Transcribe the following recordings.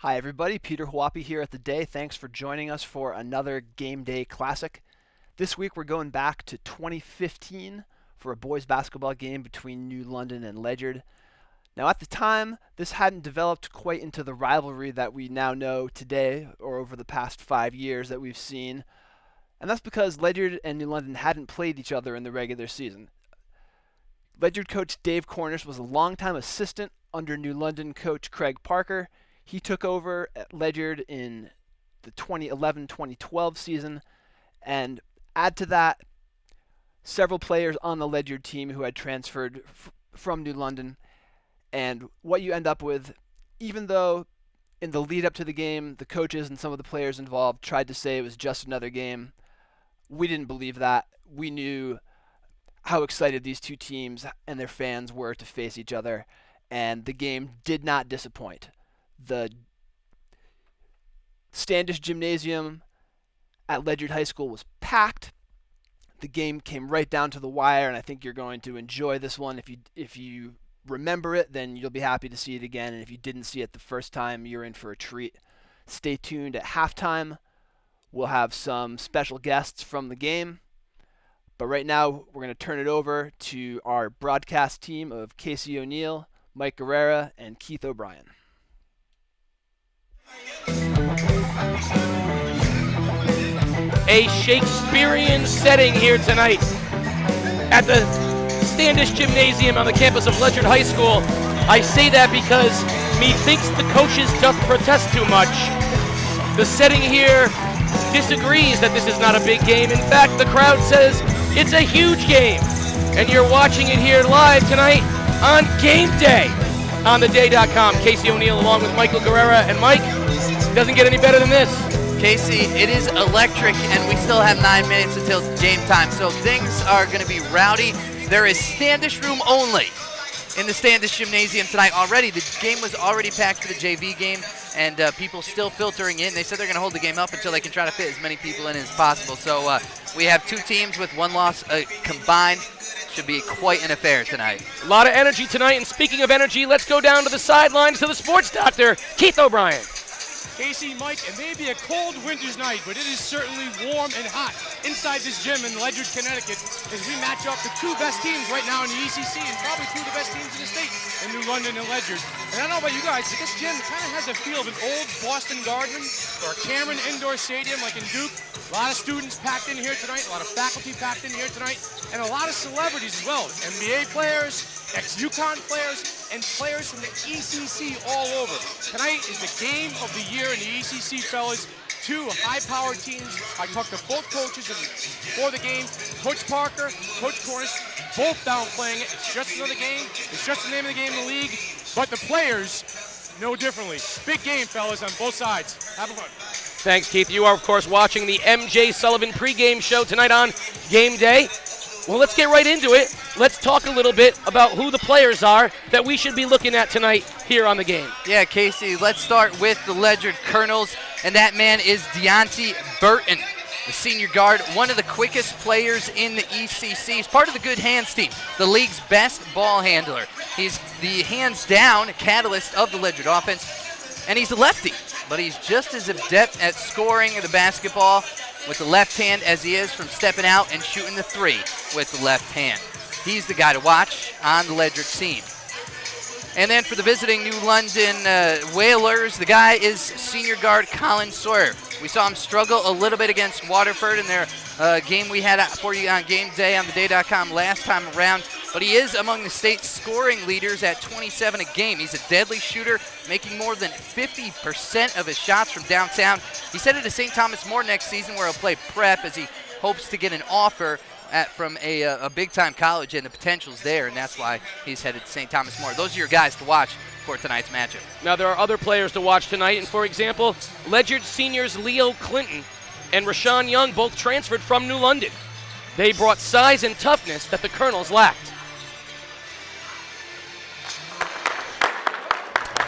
Hi everybody, Peter Huapi here at the Day. Thanks for joining us for another GameDay Classic. This week we're going back to 2015 for a boys basketball game between New London and Ledyard. Now at the time, this hadn't developed quite into the rivalry that we now know today, or over the past 5 years that we've seen. And that's because Ledyard and New London hadn't played each other in the regular season. Ledyard coach Dave Cornish was a longtime assistant under New London coach Craig Parker. He took over at Ledyard in the 2011-2012 season, and add to that several players on the Ledyard team who had transferred from New London. And what you end up with, even though in the lead up to the game, the coaches and some of the players involved tried to say it was just another game, we didn't believe that. We knew how excited these two teams and their fans were to face each other, and the game did not disappoint. The Standish Gymnasium at Ledyard High School was packed. The game came right down to the wire, and I think you're going to enjoy this one. If you remember it, then you'll be happy to see it again, and if you didn't see it the first time, you're in for a treat. Stay tuned at halftime. We'll have some special guests from the game. But right now, we're going to turn it over to our broadcast team of Casey O'Neill, Mike Guerrera, and Keith O'Brien. A Shakespearean setting here tonight at the Standish Gymnasium on the campus of Ledyard High School. I say that because methinks the coaches doth protest too much. The setting here disagrees that this is not a big game. In fact, the crowd says it's a huge game. And you're watching it here live tonight on Game Day on theday.com. Casey O'Neill along with Michael Guerrera. And Mike, doesn't get any better than this. Casey, it is electric, and we still have 9 minutes until game time, so things are going to be rowdy. There is Standish room only in the Standish Gymnasium tonight already. The game was already packed for the JV game, and people still filtering in. They said they're going to hold the game up until they can try to fit as many people in as possible. So we have two teams with one loss combined. Should be quite an affair tonight. A lot of energy tonight, and speaking of energy, let's go down to the sidelines to the sports doctor, Keith O'Brien. Casey, Mike, it may be a cold winter's night, but it is certainly warm and hot inside this gym in Ledyard, Connecticut, as we match up the two best teams right now in the ECC and probably two of the best teams in the state in New London and Ledyard. And I don't know about you guys, but this gym kind of has a feel of an old Boston Garden or a Cameron Indoor Stadium like in Duke. A lot of students packed in here tonight, a lot of faculty packed in here tonight, and a lot of celebrities as well. NBA players, ex-UConn players, and players from the ECC all over. Tonight is the game of the year in the ECC, fellas. Two high-powered teams. I talked to both coaches before the game. Coach Parker, Coach Cornish, both downplaying it. It's just another game. It's just the name of the game in the league. But the players know differently. Big game, fellas, on both sides. Have fun. Thanks, Keith. You are, of course, watching the MJ Sullivan pregame show tonight on Game Day. Well, let's get right into it. Let's talk a little bit about who the players are that we should be looking at tonight here on the game. Yeah, Casey, let's start with the Ledyard Colonels, and that man is Deonte Burton, the senior guard, one of the quickest players in the ECC. He's part of the Good Hands team, the league's best ball handler. He's the hands-down catalyst of the Ledyard offense, and he's a lefty, but he's just as adept at scoring the basketball with the left hand as he is from stepping out and shooting the three with the left hand. He's the guy to watch on the Ledyard team. And then for the visiting New London Whalers, the guy is senior guard Colin Soar. We saw him struggle a little bit against Waterford in their game we had for you on Game Day on theday.com last time around. But he is among the state's scoring leaders at 27 a game. He's a deadly shooter, making more than 50% of his shots from downtown. He's headed to St. Thomas More next season, where he'll play prep as he hopes to get an offer from a big-time college, and the potential's there, and that's why he's headed to St. Thomas More. Those are your guys to watch for tonight's matchup. Now, there are other players to watch tonight, and for example, Ledyard seniors Leo Clinton and Rashawn Young both transferred from New London. They brought size and toughness that the Colonels lacked.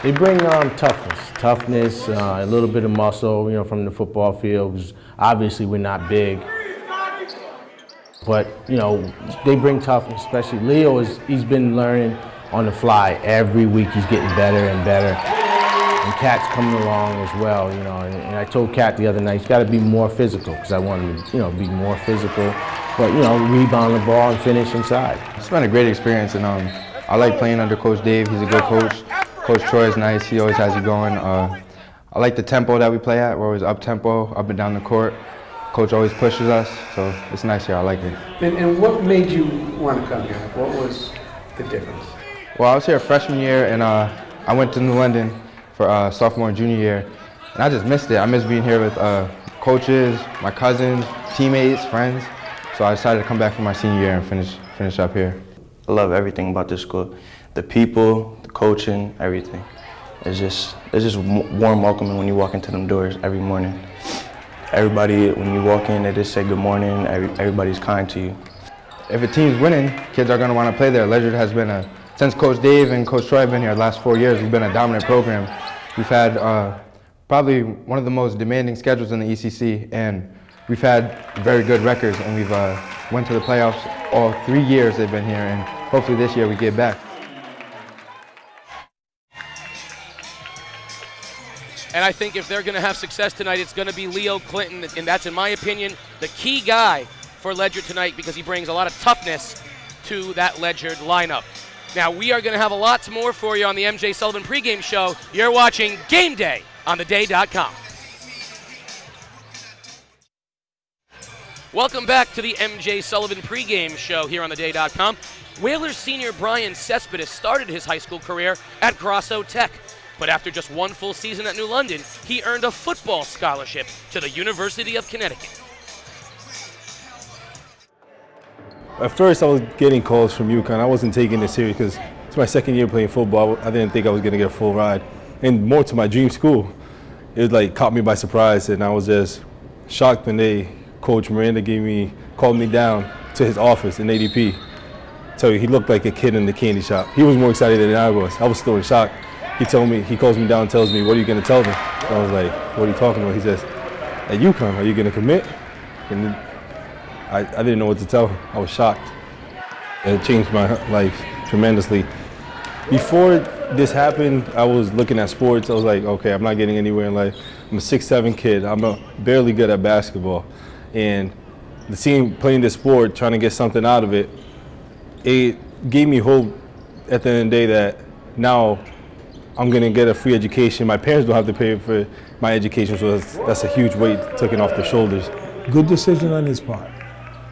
They bring toughness, a little bit of muscle, from the football field, because obviously we're not big. But, they bring toughness, especially Leo. He's been learning on the fly. Every week he's getting better and better. and Cat's coming along as well, you know. And I told Cat the other night, he's got to be more physical, because I want him to, you know, be more physical, but, you know, rebound the ball and finish inside. It's been a great experience, and I like playing under Coach Dave. He's a good coach. Coach Troy is nice. He always has you going. I like the tempo that we play at. We're always up-tempo, up and down the court. Coach always pushes us, so it's nice here. I like it. And what made you want to come here? What was the difference? Well, I was here freshman year, and I went to New London for sophomore and junior year, and I just missed it. I missed being here with coaches, my cousins, teammates, friends. So I decided to come back for my senior year and finish up here. I love everything about this school. The people, the coaching, everything. It's just warm welcoming when you walk into them doors every morning. Everybody, when you walk in, they just say good morning. Everybody's kind to you. If a team's winning, kids are going to want to play there. Ledyard has been since Coach Dave and Coach Troy have been here the last 4 years, we've been a dominant program. We've had probably one of the most demanding schedules in the ECC, and we've had very good records, and we've went to the playoffs all 3 years they've been here, and hopefully this year we get back. And I think if they're going to have success tonight, it's going to be Leo Clinton, and that's, in my opinion, the key guy for Ledyard tonight, because he brings a lot of toughness to that Ledyard lineup. Now, we are going to have a lot more for you on the MJ Sullivan pregame show. You're watching Game Day on theday.com. Welcome back to the MJ Sullivan pregame show here on theday.com. Whalers senior Brian Cespedes started his high school career at Grosso Tech, but after just one full season at New London, he earned a football scholarship to the University of Connecticut. At first, I was getting calls from UConn. I wasn't taking it serious because it's my second year playing football. I didn't think I was going to get a full ride. And more to my dream school, it like caught me by surprise, and I was just shocked when Coach Miranda called me down to his office in ADP. So he looked like a kid in the candy shop. He was more excited than I was. I was still in shock. He calls me down and tells me, "What are you going to tell them?" And I was like, "What are you talking about?" He says, "At UConn, are you going to commit?" And I didn't know what to tell him. I was shocked. It changed my life tremendously. Before this happened, I was looking at sports. I was like, okay, I'm not getting anywhere in life. I'm a 6'7" kid. I'm barely good at basketball. And playing this sport, trying to get something out of it, it gave me hope at the end of the day that now I'm going to get a free education. My parents don't have to pay for my education, so that's a huge weight taken off their shoulders. Good decision on his part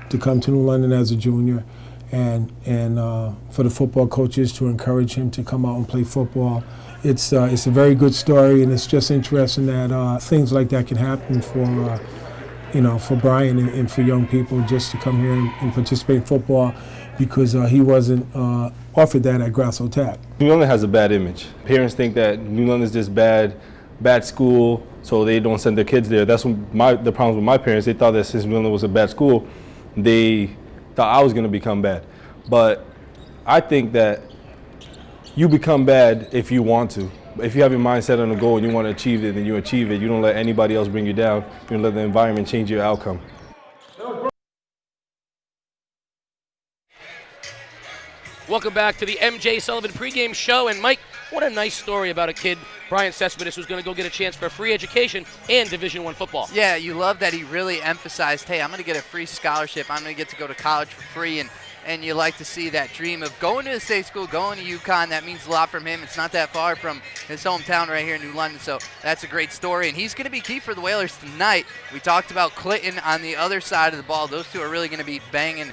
to come to New London as a junior, and for the football coaches to encourage him to come out and play football. It's a very good story, and it's just interesting that things like that can happen for Brian and for young people just to come here and participate in football, because he wasn't offered that at Grosso Tech. New London has a bad image. Parents think that New London's this bad school, so they don't send their kids there. That's the problems with my parents. They thought that since New London was a bad school, they thought I was going to become bad. But I think that you become bad if you want to. If you have your mind set on a goal and you want to achieve it, then you achieve it. You don't let anybody else bring you down. You don't let the environment change your outcome. Welcome back to the MJ Sullivan pregame show. And Mike, what a nice story about a kid, Brian Cespedes, who's going to go get a chance for free education and Division I football. Yeah, you love that he really emphasized, hey, I'm going to get a free scholarship. I'm going to get to go to college for free. And you like to see that dream of going to a state school, going to UConn. That means a lot from him. It's not that far from his hometown right here in New London, so that's a great story. And he's going to be key for the Whalers tonight. We talked about Clinton on the other side of the ball. Those two are really going to be banging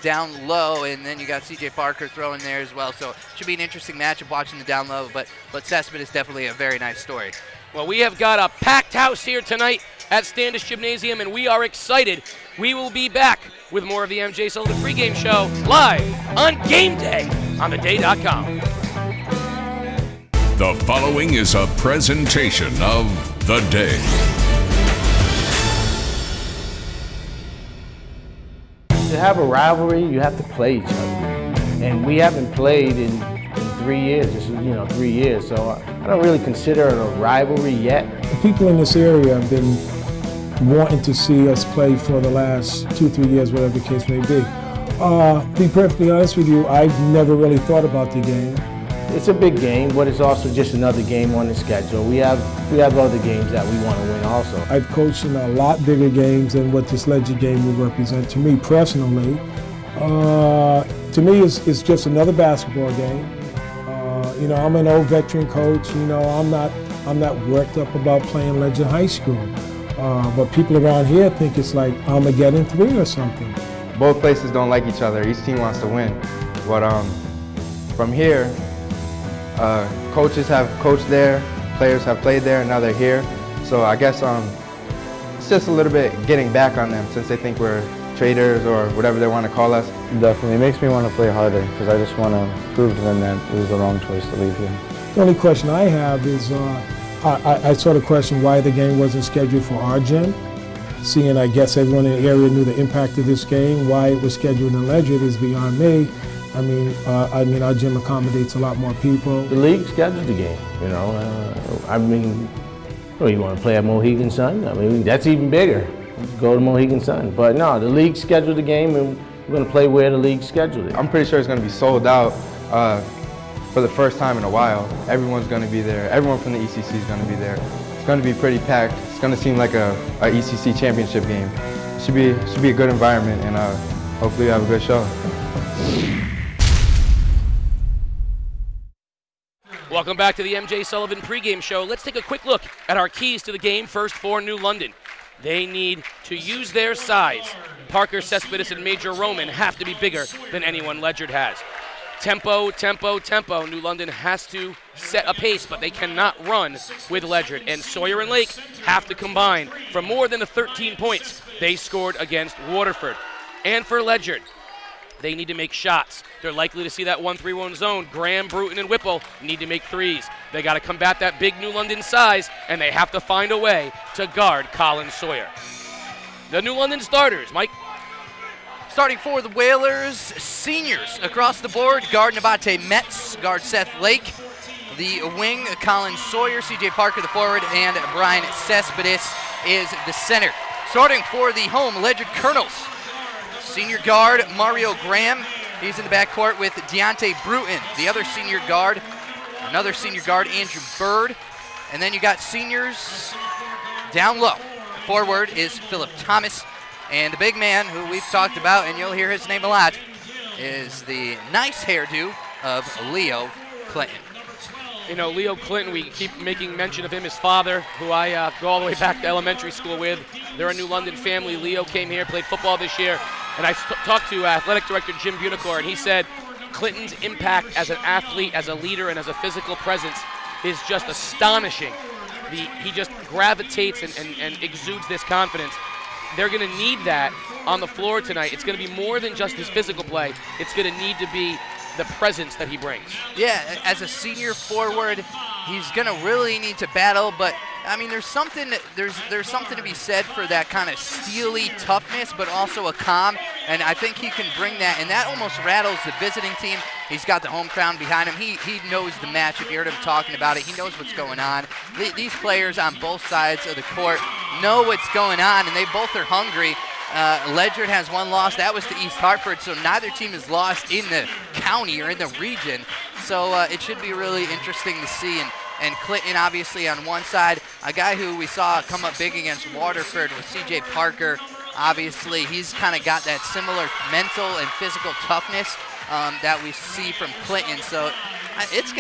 down low, and then you got C.J. Parker throwing there as well. So it should be an interesting matchup watching the down low, but Cespedes is definitely a very nice story. Well, we have got a packed house here tonight at Standish Gymnasium, and we are excited. We will be back with more of the MJ Sullivan pregame show live on Game Day on theday.com. The following is a presentation of The Day. To have a rivalry, you have to play each other. And we haven't played in 3 years, just 3 years. So I don't really consider it a rivalry yet. The people in this area have been wanting to see us play for the last 2-3 years, whatever the case may be. To be perfectly honest with you, I've never really thought about the game. it's a big game, but it's also just another game on the schedule. We have other games that we want to win also. I've coached in a lot bigger games than what this Ledyard game will represent to me personally. To me, it's just another basketball game. You know, I'm an old veteran coach. You know, I'm not worked up about playing Ledyard High School. But people around here think it's like Armageddon 3 or something. Both places don't like each other. Each team wants to win. But from here, coaches have coached there, players have played there, and now they're here. So I guess it's just a little bit getting back on them since they think we're traitors or whatever they want to call us. Definitely. It makes me want to play harder because I just want to prove to them that it was the wrong choice to leave here. The only question I have is I sort of question why the game wasn't scheduled for our gym. Seeing, I guess, everyone in the area knew the impact of this game. Why it was scheduled in Ledyard is beyond me. I mean, our gym accommodates a lot more people. The league scheduled the game, you know. You want to play at Mohegan Sun? I mean, that's even bigger. Go to Mohegan Sun. But no, the league scheduled the game, and we're going to play where the league scheduled it. I'm pretty sure it's going to be sold out for the first time in a while. Everyone's going to be there. Everyone from the ECC is going to be there. It's going to be pretty packed. It's going to seem like a ECC championship game. It should be a good environment, and hopefully we have a good show. Welcome back to the MJ Sullivan pregame show. Let's take a quick look at our keys to the game. First for New London. They need to use their size. Parker, Cespedes, and Major Roman have to be bigger than anyone Ledyard has. Tempo, tempo, tempo. New London has to set a pace, but they cannot run with Ledyard. And Sawyer and Lake have to combine for more than the 13 points they scored against Waterford. And for Ledyard, they need to make shots. They're likely to see that 1-3-1 zone. Graham, Bruton, and Whipple need to make threes. They got to combat that big New London size, and they have to find a way to guard Colin Soar. The New London starters, Mike. Starting for the Whalers, seniors across the board. Guard Navate Metz, guard Seth Lake. The wing, Colin Sawyer, CJ Parker, the forward, and Brian Cespedes is the center. Starting for the home, Ledyard Colonels. Senior guard, Mario Graham. He's in the backcourt with Deonte Burton. The other senior guard, another senior guard, Andrew Bird. And then you got seniors down low. The forward is Phillip Thomas. And the big man who we've talked about, and you'll hear his name a lot, is the nice hairdo of Leo Clinton. You know, Leo Clinton, we keep making mention of him, his father, who I go all the way back to elementary school with. They're a New London family. Leo came here, played football this year. And I talked to athletic director Jim Bunicor, and he said Clinton's impact as an athlete, as a leader, and as a physical presence is just astonishing. He just gravitates and exudes this confidence. They're going to need that on the floor tonight. It's going to be more than just his physical play. It's going to need to be the presence that he brings. Yeah, as a senior forward, he's going to really need to battle, but I mean, there's something to be said for that kind of steely toughness, but also a calm, and I think he can bring that, and that almost rattles the visiting team. He's got the home crowd behind him. He knows the match. If you heard him talking about it, he knows what's going on. These players on both sides of the court know what's going on, and they both are hungry. Ledyard has one loss. That was to East Hartford, so neither team is lost in the county or in the region. So it should be really interesting to see. And Clinton, obviously, on one side, a guy who we saw come up big against Waterford with C.J. Parker. Obviously, he's kind of got that similar mental and physical toughness that we see from Clinton. So it's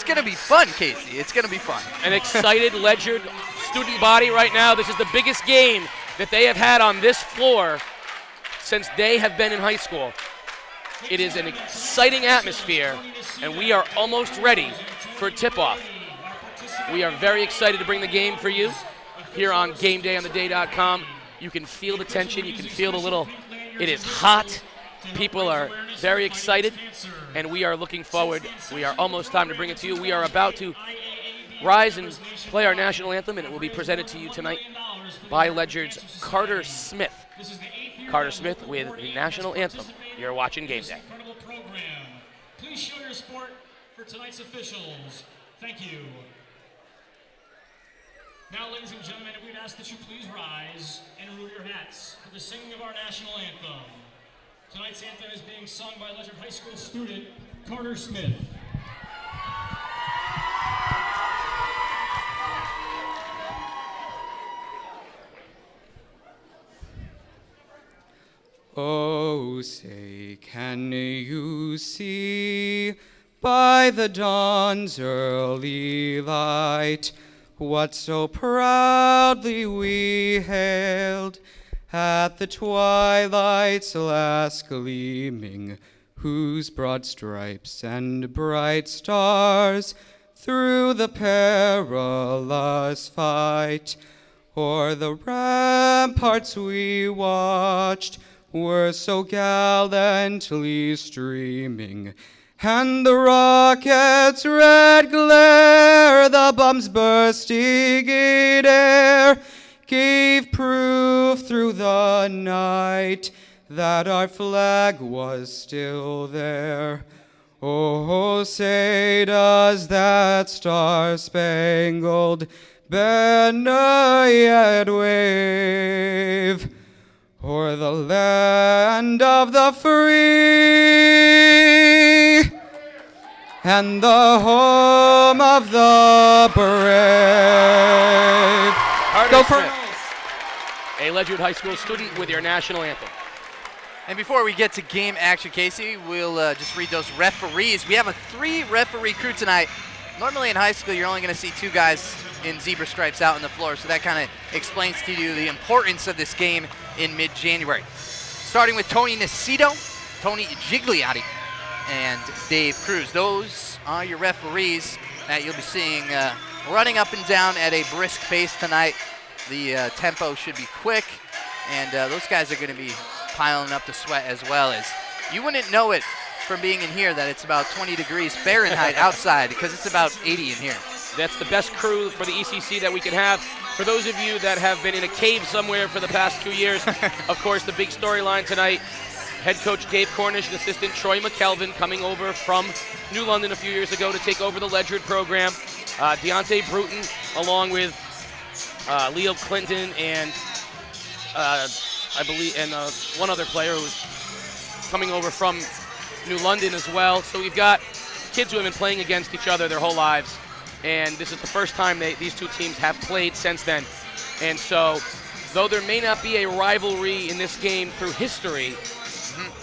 gonna be fun, Casey. It's gonna be fun. An excited Ledyard student body right now. This is the biggest game that they have had on this floor since they have been in high school. It is an exciting atmosphere, and we are almost ready for tip-off. We are very excited to bring the game for you here on GameDayOnTheDay.com. You can feel the tension. You can feel the little, it is hot. People are very excited, and we are looking forward. We are almost time to bring it to you. We are about to rise and play our national anthem, and it will be presented to you tonight by Ledyard's Carter Smith. Carter Smith with the national anthem. You're watching Game Day. Please show your support for tonight's officials. Thank you. Now, ladies and gentlemen, we'd ask that you please rise and remove your hats for the singing of our national anthem. Tonight's anthem is being sung by Ledyard High School student Carter Smith. Oh, say, can you see by the dawn's early light what so proudly we hailed at the twilight's last gleaming, whose broad stripes and bright stars through the perilous fight o'er the ramparts we watched were so gallantly streaming, and the rocket's red glare, the bombs bursting in air, gave proof through the night that our flag was still there. Oh, say does that star-spangled banner yet wave o'er the land of the free and the home of the brave. Go Colonels! A Ledyard High School student with your national anthem. And before we get to game action, Casey, we'll just read those referees. We have a 3-referee crew tonight. Normally in high school, you're only going to see 2 guys in zebra stripes out on the floor, so that kind of explains to you the importance of this game in mid-January. Starting with Tony Nacito, Tony Gigliotti, and Dave Cruz. Those are your referees that you'll be seeing running up and down at a brisk pace tonight. The tempo should be quick, and those guys are going to be piling up the sweat as well. As you wouldn't know it from being in here that it's about 20 degrees Fahrenheit outside, because it's about 80 in here. That's the best crew for the ECC that we can have. For those of you that have been in a cave somewhere for the past 2 years, of course, the big storyline tonight, head coach Gabe Cornish and assistant Troy McKelvin coming over from New London a few years ago to take over the Ledyard program. Deonte Burton, along with Leo Clinton and I believe, and one other player who's coming over from New London as well. So we've got kids who have been playing against each other their whole lives, and this is the first time these 2 teams have played since then. And so, though there may not be a rivalry in this game through history,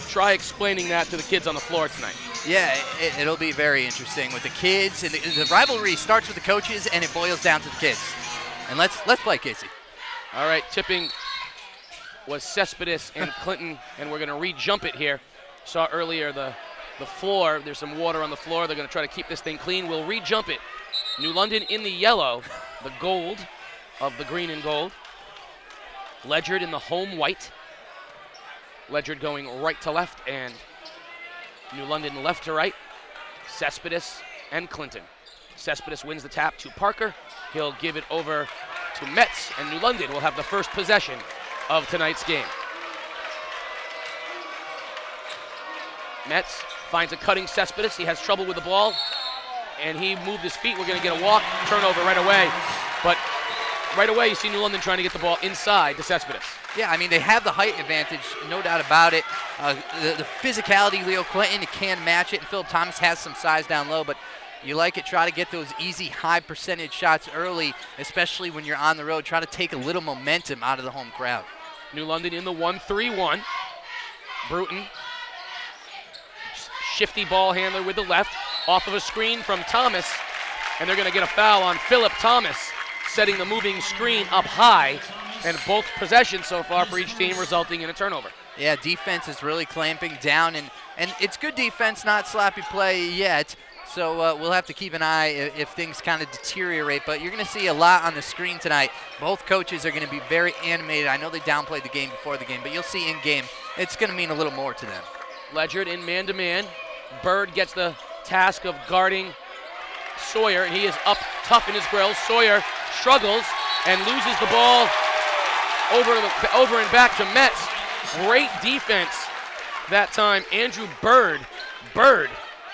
try explaining that to the kids on the floor tonight. Yeah, it'll be very interesting with the kids. And the rivalry starts with the coaches, and it boils down to the kids. And let's play, Casey. All right, tipping was Cespedes and Clinton, and we're going to re-jump it here. Saw earlier the floor. There's some water on the floor. They're going to try to keep this thing clean. We'll re-jump it. New London in the yellow, the gold of the green and gold. Ledyard in the home white. Ledyard going right to left, and New London left to right. Cespedes and Clinton. Cespedes wins the tap to Parker. He'll give it over to Metz, and New London will have the first possession of tonight's game. Metz finds a cutting Cespedes. He has trouble with the ball, and he moved his feet. We're going to get a walk, turnover right away. But right away, you see New London trying to get the ball inside to Cespedes. Yeah, I mean, they have the height advantage, no doubt about it. The physicality, Leo Clinton can match it, and Phillip Thomas has some size down low, but you like it, try to get those easy, high percentage shots early, especially when you're on the road. Try to take a little momentum out of the home crowd. New London in the 1-3-1. Bruton, shifty ball handler with the left, off of a screen from Thomas, and they're going to get a foul on Phillip Thomas, setting the moving screen up high, and both possessions so far for each team resulting in a turnover. Yeah, defense is really clamping down, and it's good defense, not sloppy play yet. So we'll have to keep an eye if things kind of deteriorate. But you're going to see a lot on the screen tonight. Both coaches are going to be very animated. I know they downplayed the game before the game, but you'll see in game it's going to mean a little more to them. Ledyard in man-to-man. Bird gets the task of guarding Sawyer, and he is up tough in his grill. Sawyer struggles and loses the ball over and back to Metz. Great defense that time. Andrew Bird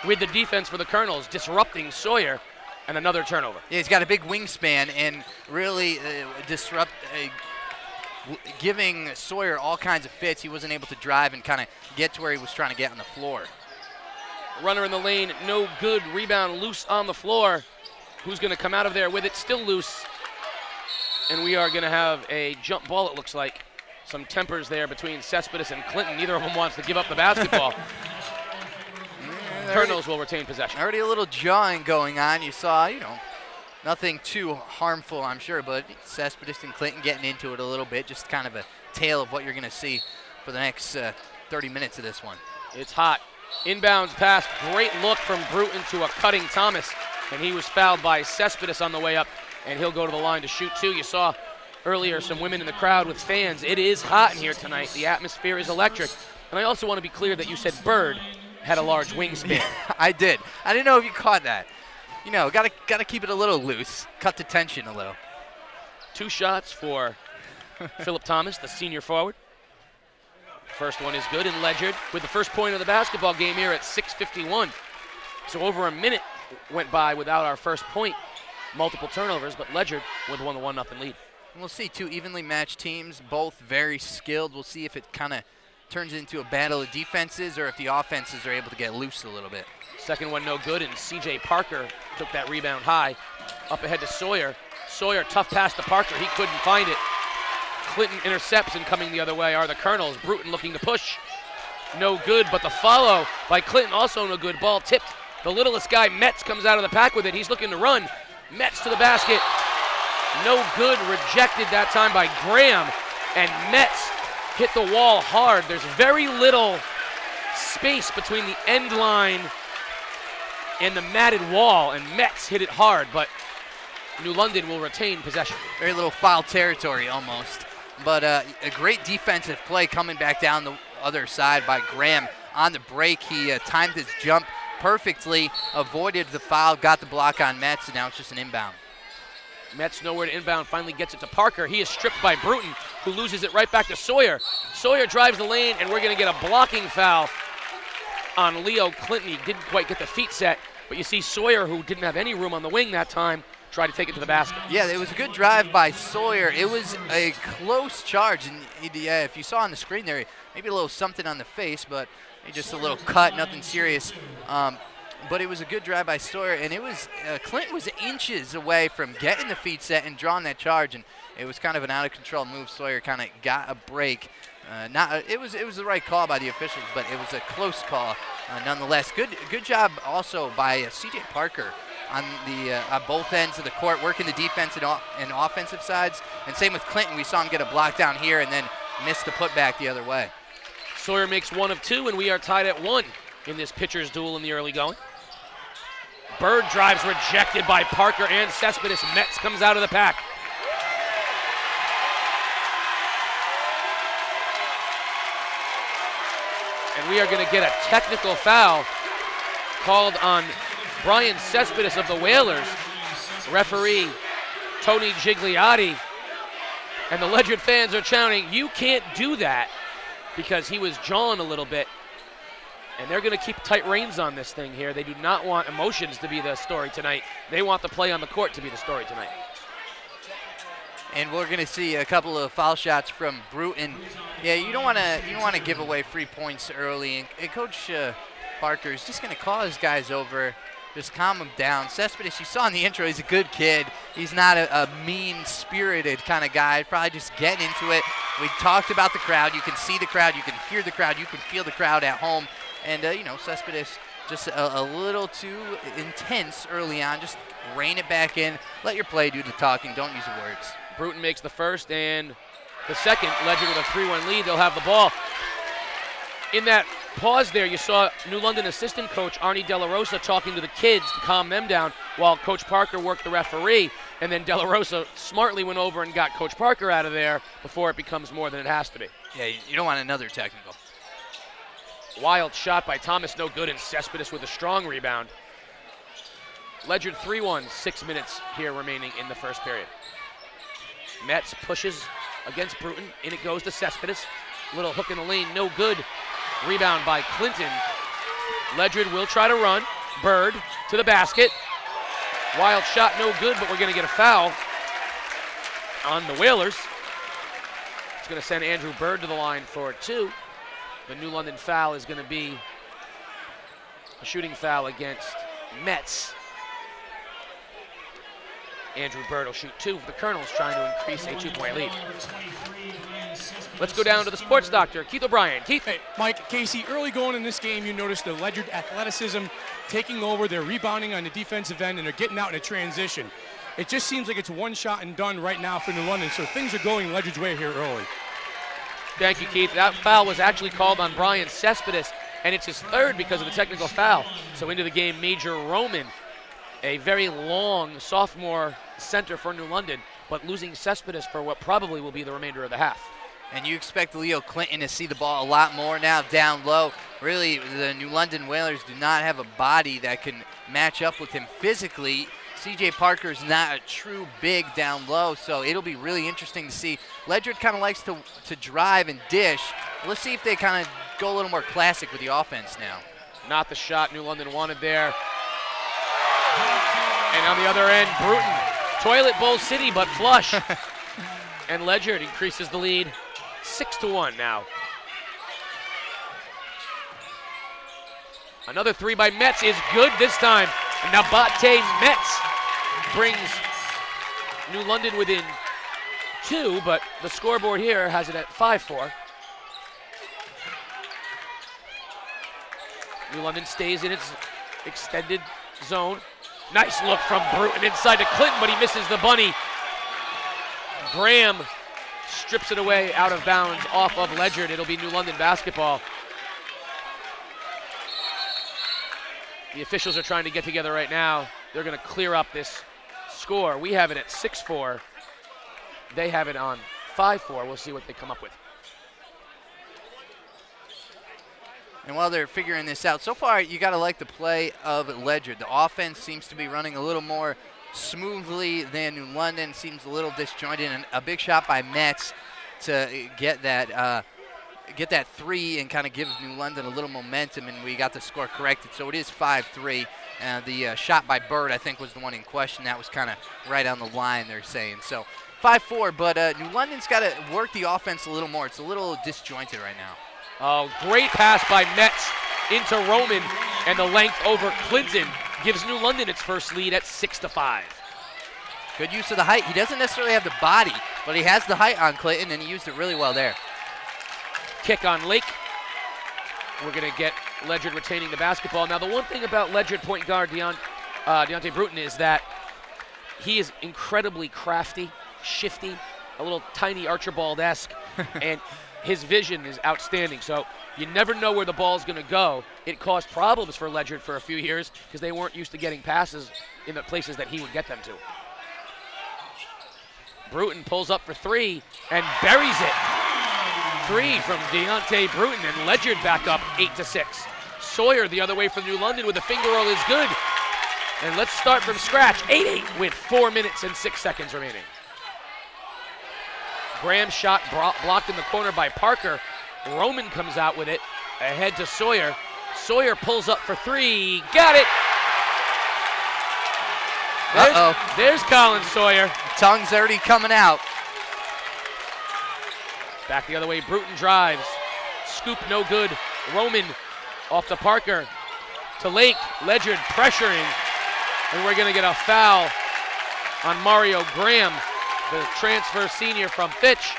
with the defense for the Colonels, disrupting Sawyer, and another turnover. Yeah, he's got a big wingspan and really giving Sawyer all kinds of fits. He wasn't able to drive and kind of get to where he was trying to get on the floor. Runner in the lane, no good. Rebound loose on the floor. Who's going to come out of there with it? Still loose. And we are going to have a jump ball, it looks like. some tempers there between Cespedes and Clinton. Neither of them wants to give up the basketball. Colonels will retain possession. Already a little jawing going on. You saw, nothing too harmful, I'm sure, but Cespedes and Clinton getting into it a little bit. Just kind of a tale of what you're going to see for the next 30 minutes of this one. It's hot. Inbounds pass. Great look from Bruton to a cutting Thomas, and he was fouled by Cespedes on the way up, and he'll go to the line to shoot two. You saw earlier some women in the crowd with fans. It is hot in here tonight. The atmosphere is electric. And I also want to be clear that you said Bird had a large wingspan. Yeah, I did. I didn't know if you caught that. Gotta keep it a little loose. Cut the tension a little. 2 shots for Phillip Thomas, the senior forward. First one is good, and Ledyard with the first point of the basketball game here at 6:51. So over a minute went by without our first point. Multiple turnovers, but Ledyard with a 1-0 lead. We'll see 2 evenly matched teams, both very skilled. We'll see if it kind of turns into a battle of defenses or if the offenses are able to get loose a little bit. Second one no good, and C.J. Parker took that rebound high. Up ahead to Sawyer. Sawyer, tough pass to Parker. He couldn't find it. Clinton intercepts, and coming the other way are the Colonels. Bruton looking to push. No good, but the follow by Clinton also no good. Ball tipped. The littlest guy, Metz, comes out of the pack with it. He's looking to run. Metz to the basket. No good. Rejected that time by Graham. And Metz hit the wall hard. There's very little space between the end line and the matted wall, and Metz hit it hard, but New London will retain possession. Very little foul territory almost. But a great defensive play coming back down the other side by Graham. On the break, he timed his jump perfectly, avoided the foul, got the block on Metz, and now it's just an inbound. Metz nowhere to inbound, finally gets it to Parker. He is stripped by Bruton, who loses it right back to Sawyer. Sawyer drives the lane, and we're going to get a blocking foul on Leo Clinton. He didn't quite get the feet set, but you see Sawyer, who didn't have any room on the wing that time, try to take it to the basket. Yeah, it was a good drive by Sawyer. It was a close charge, and if you saw on the screen there, maybe a little something on the face, but just a little cut, nothing serious. But it was a good drive by Sawyer, and it was Clinton was inches away from getting the feet set and drawing that charge, and it was kind of an out-of-control move. Sawyer kind of got a break. It was the right call by the officials, but it was a close call nonetheless. Good job also by C.J. Parker on both ends of the court, working the defense and offensive sides. And same with Clinton. We saw him get a block down here and then miss the putback the other way. Sawyer makes 1 of 2, and we are tied at 1 in this pitcher's duel in the early going. Bird drives, rejected by Parker and Cespedes. Metz comes out of the pack. And we are going to get a technical foul called on Brian Cespedes of the Whalers. Referee Tony Gigliotti. And the Ledyard fans are shouting, "You can't do that," because he was jawing a little bit. And they're going to keep tight reins on this thing here. They do not want emotions to be the story tonight. They want the play on the court to be the story tonight. And we're going to see a couple of foul shots from Bruton. Yeah, you don't want to give away free points early. And Coach Parker is just going to call his guys over, just calm them down. Cespedes, you saw in the intro, he's a good kid. He's not a mean-spirited kind of guy. Probably just getting into it. We talked about the crowd. You can see the crowd. You can hear the crowd. You can feel the crowd at home. And, Cespedes just a little too intense early on. Just rein it back in. Let your play do the talking. Don't use the words. Bruton makes the first and the second. Ledyard with a 3-1 lead. They'll have the ball. In that pause there, you saw New London assistant coach Arnie De La Rosa talking to the kids to calm them down while Coach Parker worked the referee. And then De La Rosa smartly went over and got Coach Parker out of there before it becomes more than it has to be. Yeah, you don't want another technical. Wild shot by Thomas, no good, and Cespedes with a strong rebound. Ledyard 3-1, 6 minutes here remaining in the first period. Metz pushes against Bruton. In it goes to Cespedes. Little hook in the lane, no good. Rebound by Clinton. Ledyard will try to run. Bird to the basket. Wild shot, no good, but we're going to get a foul on the Whalers. It's going to send Andrew Bird to the line for 2. The New London foul is going to be a shooting foul against Metz. Andrew Bird will shoot 2 for the Colonels, trying to increase a 2-point lead. Let's go down to the sports doctor, Keith O'Brien. Keith. Hey, Mike, Casey, early going in this game, you noticed the Ledyard athleticism taking over. They're rebounding on the defensive end, and they're getting out in a transition. It just seems like it's one shot and done right now for New London, so things are going Ledyard's way here early. Thank you, Keith. That foul was actually called on Brian Cespedes, and it's his 3rd because of the technical foul. So into the game, Major Roman, a very long sophomore center for New London, but losing Cespedes for what probably will be the remainder of the half. And you expect Leo Clinton to see the ball a lot more now down low. Really, the New London Whalers do not have a body that can match up with him physically. C.J. Parker's not a true big down low, so it'll be really interesting to see. Ledyard kind of likes to drive and dish. Let's see if they kind of go a little more classic with the offense now. Not the shot New London wanted there. And on the other end, Bruton. Toilet Bowl City, but flush. And Ledyard increases the lead 6-1 now. Another 3 by Metz is good this time. Nabate Metz brings New London within 2, but the scoreboard here has it at 5-4. New London stays in its extended zone. Nice look from Bruton inside to Clinton, but he misses the bunny. Graham strips it away out of bounds off of Ledyard. It'll be New London basketball. The officials are trying to get together right now. They're going to clear up this score. We have it at 6-4. They have it on 5-4. We'll see what they come up with. And while they're figuring this out, so far you got to like the play of Ledyard. The offense seems to be running a little more smoothly than New London. Seems a little disjointed, and a big shot by Metz to get that 3 and kind of give New London a little momentum, and we got the score corrected. So it is 5-3. The shot by Bird, I think, was the one in question. That was kind of right on the line, they're saying. So 5-4, but New London's got to work the offense a little more. It's a little disjointed right now. Oh, great pass by Metz into Roman, and the length over Clinton gives New London its first lead at 6-5. Good use of the height. He doesn't necessarily have the body, but he has the height on Clinton, and he used it really well there. Kick on Lake. We're going to get Ledyard retaining the basketball. Now, the one thing about Ledyard point guard Deonte Burton is that he is incredibly crafty, shifty, a little tiny Archibald-esque, and his vision is outstanding. So you never know where the ball is going to go. It caused problems for Ledyard for a few years because they weren't used to getting passes in the places that he would get them to. Bruton pulls up for 3 and buries it. 3 from Deonte Bruton, and Ledyard back up 8-6. Sawyer the other way from New London with a finger roll is good. And let's start from scratch. 8-8 with 4 minutes and 6 seconds remaining. Graham's shot blocked in the corner by Parker. Roman comes out with it, ahead to Sawyer. Sawyer pulls up for 3, got it! There's Colin Sawyer. Tongue's already coming out. Back the other way, Bruton drives. Scoop no good. Roman off to Parker. To Lake, Ledyard pressuring. And we're gonna get a foul on Mario Graham, the transfer senior from Fitch.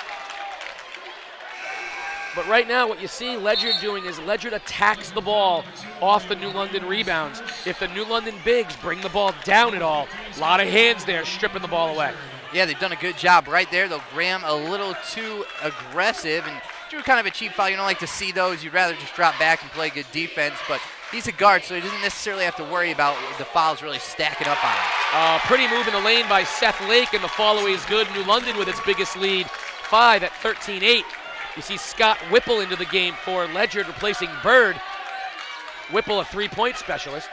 But right now what you see Ledyard doing is Ledyard attacks the ball off the New London rebounds. If the New London bigs bring the ball down at all, a lot of hands there stripping the ball away. Yeah, they've done a good job right there, though. Graham a little too aggressive and drew kind of a cheap foul. You don't like to see those. You'd rather just drop back and play good defense, but he's a guard, so he doesn't necessarily have to worry about the fouls really stacking up on him. Pretty move in the lane by Seth Lake, and the fall away is good. New London with its biggest lead, 5 at 13-8. You see Scott Whipple into the game for Ledyard, replacing Bird. Whipple, a three-point specialist.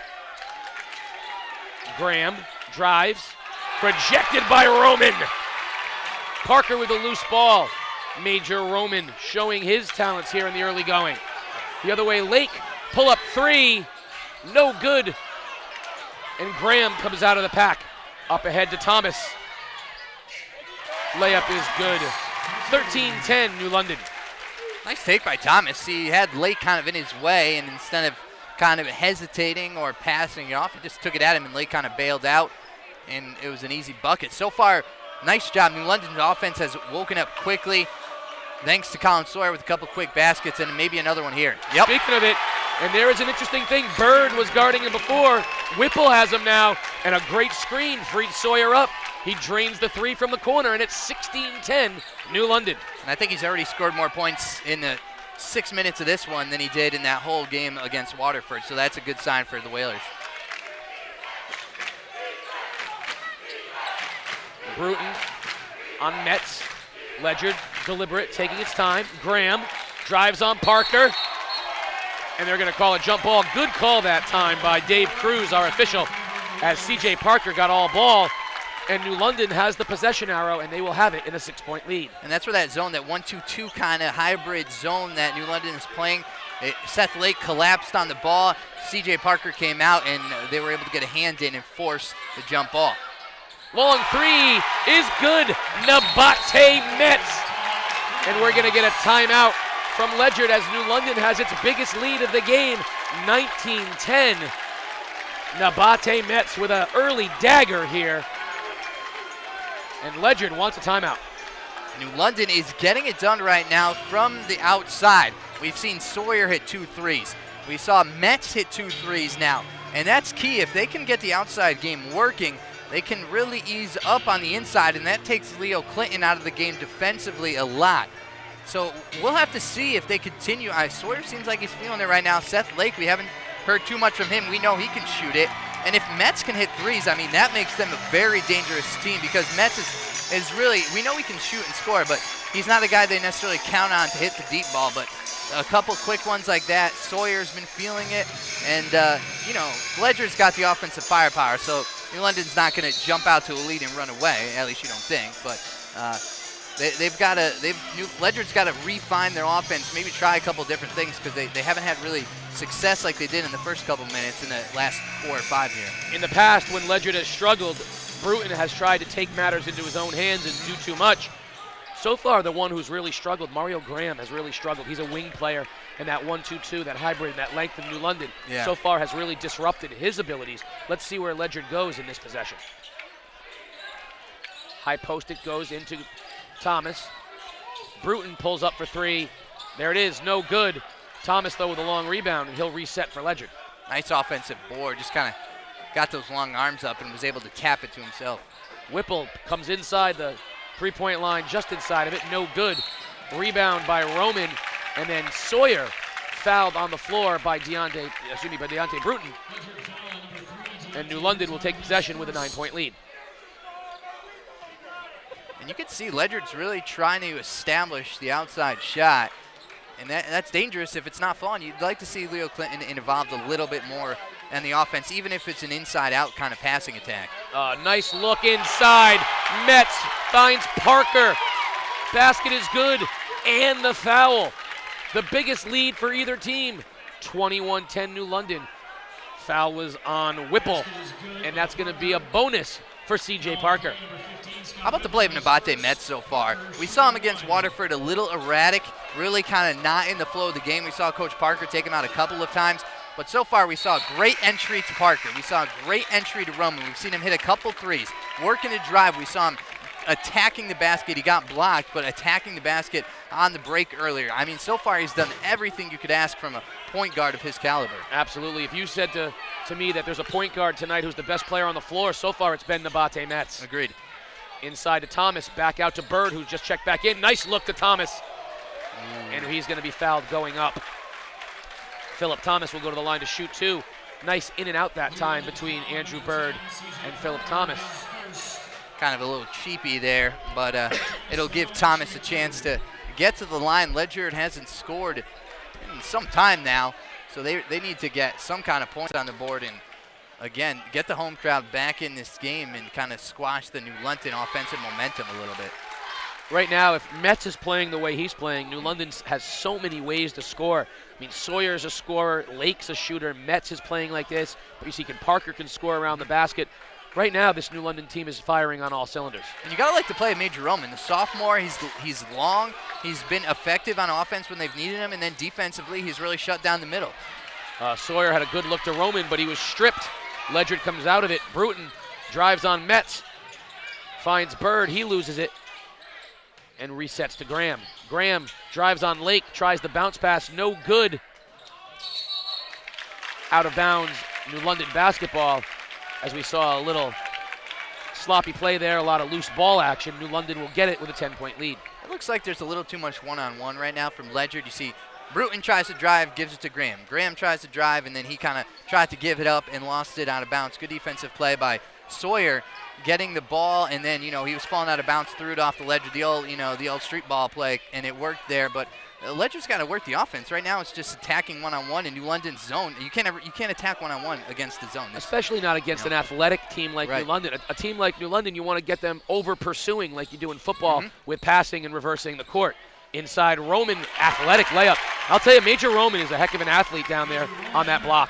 Graham drives, projected by Roman. Parker with a loose ball. Major Roman showing his talents here in the early going. The other way, Lake, pull up 3, no good. And Graham comes out of the pack. Up ahead to Thomas. Layup is good. 13-10, New London. Nice take by Thomas. He had Lake kind of in his way, and instead of kind of hesitating or passing it off, he just took it at him, and Lake kind of bailed out. and it was an easy bucket. So far, nice job. New London's offense has woken up quickly, thanks to Colin Soar with a couple quick baskets and maybe another one here. Yep. Speaking of it, and there is an interesting thing. Bird was guarding him before. Whipple has him now, and a great screen freed Sawyer up. He drains the three from the corner, and it's 16-10, New London. And I think he's already scored more points in the 6 minutes of this one than he did in that whole game against Waterford, so that's a good sign for the Whalers. Bruton on Metz. Ledyard, deliberate, taking its time. Graham drives on Parker, and they're going to call a jump ball. Good call that time by Dave Cruz, our official, as C.J. Parker got all ball, and New London has the possession arrow, and they will have it in a 6-point lead. And that's where that zone, that 1-2-2 kind of hybrid zone that New London is playing, Seth Lake collapsed on the ball. C.J. Parker came out, and they were able to get a hand in and force the jump ball. Long three is good. Nabate Metz. And we're going to get a timeout from Ledyard as New London has its biggest lead of the game, 19-10. Nabate Metz with an early dagger here. And Ledyard wants a timeout. New London is getting it done right now from the outside. We've seen Sawyer hit 2 threes. We saw Metz hit 2 threes now. And that's key. If they can get the outside game working, they can really ease up on the inside, and that takes Leo Clinton out of the game defensively a lot. So we'll have to see if they continue. Sawyer seems like he's feeling it right now. Seth Lake, we haven't heard too much from him. We know he can shoot it. And if Metz can hit threes, I mean, that makes them a very dangerous team because Metz is really, we know he can shoot and score, but he's not a guy they necessarily count on to hit the deep ball. But a couple quick ones like that, Sawyer's been feeling it. And, Ledyard's got the offensive firepower, so New London's not going to jump out to a lead and run away, at least you don't think. But Ledyard's got to refine their offense, maybe try a couple different things because they haven't had really success like they did in the first couple minutes in the last 4 or 5 here. In the past, when Ledyard has struggled, Bruton has tried to take matters into his own hands and do too much. So far, the one who's really struggled, Mario Graham, has really struggled. He's a wing player, and that 1-2-2, that hybrid, and that length of New London, so far has really disrupted his abilities. Let's see where Ledyard goes in this possession. High post it goes into Thomas. Bruton pulls up for three. There it is, no good. Thomas, though, with a long rebound, and he'll reset for Ledyard. Nice offensive board, just kind of got those long arms up and was able to tap it to himself. Whipple comes inside the three-point line, just inside of it, no good. Rebound by Roman, and then Sawyer fouled on the floor by Deonte Burton. And New London will take possession with a 9-point lead. And you can see Ledyard's really trying to establish the outside shot, and that's dangerous if it's not falling. You'd like to see Leo Clinton involved a little bit more in the offense, even if it's an inside-out kind of passing attack. Nice look inside. Metz finds Parker. Basket is good, and the foul. The biggest lead for either team, 21-10 New London. Foul was on Whipple, and that's going to be a bonus for C.J. Parker. How about the play of Nabate Metz so far? We saw him against Waterford a little erratic, really kind of not in the flow of the game. We saw Coach Parker take him out a couple of times, but so far we saw a great entry to Parker. We saw a great entry to Roman. We've seen him hit a couple threes, working a drive. We saw him attacking the basket. He got blocked, but attacking the basket on the break earlier. I mean, so far he's done everything you could ask from a point guard of his caliber. Absolutely. If you said to me that there's a point guard tonight who's the best player on the floor, so far it's been Nabate Metz. Agreed. Inside to Thomas, back out to Bird, who just checked back in. Nice look to Thomas. And he's going to be fouled going up. Phillip Thomas will go to the line to shoot two. Nice in and out that time between Andrew Bird and Phillip Thomas. Kind of a little cheapy there, but it'll give Thomas a chance to get to the line. Ledyard hasn't scored in some time now, so they need to get some kind of points on the board and, again, get the home crowd back in this game and kind of squash the New London offensive momentum a little bit. Right now, if Metz is playing the way he's playing, New London has so many ways to score. I mean, Sawyer's a scorer, Lake's a shooter, Metz is playing like this. But you see Parker can score around the basket. Right now, this New London team is firing on all cylinders. And you got to like to play Major Roman. The sophomore, he's long. He's been effective on offense when they've needed him, and then defensively, he's really shut down the middle. Sawyer had a good look to Roman, but he was stripped. Ledyard comes out of it. Bruton drives on Metz, finds Bird, he loses it, and resets to Graham. Graham drives on Lake, tries the bounce pass, no good. Out of bounds, New London basketball, as we saw a little sloppy play there, a lot of loose ball action. New London will get it with a 10-point lead. It looks like there's a little too much one-on-one right now from Ledyard. You see Bruton tries to drive, gives it to Graham. Graham tries to drive, and then he kind of tried to give it up and lost it out of bounds. Good defensive play by Sawyer, getting the ball, and then, he was falling out of bounds, threw it off the Ledyard, the old street ball play, and it worked there. But Ledyard's got to work the offense. Right now it's just attacking one-on-one in New London's zone. You can't attack one-on-one against the zone. Especially not against an athletic team like Right. New London. A team like New London, you want to get them over-pursuing like you do in football with passing and reversing the court. Inside Roman, athletic layup. I'll tell you, Major Roman is a heck of an athlete down there on that block.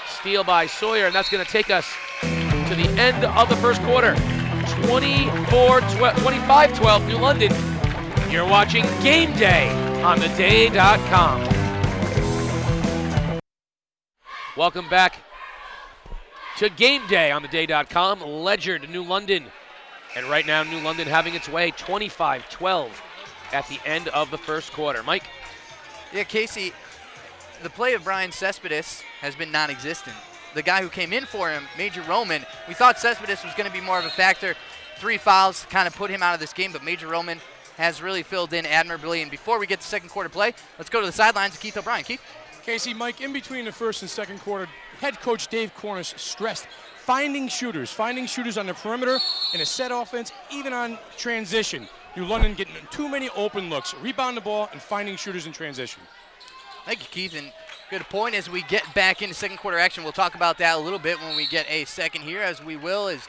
Steal by Sawyer, and that's going to take us to the end of the first quarter. 25-12 New London. You're watching Game Day on theday.com. Welcome back to Game Day on theday.com. Ledyard, New London. And right now, New London having its way 25-12 at the end of the first quarter. Mike? Yeah, Casey, the play of Brian Cespedes has been non-existent. The guy who came in for him, Major Roman, we thought Cespedes was going to be more of a factor. 3 fouls kind of put him out of this game, but Major Roman has really filled in admirably. And before we get to second quarter play, let's go to the sidelines to Keith O'Brien. Keith? Casey, Mike, in between the first and second quarter, head coach Dave Cornish stressed finding shooters on the perimeter in a set offense, even on transition. New London getting too many open looks, rebound the ball, and finding shooters in transition. Thank you, Keith, and good point. As we get back into second quarter action, we'll talk about that a little bit when we get a second here, as we will, is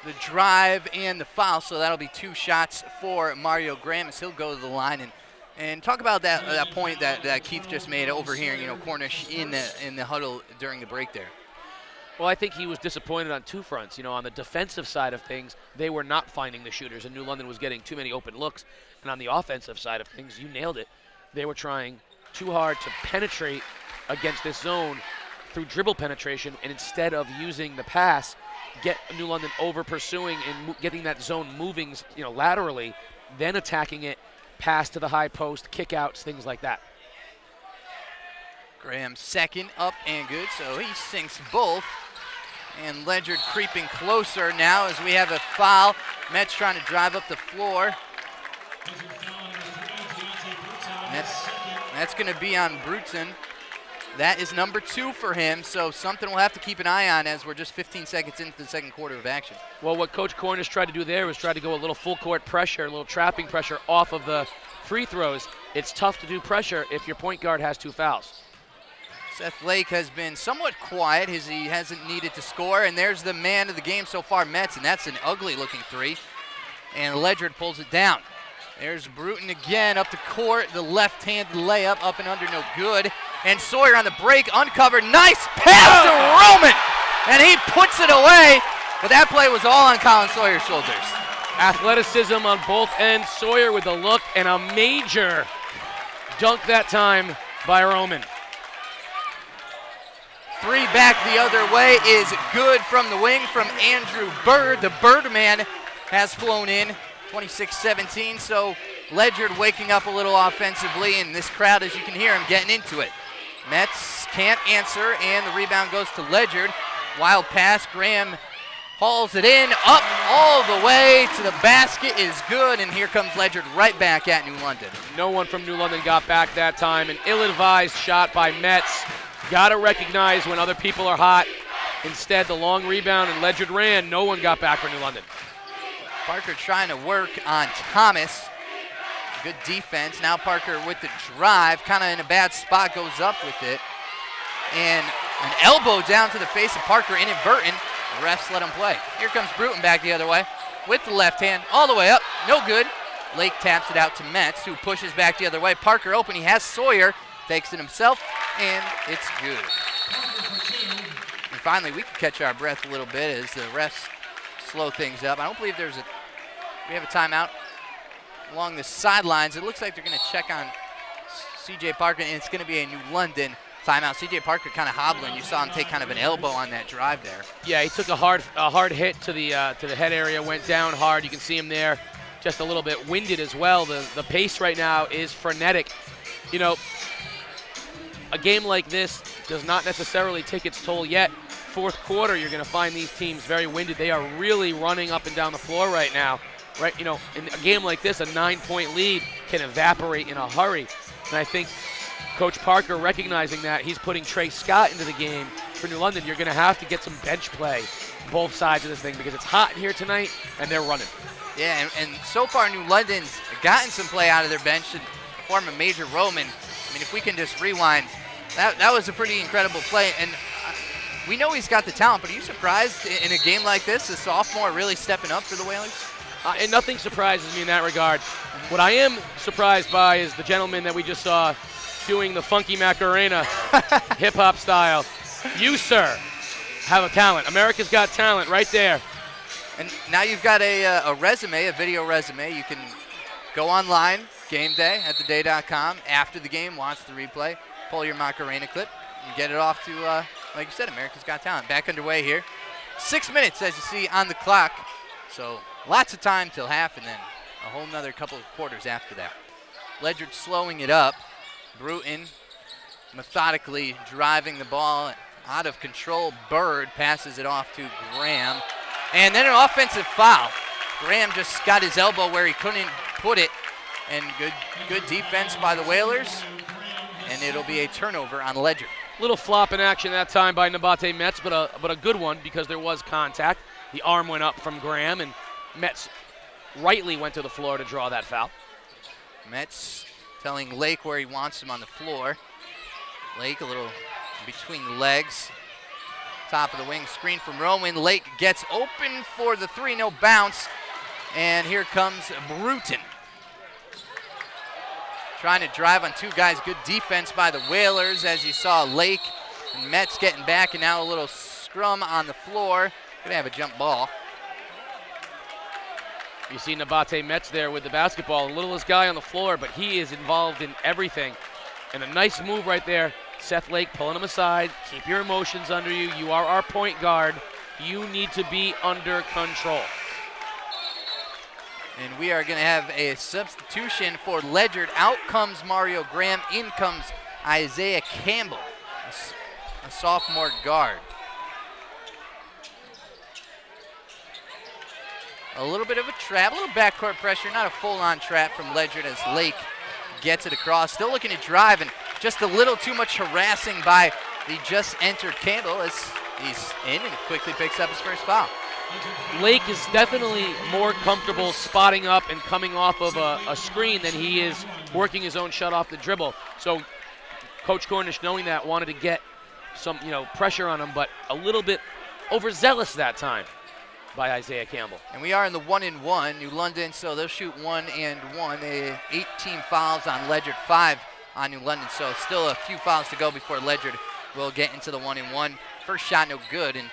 the drive and the foul. So that'll be 2 shots for Mario Graham as he'll go to the line and talk about that point that Keith just made over here. Cornish in the huddle during the break there. Well, I think he was disappointed on 2 fronts. On the defensive side of things, they were not finding the shooters, and New London was getting too many open looks. And on the offensive side of things, you nailed it. They were trying too hard to penetrate against this zone through dribble penetration, and instead of using the pass, get New London over pursuing and getting that zone moving, laterally, then attacking it, pass to the high post, kickouts, things like that. Graham second, up and good, so he sinks both. And Ledyard creeping closer now as we have a foul. Metz trying to drive up the floor. That's going to be on Bruton. That is number 2 for him, so something we'll have to keep an eye on as we're just 15 seconds into the second quarter of action. Well, what Coach Cornish tried to do there was try to go a little full court pressure, a little trapping pressure off of the free throws. It's tough to do pressure if your point guard has 2 fouls. Seth Lake has been somewhat quiet as he hasn't needed to score, and there's the man of the game so far, Metz, and that's an ugly-looking 3. And Ledyard pulls it down. There's Bruton again up the court, the left-handed layup up and under, no good. And Sawyer on the break, uncovered, nice pass to Roman, and he puts it away, but that play was all on Colin Sawyer's shoulders. Athleticism on both ends, Sawyer with a look, and a major dunk that time by Roman. 3 back the other way is good from the wing from Andrew Bird. The Birdman has flown in, 26-17, so Ledyard waking up a little offensively, and this crowd, as you can hear him, getting into it. Metz can't answer, and the rebound goes to Ledyard. Wild pass, Graham hauls it in, up all the way to the basket is good, and here comes Ledyard right back at New London. No one from New London got back that time. An ill-advised shot by Metz. Got to recognize when other people are hot. Instead, the long rebound, and Ledyard ran. No one got back for New London. Parker trying to work on Thomas. Good defense. Now Parker with the drive, kind of in a bad spot, goes up with it. And an elbow down to the face of Parker, inadvertent. The refs let him play. Here comes Bruton back the other way with the left hand, all the way up, no good. Lake taps it out to Metz, who pushes back the other way. Parker open, he has Sawyer, takes it himself, and it's good. And finally, we can catch our breath a little bit as the refs slow things up. I don't believe we have a timeout along the sidelines. It looks like they're going to check on C.J. Parker, and it's going to be a New London timeout. C.J. Parker kind of hobbling. You saw him take kind of an elbow on that drive there. Yeah, he took a hard hit to the head area, went down hard. You can see him there, just a little bit winded as well. The pace right now is frenetic. You know, a game like this does not necessarily take its toll yet. Fourth quarter, you're going to find these teams very winded. They are really running up and down the floor right now. Right, you know, in a game like this, a 9-point lead can evaporate in a hurry. And I think Coach Parker recognizing that, he's putting Trey Scott into the game for New London. You're going to have to get some bench play both sides of this thing because it's hot in here tonight and they're running. Yeah, and so far New London's gotten some play out of their bench in the form of Major Roman. I mean, if we can just rewind, that was a pretty incredible play. And we know he's got the talent, but are you surprised in a game like this, a sophomore really stepping up for the Whalers? And nothing surprises me in that regard. What I am surprised by is the gentleman that we just saw doing the funky Macarena hip-hop style. You, sir, have a talent. America's Got Talent right there. And now you've got a resume, a video resume. You can go online, GameDay at theday.com. After the game, watch the replay, pull your Macarena clip, and get it off to, like you said, America's Got Talent. Back underway here. 6 minutes, as you see, on the clock. So lots of time till half, and then a whole nother couple of quarters after that. Ledyard slowing it up. Bruton methodically driving the ball out of control. Bird passes it off to Graham. And then an offensive foul. Graham just got his elbow where he couldn't put it. And good defense by the Whalers. And it'll be a turnover on Ledyard. Little flop in action that time by Nabate Metz, but a good one because there was contact. The arm went up from Graham, and Metz rightly went to the floor to draw that foul. Metz telling Lake where he wants him on the floor. Lake a little between the legs. Top of the wing, screen from Rowan. Lake gets open for the three, no bounce. And here comes Bruton. Trying to drive on two guys. Good defense by the Whalers, as you saw Lake and Metz getting back, and now a little scrum on the floor. Gonna have a jump ball. You see Nabate Metz there with the basketball, the littlest guy on the floor, but he is involved in everything. And a nice move right there. Seth Lake pulling him aside. Keep your emotions under you. You are our point guard. You need to be under control. And we are going to have a substitution for Ledyard. Out comes Mario Graham. In comes Isaiah Campbell, a sophomore guard. A little bit of a trap, a little backcourt pressure, not a full-on trap from Ledyard as Lake gets it across. Still looking to drive, and just a little too much harassing by the just-entered Campbell as he's in and quickly picks up his first foul. Lake is definitely more comfortable spotting up and coming off of a screen than he is working his own shot off the dribble. So Coach Cornish, knowing that, wanted to get some pressure on him, but a little bit overzealous that time by Isaiah Campbell. And we are in the 1-and-1, New London, so they'll shoot 1-and-1. 18 fouls on Ledyard, 5 on New London, so still a few fouls to go before Ledyard will get into the 1-and-1. First shot no good, and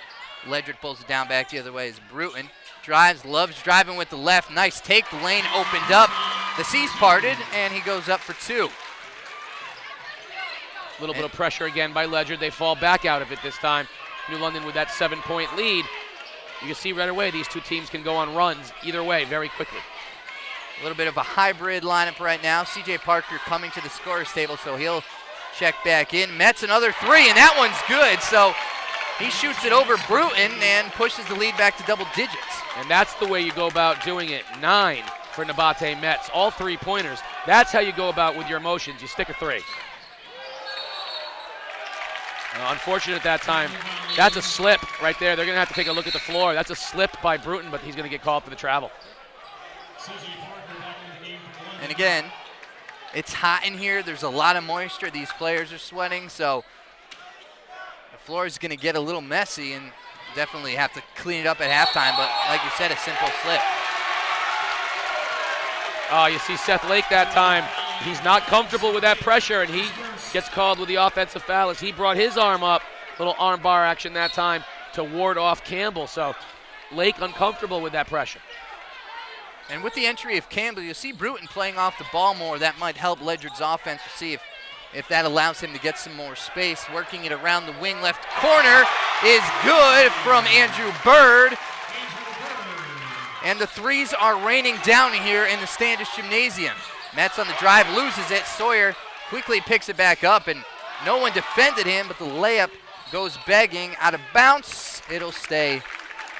Ledyard pulls it down back the other way as Bruton drives, loves driving with the left. Nice take, the lane opened up. The C's parted, and he goes up for two. A little bit of pressure again by Ledyard. They fall back out of it this time. New London with that 7-point lead. You can see right away these two teams can go on runs either way very quickly. A little bit of a hybrid lineup right now. C.J. Parker coming to the scorer's table, so he'll check back in. Metz another three, and that one's good. So he shoots it over Bruton and pushes the lead back to double digits. And that's the way you go about doing it. 9 for Nabate Metz, all 3-pointers. That's how you go about with your emotions. You stick a 3. Unfortunate that time. That's a slip right there. They're going to have to take a look at the floor. That's a slip by Bruton, but he's going to get called for the travel. And again, it's hot in here. There's a lot of moisture. These players are sweating, so the floor is going to get a little messy and definitely have to clean it up at halftime. But like you said, a simple slip. Oh, you see Seth Lake that time. He's not comfortable with that pressure, and he gets called with the offensive foul as he brought his arm up. Little arm bar action that time to ward off Campbell. So Lake uncomfortable with that pressure. And with the entry of Campbell, you'll see Bruton playing off the ball more. That might help Ledyard's offense. We'll see if that allows him to get some more space. Working it around the wing left corner is good from Andrew Bird. And the threes are raining down here in the Standish Gymnasium. Metz on the drive loses it. Sawyer quickly picks it back up, and no one defended him, but the layup goes begging out of bounds. It'll stay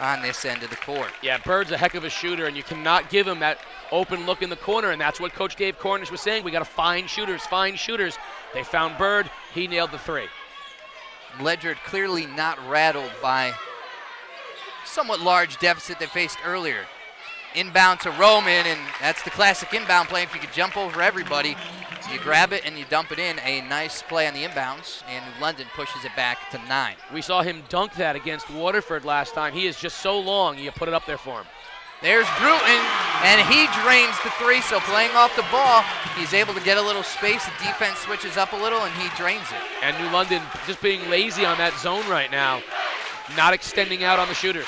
on this end of the court. Yeah, Bird's a heck of a shooter, and you cannot give him that open look in the corner, and that's what Coach Dave Cornish was saying. We got to find shooters, find shooters. They found Bird. He nailed the three. Ledyard clearly not rattled by somewhat large deficit they faced earlier. Inbound to Roman, and that's the classic inbound play. If you could jump over everybody, you grab it and you dump it in. A nice play on the inbounds, and London pushes it back to 9. We saw him dunk that against Waterford last time. He is just so long, you put it up there for him. There's Bruton, and he drains the three, so playing off the ball, he's able to get a little space. The defense switches up a little, and he drains it. And New London just being lazy on that zone right now, not extending out on the shooters.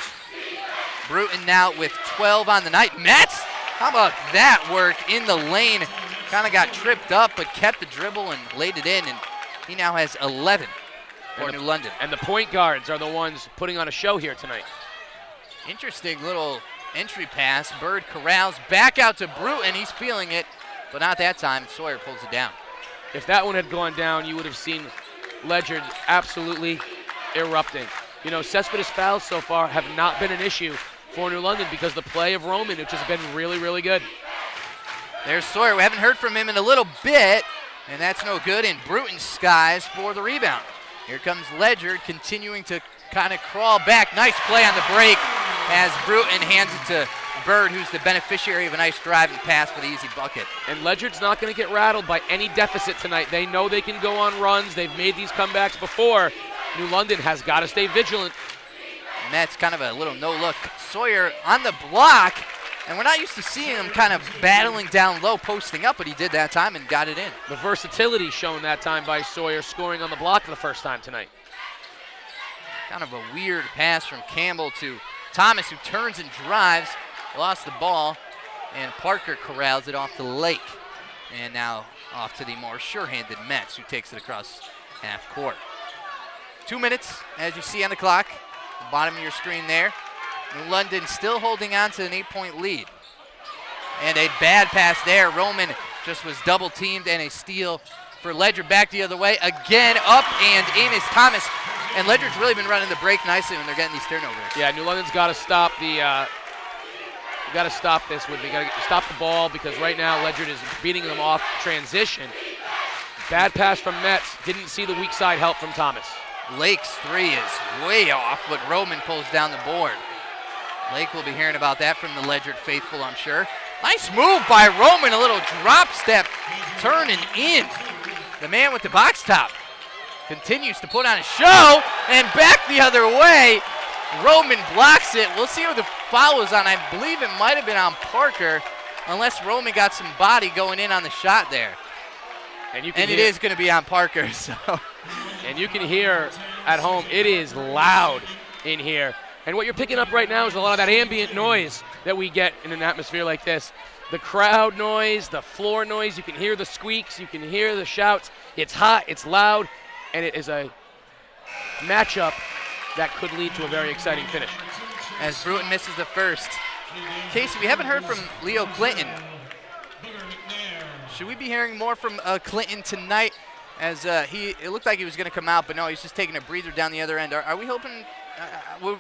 Bruton now with 12 on the night. Metz, how about that work in the lane? Kind of got tripped up, but kept the dribble and laid it in, and he now has 11 for New London. And the point guards are the ones putting on a show here tonight. Interesting little entry pass. Bird corrals back out to Bruton. He's feeling it, but not that time. Sawyer pulls it down. If that one had gone down, you would have seen Ledyard absolutely erupting. You know, Cespedes fouls so far have not been an issue for New London because the play of Roman, which has been really, really good. There's Sawyer. We haven't heard from him in a little bit, and that's no good. And Bruton skies for the rebound. Here comes Ledyard continuing to kind of crawl back. Nice play on the break as Bruton hands it to Bird, who's the beneficiary of a nice driving pass for the easy bucket. And Ledyard's not going to get rattled by any deficit tonight. They know they can go on runs. They've made these comebacks before. New London has got to stay vigilant. And that's kind of a little no-look. Sawyer on the block, and we're not used to seeing him kind of battling down low, posting up, but he did that time and got it in. The versatility shown that time by Sawyer, scoring on the block for the first time tonight. Kind of a weird pass from Campbell to Thomas, who turns and drives, lost the ball, and Parker corrals it off to Lake. And now off to the more sure-handed Metz, who takes it across half court. 2 minutes, as you see on the clock, the bottom of your screen there. New London still holding on to an 8-point lead. And a bad pass there. Roman just was double-teamed, and a steal for Ledyard. Back the other way. Again, up and in is Thomas. And Ledyard's really been running the break nicely when they're getting these turnovers. Yeah, New London's got to stop the. Got to stop this. They got to stop the ball because right now Ledyard is beating them off transition. Bad pass from Metz. Didn't see the weak side help from Thomas. Lake's three is way off, but Roman pulls down the board. Lake will be hearing about that from the Ledyard faithful, I'm sure. Nice move by Roman, a little drop step, turn and in. The man with the box top continues to put on a show, and back the other way. Roman blocks it. We'll see who the foul was on. I believe it might have been on Parker, unless Roman got some body going in on the shot there. And it is going to be on Parker. So. And you can hear at home, it is loud in here. And what you're picking up right now is a lot of that ambient noise that we get in an atmosphere like this. The crowd noise, the floor noise, you can hear the squeaks, you can hear the shouts. It's hot, it's loud, and it is a matchup that could lead to a very exciting finish. As Bruton misses the first. Casey, we haven't heard from Leo Clinton. Should we be hearing more from Clinton tonight? As it looked like he was going to come out, but no, he's just taking a breather down the other end. Are we hoping?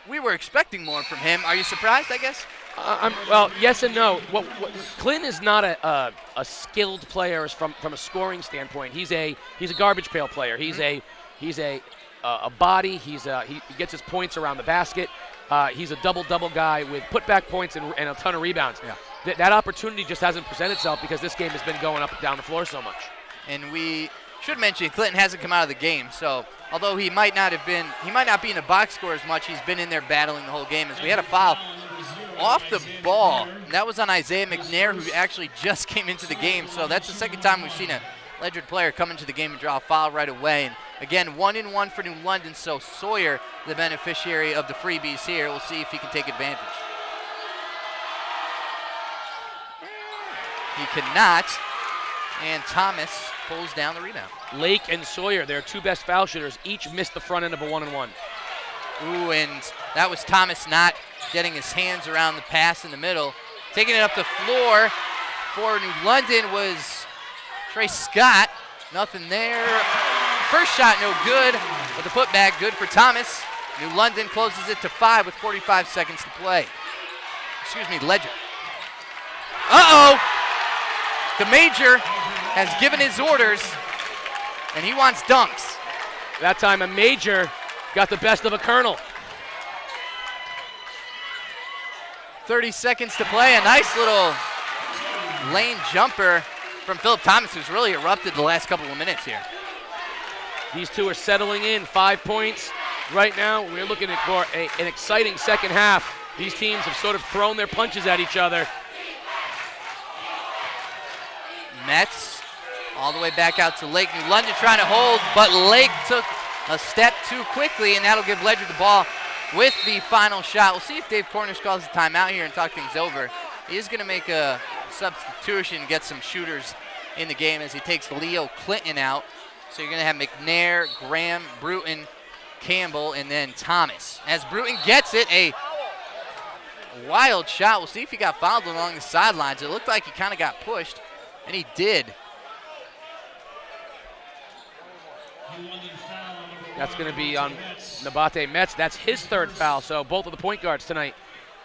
We were expecting more from him. Are you surprised, I guess? Well, yes and no. Clinton is not a skilled player from a scoring standpoint. He's a garbage pail player. He's a body. He gets his points around the basket. He's a double guy with putback points and a ton of rebounds. Yeah. That opportunity just hasn't presented itself because this game has been going up and down the floor so much. And we should mention Clinton hasn't come out of the game, so although he might not be in the box score as much, he's been in there battling the whole game. As we had a foul off the ball, and that was on Isaiah McNair, who actually just came into the game. So that's the second time we've seen a Ledyard player come into the game and draw a foul right away. And again, 1-1 for New London, so Sawyer, the beneficiary of the freebies here. We'll see if he can take advantage. He cannot, and Thomas pulls down the rebound. Lake and Sawyer, their two best foul shooters, each missed the front end of a 1-and-1. Ooh, and that was Thomas not getting his hands around the pass in the middle. Taking it up the floor for New London was Trey Scott. Nothing there. First shot no good, but the putback good for Thomas. New London closes it to 5 with 45 seconds to play. Excuse me, Ledyard. Uh-oh! The Major has given his orders, and he wants dunks. That time a Major got the best of a Colonel. 30 seconds to play. A nice little lane jumper from Phillip Thomas, who's really erupted the last couple of minutes here. These two are settling in, 5 points. Right now, we're looking for an exciting second half. These teams have sort of thrown their punches at each other. Mets all the way back out to Lake. New London trying to hold, but Lake took a step too quickly, and that'll give Ledyard the ball with the final shot. We'll see if Dave Cornish calls the timeout here and talk things over. He is going to make a substitution, get some shooters in the game as he takes Leo Clinton out. So you're going to have McNair, Graham, Bruton, Campbell, and then Thomas. As Bruton gets it, a wild shot. We'll see if he got fouled along the sidelines. It looked like he kind of got pushed, and he did. That's going to be on Nabate Metz. That's his third foul, so both of the point guards tonight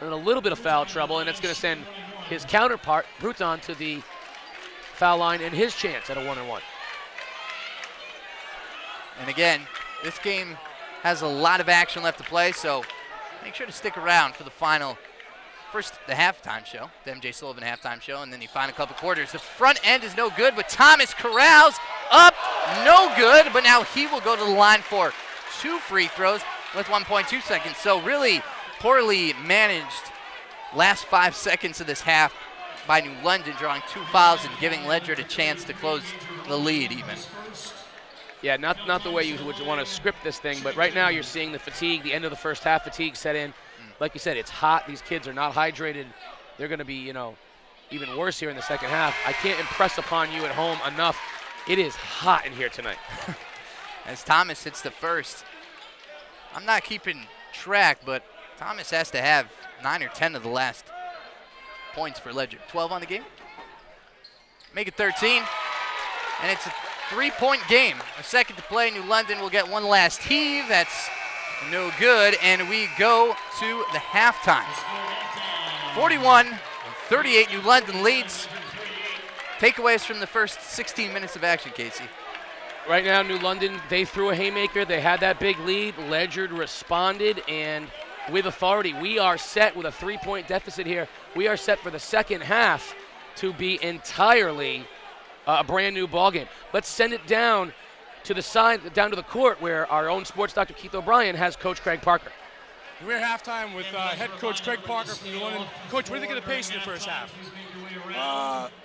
are in a little bit of foul trouble, and it's going to send his counterpart, Bruton, to the foul line and his chance at a 1-on-1. And again, this game has a lot of action left to play, so make sure to stick around for the final, first the halftime show, the MJ Sullivan halftime show, and then the final couple quarters. The front end is no good, but Thomas corrals up, no good, but now he will go to the line for 2 free throws with 1.2 seconds. So really poorly managed last 5 seconds of this half by New London, drawing 2 fouls and giving Ledyard a chance to close the lead even. Yeah, not the way you would want to script this thing, but right now you're seeing the fatigue, the end of the first half fatigue set in. Like you said, it's hot. These kids are not hydrated. They're going to be, even worse here in the second half. I can't impress upon you at home enough. It is hot in here tonight. As Thomas hits the first, I'm not keeping track, but Thomas has to have 9 or 10 of the last points for Ledyard. 12 on the game. Make it 13, and it's a 3-point game. A second to play. New London will get one last heave. That's no good, and we go to the halftime. 41-38, New London leads. Takeaways from the first 16 minutes of action, Casey. Right now, New London, they threw a haymaker. They had that big lead. Ledyard responded, and with authority, we are set with a 3-point deficit here. We are set for the second half to be entirely a brand new ballgame. Let's send it down to the side, down to the court, where our own sports doctor Keith O'Brien has Coach Craig Parker. We're at halftime with head coach Craig Parker from New London. Coach, what do you think of the pace in the first half?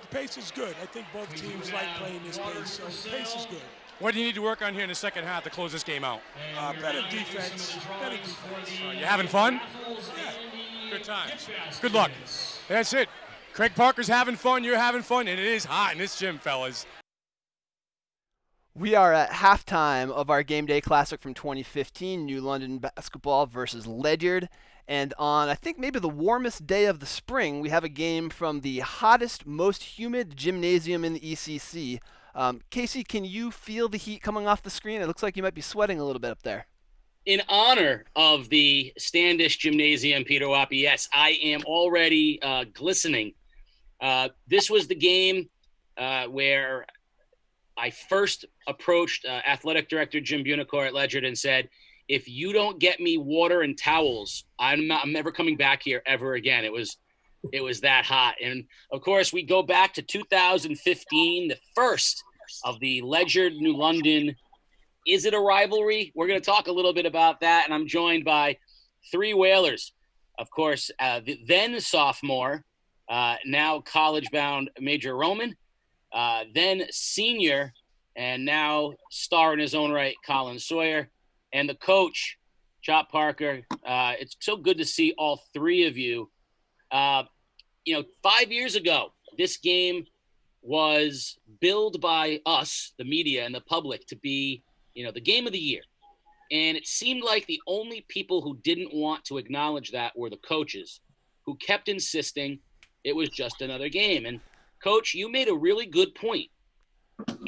The pace is good. I think both teams like playing this pace, so the pace is good. What do you need to work on here in the second half to close this game out? Better defense. You having fun? Yeah. Good times. Good luck. That's it. Craig Parker's having fun, you're having fun, and it is hot in this gym, fellas. We are at halftime of our GameDay Classic from 2015, New London basketball versus Ledyard. And on, I think, maybe the warmest day of the spring, we have a game from the hottest, most humid gymnasium in the ECC. Casey, can you feel the heat coming off the screen? It looks like you might be sweating a little bit up there. In honor of the Standish Gymnasium, Peter Wappy, yes, I am already glistening. This was the game where I first approached athletic director Jim Bunicor at Ledyard and said, if you don't get me water and towels, I'm never coming back here ever again. It was that hot. And of course, we go back to 2015, the first of the Ledyard New London. Is it a rivalry? We're going to talk a little bit about that. And I'm joined by 3 Whalers. Of course, the then sophomore, now college-bound Major Roman, then senior, and now star in his own right, Colin Sawyer, and the coach, Chop Parker. It's so good to see all 3 of you. 5 years ago, this game was billed by us, the media and the public, to be, the game of the year. And it seemed like the only people who didn't want to acknowledge that were the coaches, who kept insisting it was just another game. And Coach, you made a really good point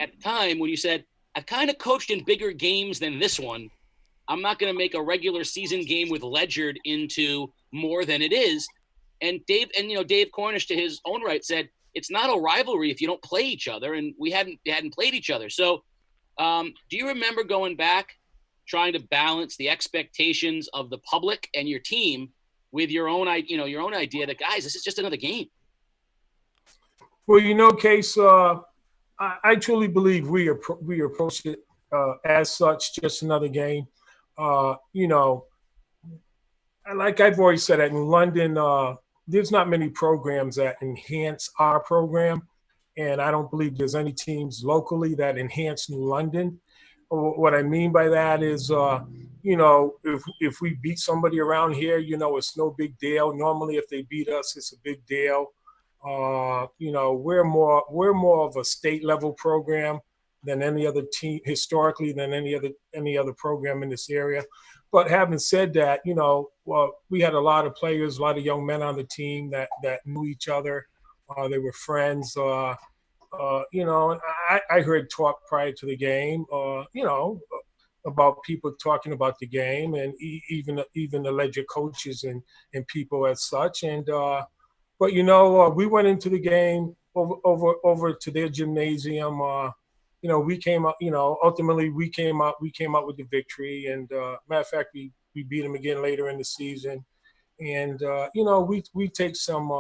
at the time when you said, I've kind of coached in bigger games than this one. I'm not going to make a regular season game with Ledyard into more than it is. And Dave Cornish, to his own right, said it's not a rivalry if you don't play each other, and we hadn't played each other. So, do you remember going back, trying to balance the expectations of the public and your team with your own idea that, guys, this is just another game? Well, Case, I truly believe we approached it as such, just another game. Like I've always said, at New London, there's not many programs that enhance our program, and I don't believe there's any teams locally that enhance New London. What I mean by that is, if we beat somebody around here, it's no big deal. Normally, if they beat us, it's a big deal. We're more of a state level program than any other team historically, than any other program in this area. But having said that, we had a lot of players, a lot of young men on the team that knew each other. They were friends. And I heard talk prior to the game, about people talking about the game, and even the Ledyard coaches and people as such. And but we went into the game over to their gymnasium. We came out. Ultimately we came out with the victory. And matter of fact, we beat them again later in the season. And we take some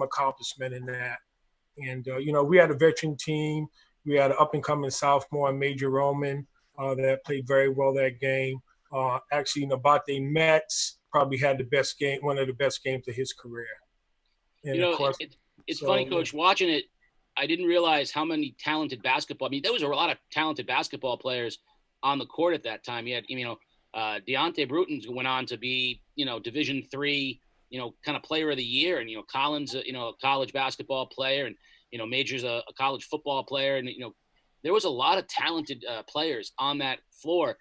accomplishment in that. And we had a veteran team. We had an up and coming sophomore, Major Roman, that played very well that game. Actually, Nabate Metz probably had one of the best games of his career. And of course, it's funny, Coach, watching it. I didn't realize how many talented basketball. I mean, there was a lot of talented basketball players on the court at that time. You had, Deonte Burton went on to be, Division III, kind of player of the year. And, Colin's, a college basketball player, and, Major's a college football player. And, there was a lot of talented players on that floor,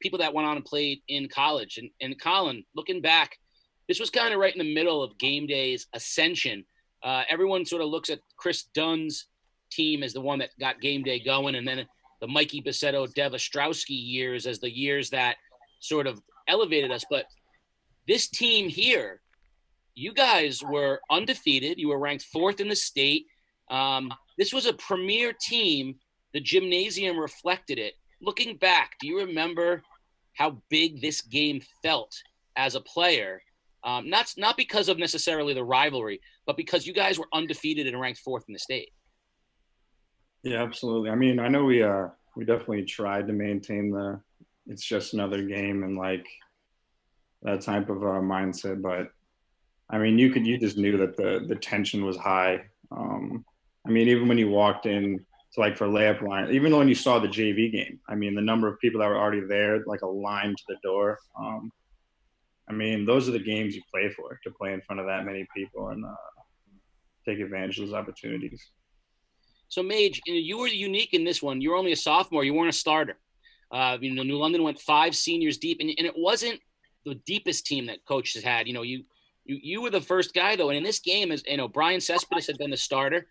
people that went on and played in college. And Colin, looking back, this was kind of right in the middle of Game Day's ascension. Everyone sort of looks at Chris Dunn's team as the one that got Game Day going, and then the Mikey Bassetto, Dev Ostrowski years as the years that sort of elevated us. But this team here, you guys were undefeated. You were ranked 4th in the state. This was a premier team. The gymnasium reflected it. Looking back, do you remember how big this game felt as a player? Not because of necessarily the rivalry, but because you guys were undefeated and ranked 4th in the state. Yeah, absolutely. I mean, I know we definitely tried to maintain it's just another game and like that type of mindset, but I mean, you just knew that the tension was high. I mean, even when you walked in to like for layup line, even when you saw the JV game, I mean, the number of people that were already there, like a line to the door. I mean, those are the games you play for, to play in front of that many people and take advantage of those opportunities. So, Mage, you were unique in this one. You were only a sophomore. You weren't a starter. New London went 5 seniors deep, and it wasn't the deepest team that Coach has had. You were the first guy, though. And in this game, as Brian Cespedes had been the starter.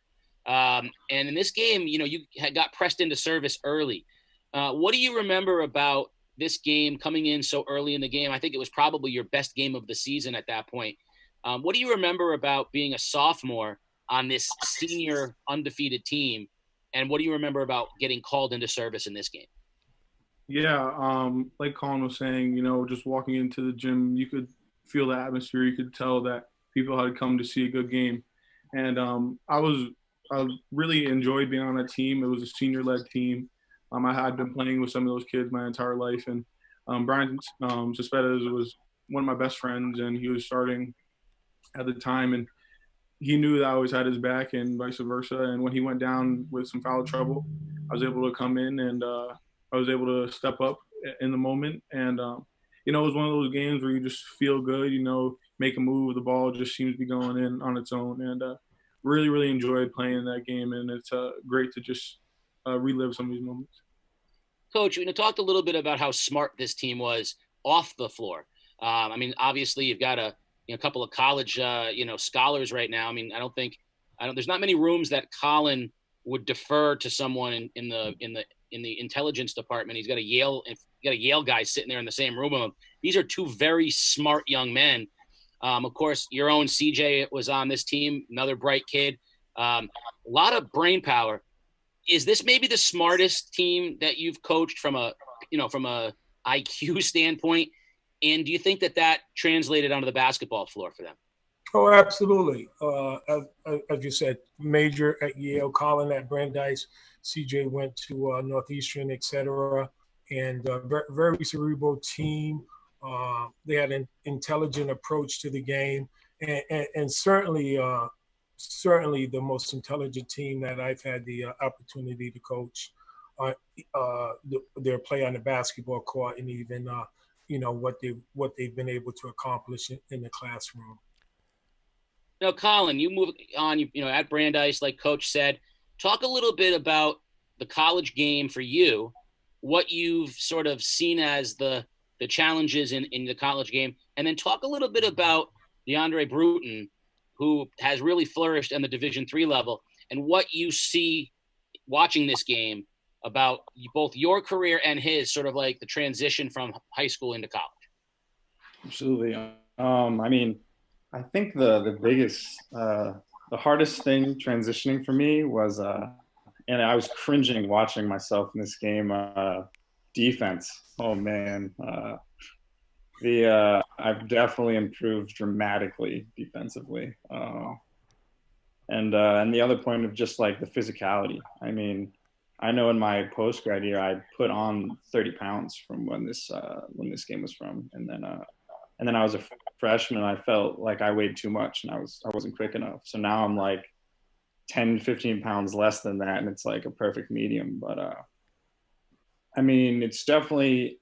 And in this game, you had got pressed into service early. What do you remember about this game coming in so early in the game? I think it was probably your best game of the season at that point. What do you remember about being a sophomore on this senior undefeated team? And what do you remember about getting called into service in this game? Yeah, like Colin was saying, just walking into the gym, you could feel the atmosphere. You could tell that people had come to see a good game. And I really enjoyed being on that team. It was a senior-led team. I had been playing with some of those kids my entire life. And Brian Cespedes was one of my best friends, and he was starting at the time. And he knew that I always had his back and vice versa. And when he went down with some foul trouble, I was able to come in and I was able to step up in the moment. And, it was one of those games where you just feel good, make a move. The ball just seems to be going in on its own. And really, really enjoyed playing that game, and it's great to just relive some of these moments. Coach, talked a little bit about how smart this team was off the floor. I mean, obviously you've got a couple of college, scholars right now. I mean, there's not many rooms that Colin would defer to someone in the intelligence department. He's got a Yale guy sitting there in the same room with him. These are two very smart young men. Of course, your own CJ was on this team, another bright kid. A lot of brain power. Is this maybe the smartest team that you've coached from a IQ standpoint? And do you think that translated onto the basketball floor for them? Oh, absolutely. As you said, Major at Yale, Colin at Brandeis, CJ went to Northeastern, et and very cerebral team. They had an intelligent approach to the game, and certainly the most intelligent team that I've had the opportunity to coach. Their play on the basketball court, and even what they've been able to accomplish in the classroom. Now, Colin, you move on, at Brandeis, like Coach said. Talk a little bit about the college game for you, what you've sort of seen as the challenges in the college game, and then talk a little bit about Deonte Burton, who has really flourished in the Division III level, and what you see watching this game about both your career and his, sort of like the transition from high school into college. Absolutely. I mean, I think the biggest, the hardest thing transitioning for me was, and I was cringing watching myself in this game, defense. Oh man. I've definitely improved dramatically defensively. And the other point of just like the physicality. I mean, I know in my post-grad year, I put on 30 pounds from when this game was from. And then I was a freshman and I felt like I weighed too much and I wasn't quick enough. So now I'm like 10, 15 pounds less than that. And it's like a perfect medium. But I mean, it's definitely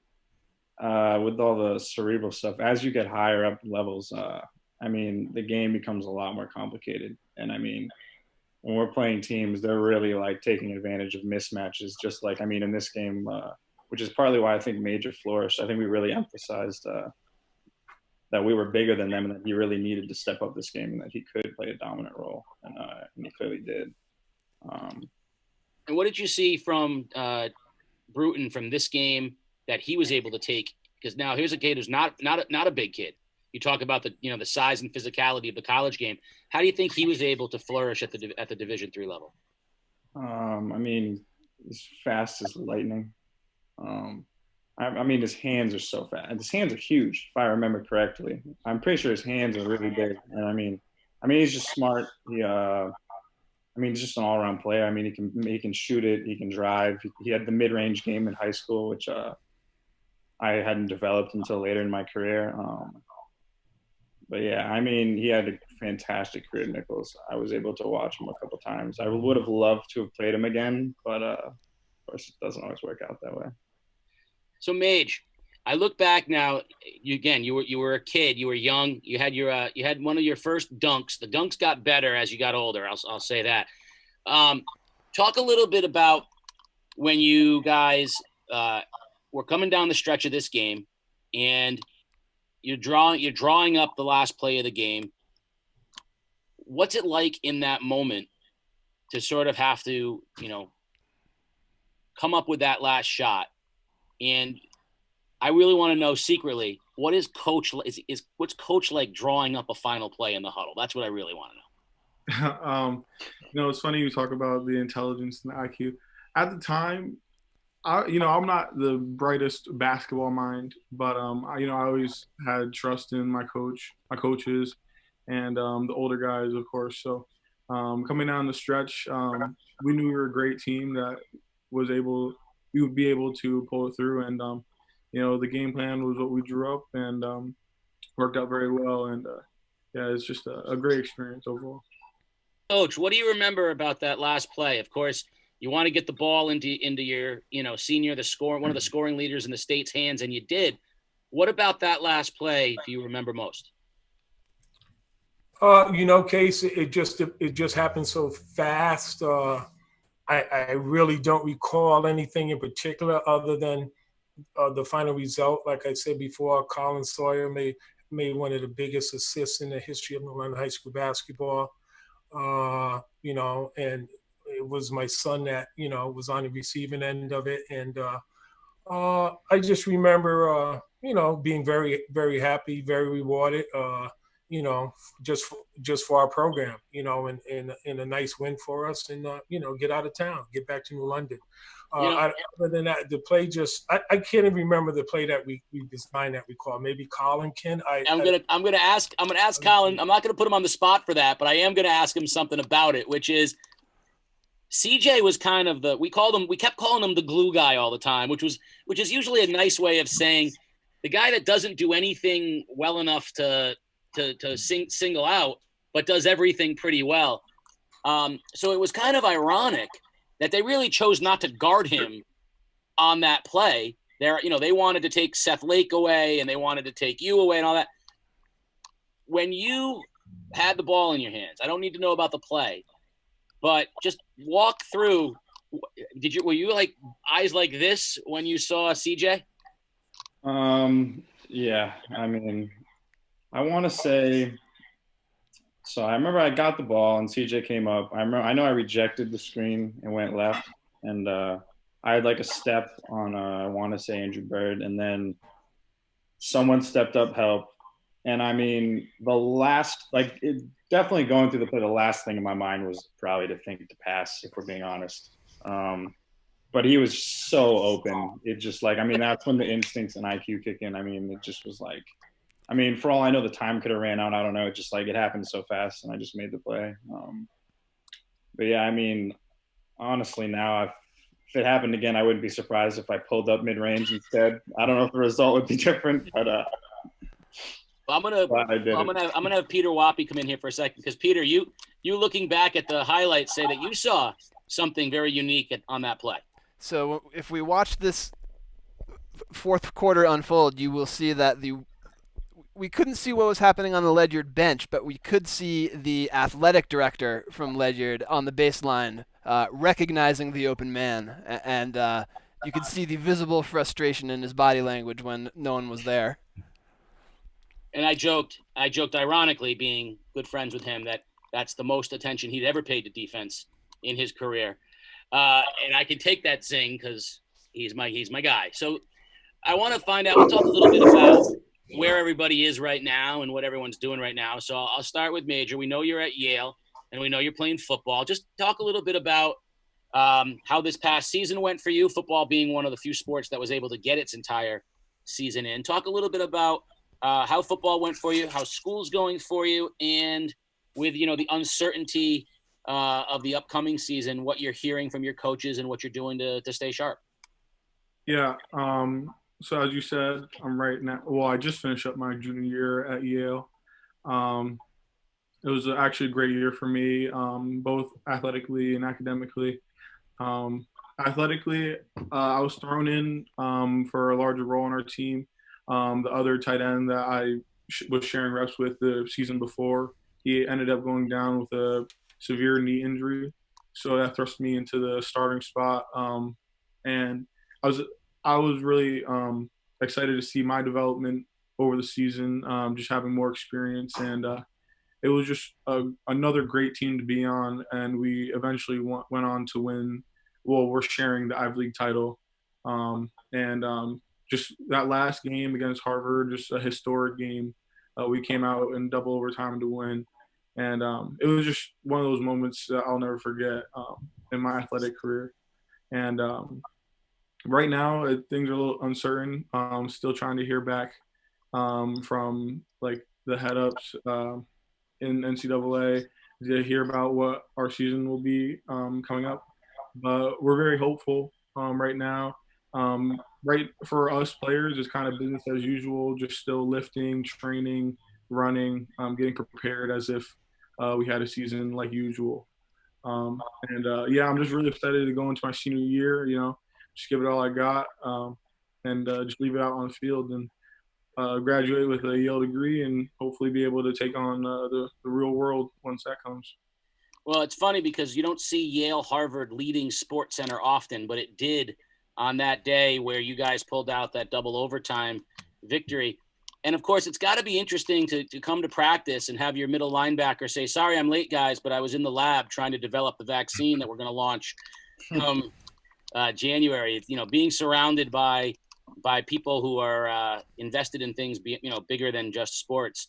with all the cerebral stuff, as you get higher up levels, I mean, the game becomes a lot more complicated. And I mean, when we're playing teams, they're really like taking advantage of mismatches. Just like, I mean, in this game, which is partly why I think Major flourished. I think we really emphasized that we were bigger than them and that he really needed to step up this game and that he could play a dominant role. And he clearly did. And what did you see from Burton from this game that he was able to take? Because now here's a kid who's not a big kid. You talk about the size and physicality of the college game. How do you think he was able to flourish at the Division III level? I mean, he's fast as lightning. I mean, his hands are so fast. His hands are huge, if I remember correctly. I'm pretty sure his hands are really big. And I mean, he's just smart. He's just an all-around player. I mean, he can shoot it. He can drive. He had the mid-range game in high school, which I hadn't developed until later in my career. But yeah, I mean, he had a fantastic career at Nichols. I was able to watch him a couple times. I would have loved to have played him again, but of course, it doesn't always work out that way. So, Mage, I look back now. You were a kid. You were young. You had one of your first dunks. The dunks got better as you got older. I'll say that. Talk a little bit about when you guys were coming down the stretch of this game, and you're drawing up the last play of the game. What's it like in that moment to sort of have to, come up with that last shot? And I really want to know secretly, what is coach what's coach like drawing up a final play in the huddle? That's what I really want to know. It's funny you talk about the intelligence and the IQ. At the time, I'm not the brightest basketball mind, but I always had trust in my coaches, and the older guys, of course. So coming down the stretch, we knew we were a great team that we would be able to pull it through, and the game plan was what we drew up, and worked out very well. And it's just a great experience overall. Coach, what do you remember about that last play? Of course, you want to get the ball into your senior, one of the scoring leaders in the state's hands, and you did. What about that last play do you remember most? Case, it just happened so fast. I really don't recall anything in particular other than the final result. Like I said before, Colin Sawyer made one of the biggest assists in the history of London High School basketball. And it was my son that was on the receiving end of it, and I just remember being very very happy, very rewarded. You know, just for our program, and a nice win for us, and get out of town, get back to New London. Other than that, the play I can't even remember the play that we designed that we called. Maybe Colin can. I'm gonna ask Colin. I'm not gonna put him on the spot for that, but I am gonna ask him something about it, which is CJ was kind of we kept calling him the glue guy all the time, which is usually a nice way of saying the guy that doesn't do anything well enough to single out, but does everything pretty well. So it was kind of ironic that they really chose not to guard him on that play. They wanted to take Seth Lake away and they wanted to take you away and all that. When you had the ball in your hands, I don't need to know about the play, but just walk through. Were you like eyes like this when you saw CJ? Yeah, I mean, I want to say, so I remember I got the ball and CJ came up. I know I rejected the screen and went left, and I had like a step on, I want to say Andrew Bird, and then someone stepped up, help. And I mean, definitely going through the play, the last thing in my mind was probably to think to pass, if we're being honest. But he was so open. It just that's when the instincts and IQ kick in. I mean, it just was like, for all I know, the time could have ran out. I don't know. It just it happened so fast, and I just made the play. But yeah, honestly, now if it happened again, I wouldn't be surprised if I pulled up mid-range instead. I don't know if the result would be different, but. I'm gonna have Peter Wappy come in here for a second, because Peter, you looking back at the highlights say that you saw something very unique on that play. So if we watch this fourth quarter unfold, you will see that we couldn't see what was happening on the Ledyard bench, but we could see the athletic director from Ledyard on the baseline recognizing the open man, and you could see the visible frustration in his body language when no one was there. And I joked ironically, being good friends with him, that's the most attention he'd ever paid to defense in his career. And I can take that zing because he's my guy. So I want to find out, we'll talk a little bit about where everybody is right now and what everyone's doing right now. So I'll start with Major. We know you're at Yale and we know you're playing football. Just talk a little bit about how this past season went for you, football being one of the few sports that was able to get its entire season in. Talk a little bit about how football went for you, how school's going for you, and with the uncertainty of the upcoming season, what you're hearing from your coaches and what you're doing to stay sharp. Yeah. So as you said, I'm right now. Well, I just finished up my junior year at Yale. It was actually a great year for me, both athletically and academically. Athletically, I was thrown in for a larger role on our team. The other tight end that I was sharing reps with the season before, he ended up going down with a severe knee injury. So that thrust me into the starting spot. And I was really excited to see my development over the season, just having more experience. And it was just another great team to be on. And we eventually went on to win. Well, we're sharing the Ivy League title. Just that last game against Harvard, just a historic game. We came out in double overtime to win. And it was just one of those moments that I'll never forget in my athletic career. And right now, things are a little uncertain. Still trying to hear back from the head ups in NCAA to hear about what our season will be coming up. But we're very hopeful right now. Right for us players, it's kind of business as usual, just still lifting, training, running, getting prepared as if we had a season like usual. I'm just really excited to go into my senior year, just give it all I got and just leave it out on the field. And graduate with a Yale degree and hopefully be able to take on the real world once that comes. Well, it's funny because you don't see Yale Harvard leading Sports Center often, but it did on that day where you guys pulled out that double overtime victory. And of course, it's got to be interesting to come to practice and have your middle linebacker say, "Sorry, I'm late, guys, but I was in the lab trying to develop the vaccine that we're going to launch January." Being surrounded by people who are invested in things, bigger than just sports,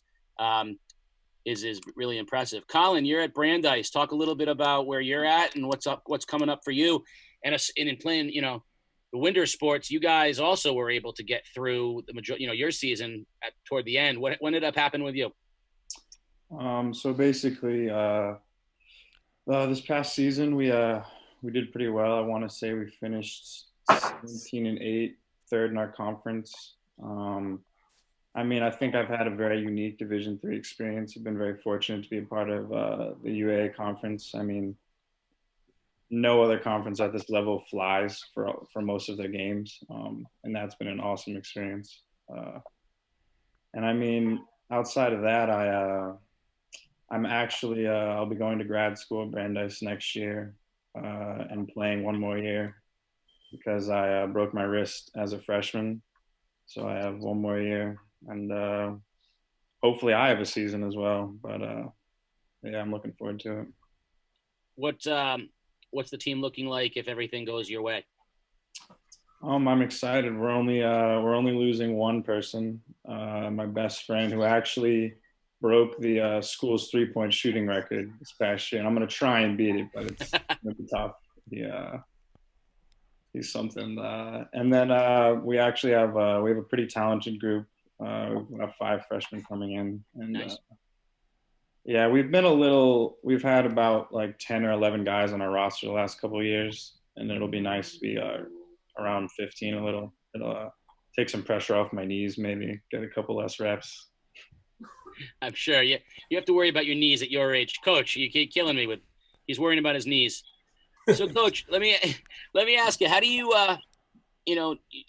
is really impressive. Colin, you're at Brandeis. Talk a little bit about where you're at and what's coming up for you, and in playing, the winter sports. You guys also were able to get through the majority, your season toward the end. When did that happen with you? So basically, this past season we did pretty well. I want to say we finished 17-8, third in our conference. I think I've had a very unique Division III experience. I've been very fortunate to be a part of the UAA conference. No other conference at this level flies for most of their games, and that's been an awesome experience. Outside of that, I'm actually I'll be going to grad school at Brandeis next year and playing one more year because I broke my wrist as a freshman, so I have one more year, and hopefully I have a season as well. But I'm looking forward to it. What's the team looking like if everything goes your way? I'm excited. We're only losing one person, my best friend, who actually broke the school's 3-point shooting record this past year. And I'm going to try and beat it, but it's going to be tough. He's something. And then we actually have a pretty talented group. We've got 5 freshmen coming in, and nice. We've had about like 10 or 11 guys on our roster the last couple of years, and it'll be nice to be around 15 a little. It'll take some pressure off my knees, maybe get a couple less reps. I'm sure. You have to worry about your knees at your age. Coach, you keep killing me with he's worrying about his knees. So, Coach, let me ask you, how do you a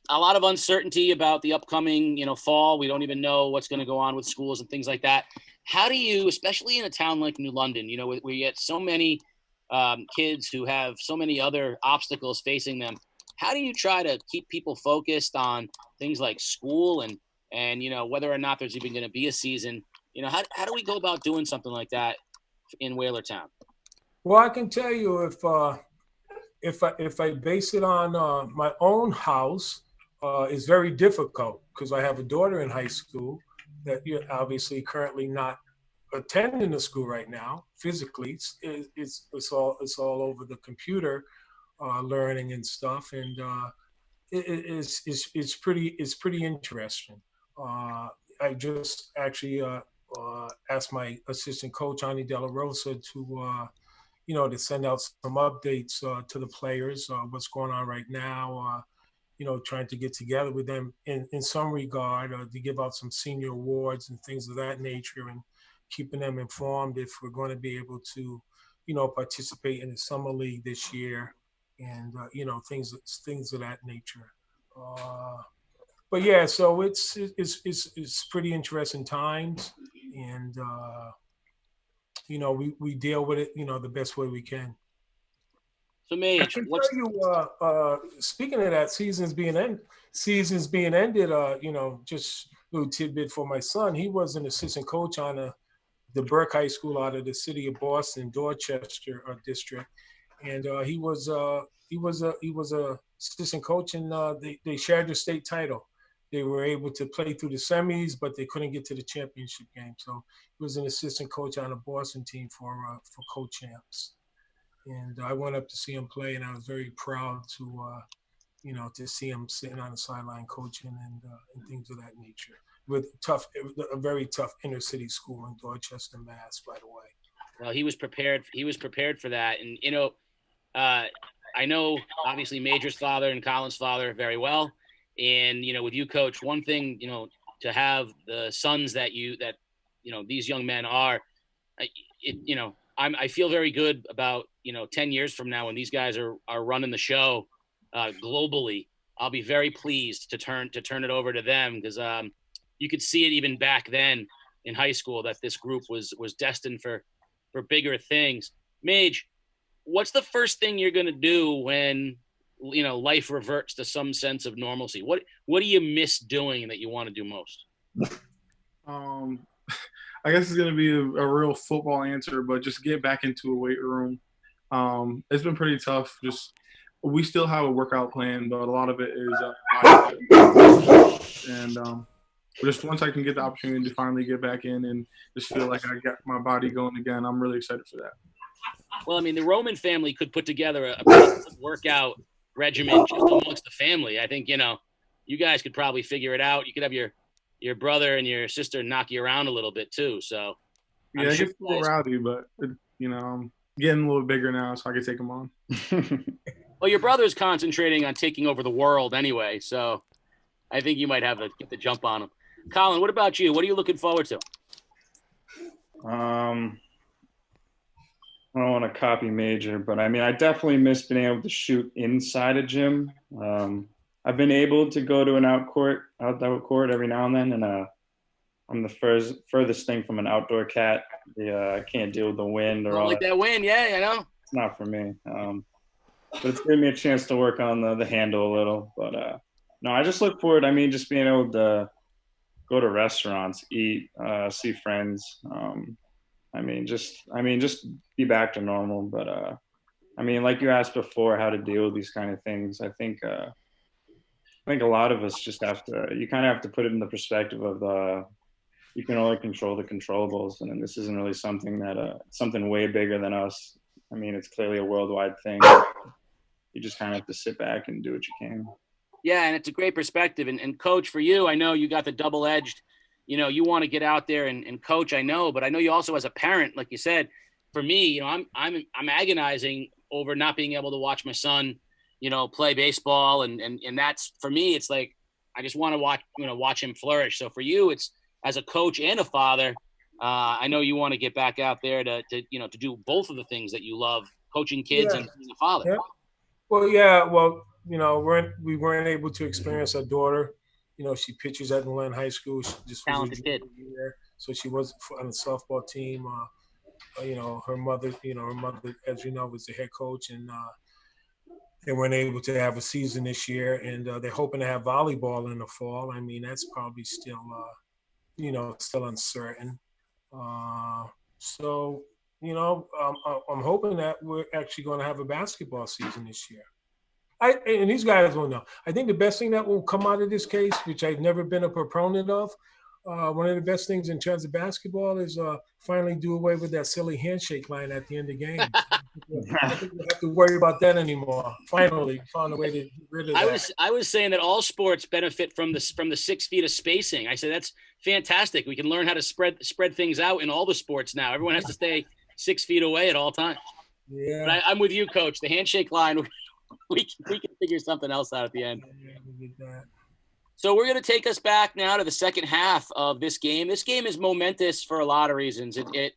lot of uncertainty about the upcoming, fall. We don't even know what's going to go on with schools and things like that. How do you, especially in a town like New London, where you get so many kids who have so many other obstacles facing them, how do you try to keep people focused on things like school and whether or not there's even going to be a season? How do we go about doing something like that in Whalertown? Well, I can tell you if I base it on my own house, it's very difficult because I have a daughter in high school that you're obviously currently not attending the school right now physically. It's all over the computer, learning and stuff, and it's pretty interesting. I just actually asked my assistant coach Ani Della Rosa to send out some updates to the players, what's going on right now, trying to get together with them in some regard, to give out some senior awards and things of that nature, and keeping them informed if we're going to be able to, participate in the summer league this year, and things of that nature. But yeah, so it's pretty interesting times, and we deal with it, the best way we can. So, Mage, I can tell you, speaking of that, seasons being ended, just a little tidbit for my son. He was an assistant coach on the Burke High School out of the city of Boston, Dorchester district, and he was a assistant coach, and they shared the state title. They were able to play through the semis, but they couldn't get to the championship game. So he was an assistant coach on a Boston team for co-champs. And I went up to see him play, and I was very proud to see him sitting on the sideline coaching and things of that nature. With a very tough inner city school in Dorchester, Mass, by the way. Well, he was prepared. He was prepared for that, and I know obviously Major's father and Colin's father very well. And, with you, Coach, one thing, to have the sons that these young men are, I feel very good about, 10 years from now when these guys are running the show globally. I'll be very pleased to turn it over to them because, you could see it even back then in high school that this group was destined for bigger things. Mage, what's the first thing you're going to do when, life reverts to some sense of normalcy? What do you miss doing that you want to do most? I guess it's going to be a real football answer, but just get back into a weight room. It's been pretty tough. We still have a workout plan, but a lot of it is and just once I can get the opportunity to finally get back in and just feel like I got my body going again, I'm really excited for that. Well, I mean, the Roman family could put together a workout regimen just amongst the family. I think, you guys could probably figure it out. You could have your brother and your sister knock you around a little bit too. So yeah, it gets a little rowdy, but I'm getting a little bigger now, so I can take them on. Well, your brother's concentrating on taking over the world anyway, so I think you might have to get the jump on him. Colin, what about you? What are you looking forward to? I don't want to copy Major, but I definitely miss being able to shoot inside a gym. I've been able to go to an outdoor court every now and then, and I'm the furthest thing from an outdoor cat. I can't deal with the wind or all that wind. Yeah, I know. It's not for me. But it's given me a chance to work on the handle a little. But no, I just look forward. just being able to go to restaurants, eat, see friends. Just be back to normal. But like you asked before, how to deal with these kind of things. I think a lot of us just you kind of have to put it in the perspective of you can only control the controllables, and this isn't really something something way bigger than us. It's clearly a worldwide thing. You just kind of have to sit back and do what you can. Yeah, and it's a great perspective. And Coach, for you, I know you got the double-edged. You want to get out there and coach. I know, but I know you also, as a parent, like you said, for me, I'm agonizing over not being able to watch my son, play baseball, and that's, for me, it's like I just want to watch him flourish. So for you, it's, as a coach and a father, I know you want to get back out there to do both of the things that you love, coaching kids and being a father. Yeah. Well, yeah. Well, we weren't able to experience our daughter. She pitches at London High School. She just talented kid. So she was on the softball team. Her mother, as you know, was the head coach, and they weren't able to have a season this year. And they're hoping to have volleyball in the fall. That's probably still, still uncertain. So I'm hoping that we're actually going to have a basketball season this year. And these guys will know. I think the best thing that will come out of this case, which I've never been a proponent of, one of the best things in terms of basketball is finally do away with that silly handshake line at the end of games. I think we don't have to worry about that anymore. Finally, found a way to get rid of that. I was saying that all sports benefit from the 6 feet of spacing. I said that's fantastic. We can learn how to spread things out in all the sports now. Everyone has to stay 6 feet away at all times. Yeah, but I'm with you, Coach. The handshake line, we can figure something else out at the end. So we're going to take us back now to the second half of this game. This game is momentous for a lot of reasons. It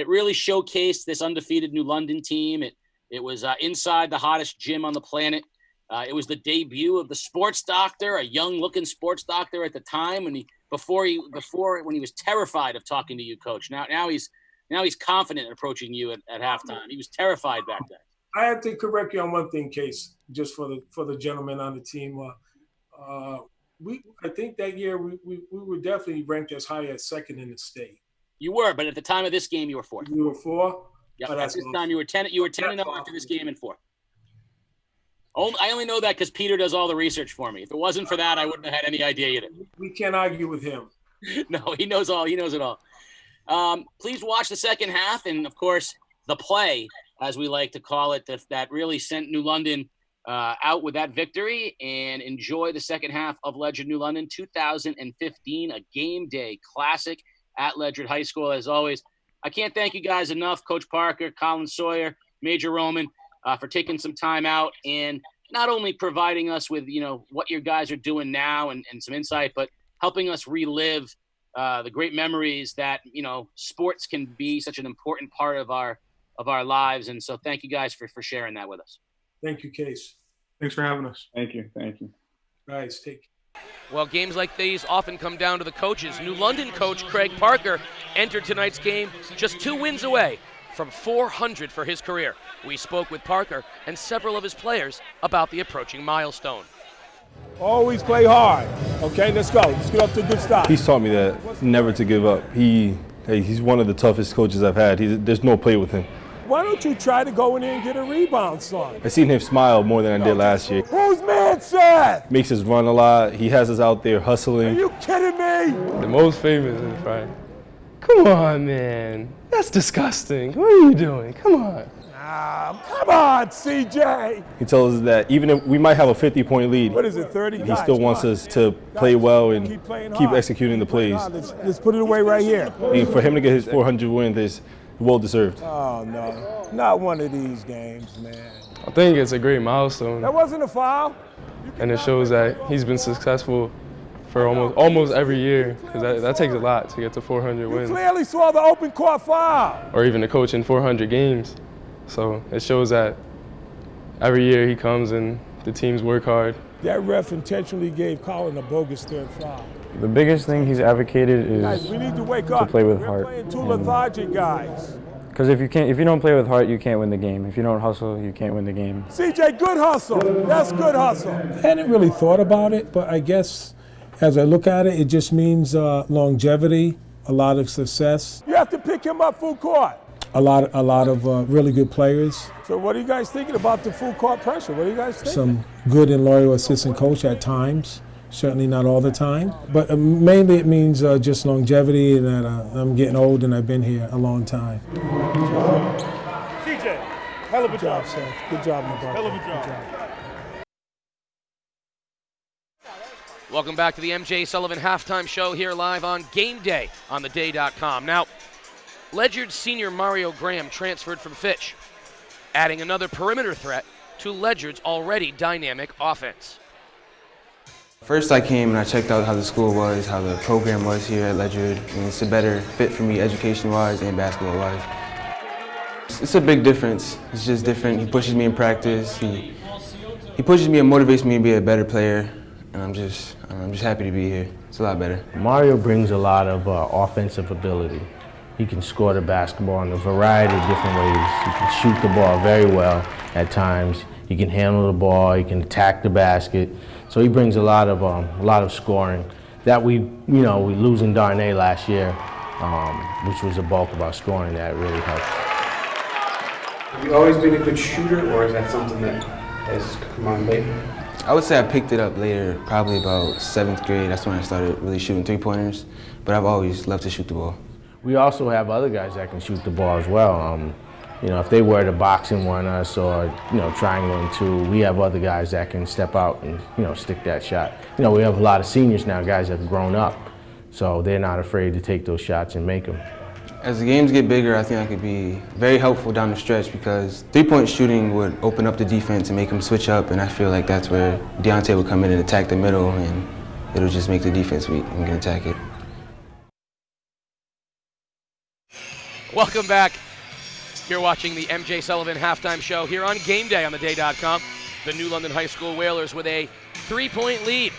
really showcased this undefeated New London team. It was inside the hottest gym on the planet. It was the debut of the sports doctor, a young-looking sports doctor at the time when he was terrified of talking to you, Coach. Now he's confident approaching you at halftime. He was terrified back then. I have to correct you on one thing, Case, just for the gentleman on the team. I think that year we were definitely ranked as high as second in the state. You were, but at the time of this game, you were fourth. You were fourth? Yeah, at this time you were 10. You were 10-0 after this game and fourth. I only know that because Peter does all the research for me. If it wasn't for that, I wouldn't have had any idea either. We can't argue with him. No, he knows all. He knows it all. Please watch the second half, and of course, the play, as we like to call it, that really sent New London out with that victory, and enjoy the second half of Ledyard New London 2015, a game day classic at Ledyard High School. As always, I can't thank you guys enough, Coach Parker, Colin Sawyer, Major Roman, for taking some time out and not only providing us with, what your guys are doing now and some insight, but helping us relive the great memories that, sports can be such an important part of our lives. And so thank you guys for sharing that with us. Thank you, Case. Thanks for having us. Thank you. Guys, take care. Well, games like these often come down to the coaches. New London coach Craig Parker entered tonight's game just 2 wins away from 400 for his career. We spoke with Parker and several of his players about the approaching milestone. Always play hard. Okay, let's go. Let's get up to a good start. He's taught me that never to give up. He's one of the toughest coaches I've had. There's no play with him. Why don't you try to go in there and get a rebound, son? I've seen him smile more than I did last year. Who's man, Seth? Makes us run a lot. He has us out there hustling. Are you kidding me? The most famous is probably, come on, man. That's disgusting. What are you doing? Come on. Come on, CJ. He tells us that even if we might have a 50-point lead, What is it, 30? he still wants us to play well and keep executing the plays. Let's put it away right here. And for him to get his 400 win is well deserved. Oh, no. Not one of these games, man. I think it's a great milestone, That wasn't a foul. and it shows that he's been successful for almost every year, because that takes a lot to get to 400 You wins, clearly saw the open court foul. or even to coach in 400 games. So it shows that every year he comes and the teams work hard. That ref intentionally gave Colin a bogus third foul. The biggest thing he's advocated is Guys, we need to wake up. play with We're heart. playing two lethargic guys. Because if you don't play with heart, you can't win the game. If you don't hustle, you can't win the game. CJ, good hustle. That's good hustle. I hadn't really thought about it, but I guess as I look at it, it just means longevity, a lot of success. You have to pick him up full court. A lot of really good players. So what are you guys thinking about the full court pressure? What are you guys thinking? Some good and loyal assistant coach at times. Certainly not all the time. But mainly it means just longevity and that I'm getting old and I've been here a long time. CJ, hell of a job. Seth. Good job, my brother. Hell of a job. Welcome back to the MJ Sullivan Halftime Show here live on GameDay on theday.com. Now, Ledyard senior Mario Graham transferred from Fitch, adding another perimeter threat to Ledyard's already dynamic offense. First I came and I checked out how the school was, how the program was here at Ledyard, and it's a better fit for me education-wise and basketball-wise. It's a big difference. It's just different. He pushes me in practice. He pushes me and motivates me to be a better player, and I'm just happy to be here. It's a lot better. Mario brings a lot of offensive ability. He can score the basketball in a variety of different ways. He can shoot the ball very well at times. He can handle the ball. He can attack the basket. So he brings a lot of scoring that we losing Darnay last year, which was the bulk of our scoring. That really helped. Have you always been a good shooter, or is that something that has come on late? I would say I picked it up later, probably about 7th grade. That's when I started really shooting three-pointers, but I've always loved to shoot the ball. We also have other guys that can shoot the ball as well. If they were to box and one us or, triangle and two, we have other guys that can step out and, stick that shot. We have a lot of seniors now, guys that have grown up, so they're not afraid to take those shots and make them. As the games get bigger, I think I could be very helpful down the stretch because three-point shooting would open up the defense and make them switch up, and I feel like that's where Deonte would come in and attack the middle, and it'll just make the defense weak and can attack it. Welcome back. You're watching the MJ Sullivan Halftime Show here on GameDay on theday.com. The New London High School Whalers with a 3-point lead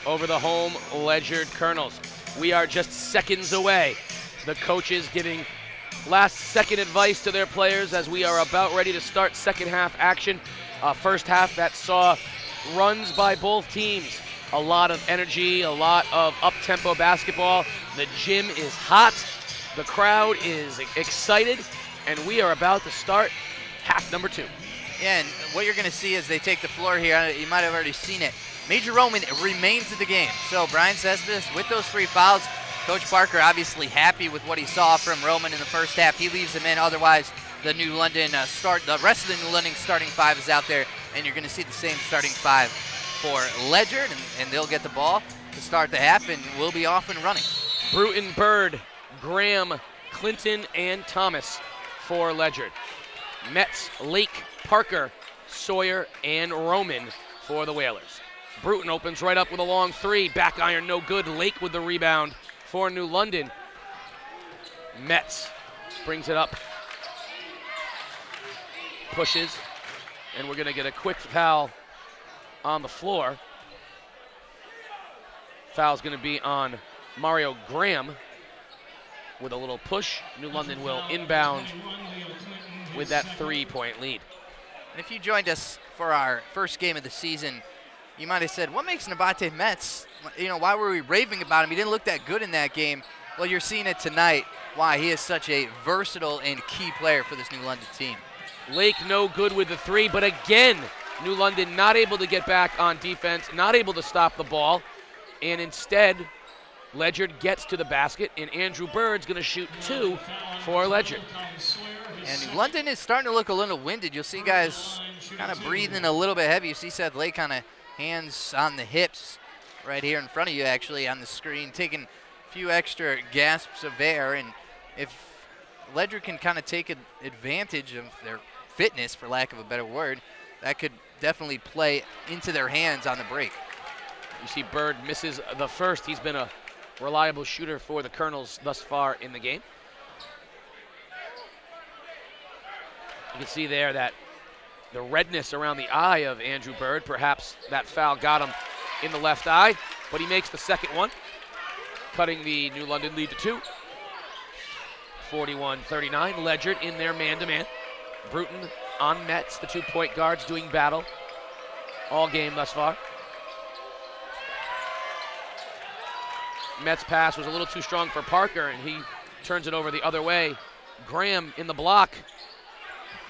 over the home Ledyard Colonels. We are just seconds away. The coaches giving last-second advice to their players as we are about ready to start second half action. First half that saw runs by both teams. A lot of energy, a lot of up-tempo basketball. The gym is hot. The crowd is excited. And we are about to start half number 2. Yeah, and what you're going to see as they take the floor here, you might have already seen it. Major Roman remains in the game. So Brian Cespedes, with those 3 fouls, Coach Parker obviously happy with what he saw from Roman in the first half. He leaves him in. Otherwise, the New London the rest of the New London starting 5 is out there, and you're going to see the same starting 5 for Ledyard, and they'll get the ball to start the half, and we'll be off and running. Bruton, Bird, Graham, Clinton, and Thomas for Ledyard. Metz, Lake, Parker, Sawyer, and Roman for the Whalers. Bruton opens right up with a long 3. Back iron, no good. Lake with the rebound for New London. Metz brings it up. Pushes. And we're going to get a quick foul on the floor. Foul's going to be on Mario Graham with a little push. New London will inbound with that 3-point lead. And if you joined us for our first game of the season, you might have said, what makes Nabate Metz, why were we raving about him? He didn't look that good in that game. Well, you're seeing it tonight, why he is such a versatile and key player for this New London team. Lake no good with the 3, but again, New London not able to get back on defense, not able to stop the ball, and instead, Ledyard gets to the basket, and Andrew Bird's going to shoot 2 for Ledyard. And London is starting to look a little winded. You'll see guys kind of breathing a little bit heavy. You see Seth Lake kind of hands on the hips right here in front of you, actually, on the screen, taking a few extra gasps of air. And if Ledyard can kind of take advantage of their fitness, for lack of a better word, that could definitely play into their hands on the break. You see Bird misses the first. He's been a reliable shooter for the Colonels thus far in the game. You can see there that the redness around the eye of Andrew Bird, perhaps that foul got him in the left eye, but he makes the second one, cutting the New London lead to 2. 41-39, Ledyard in their man-to-man. Bruton on Metz, the 2-point guards doing battle all game thus far. Metz pass was a little too strong for Parker, and he turns it over the other way. Graham in the block,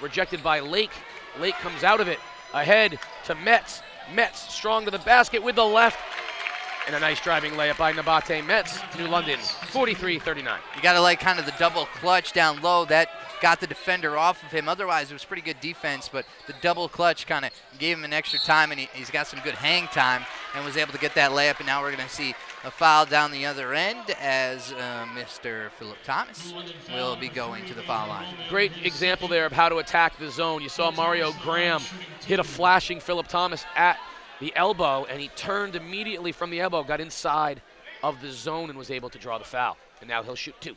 rejected by Lake. Lake comes out of it, ahead to Metz. Metz strong to the basket with the left, and a nice driving layup by Nabate Metz. New London, 43-39. You got to like kind of the double clutch down low. That got the defender off of him. Otherwise, it was pretty good defense, but the double clutch kind of gave him an extra time, and he's got some good hang time and was able to get that layup. And now we're going to see a foul down the other end as Mr. Phillip Thomas will be going to the foul line. Great example there of how to attack the zone. You saw Mario Graham hit a flashing Phillip Thomas at the elbow, and he turned immediately from the elbow, got inside of the zone, and was able to draw the foul. And now he'll shoot 2.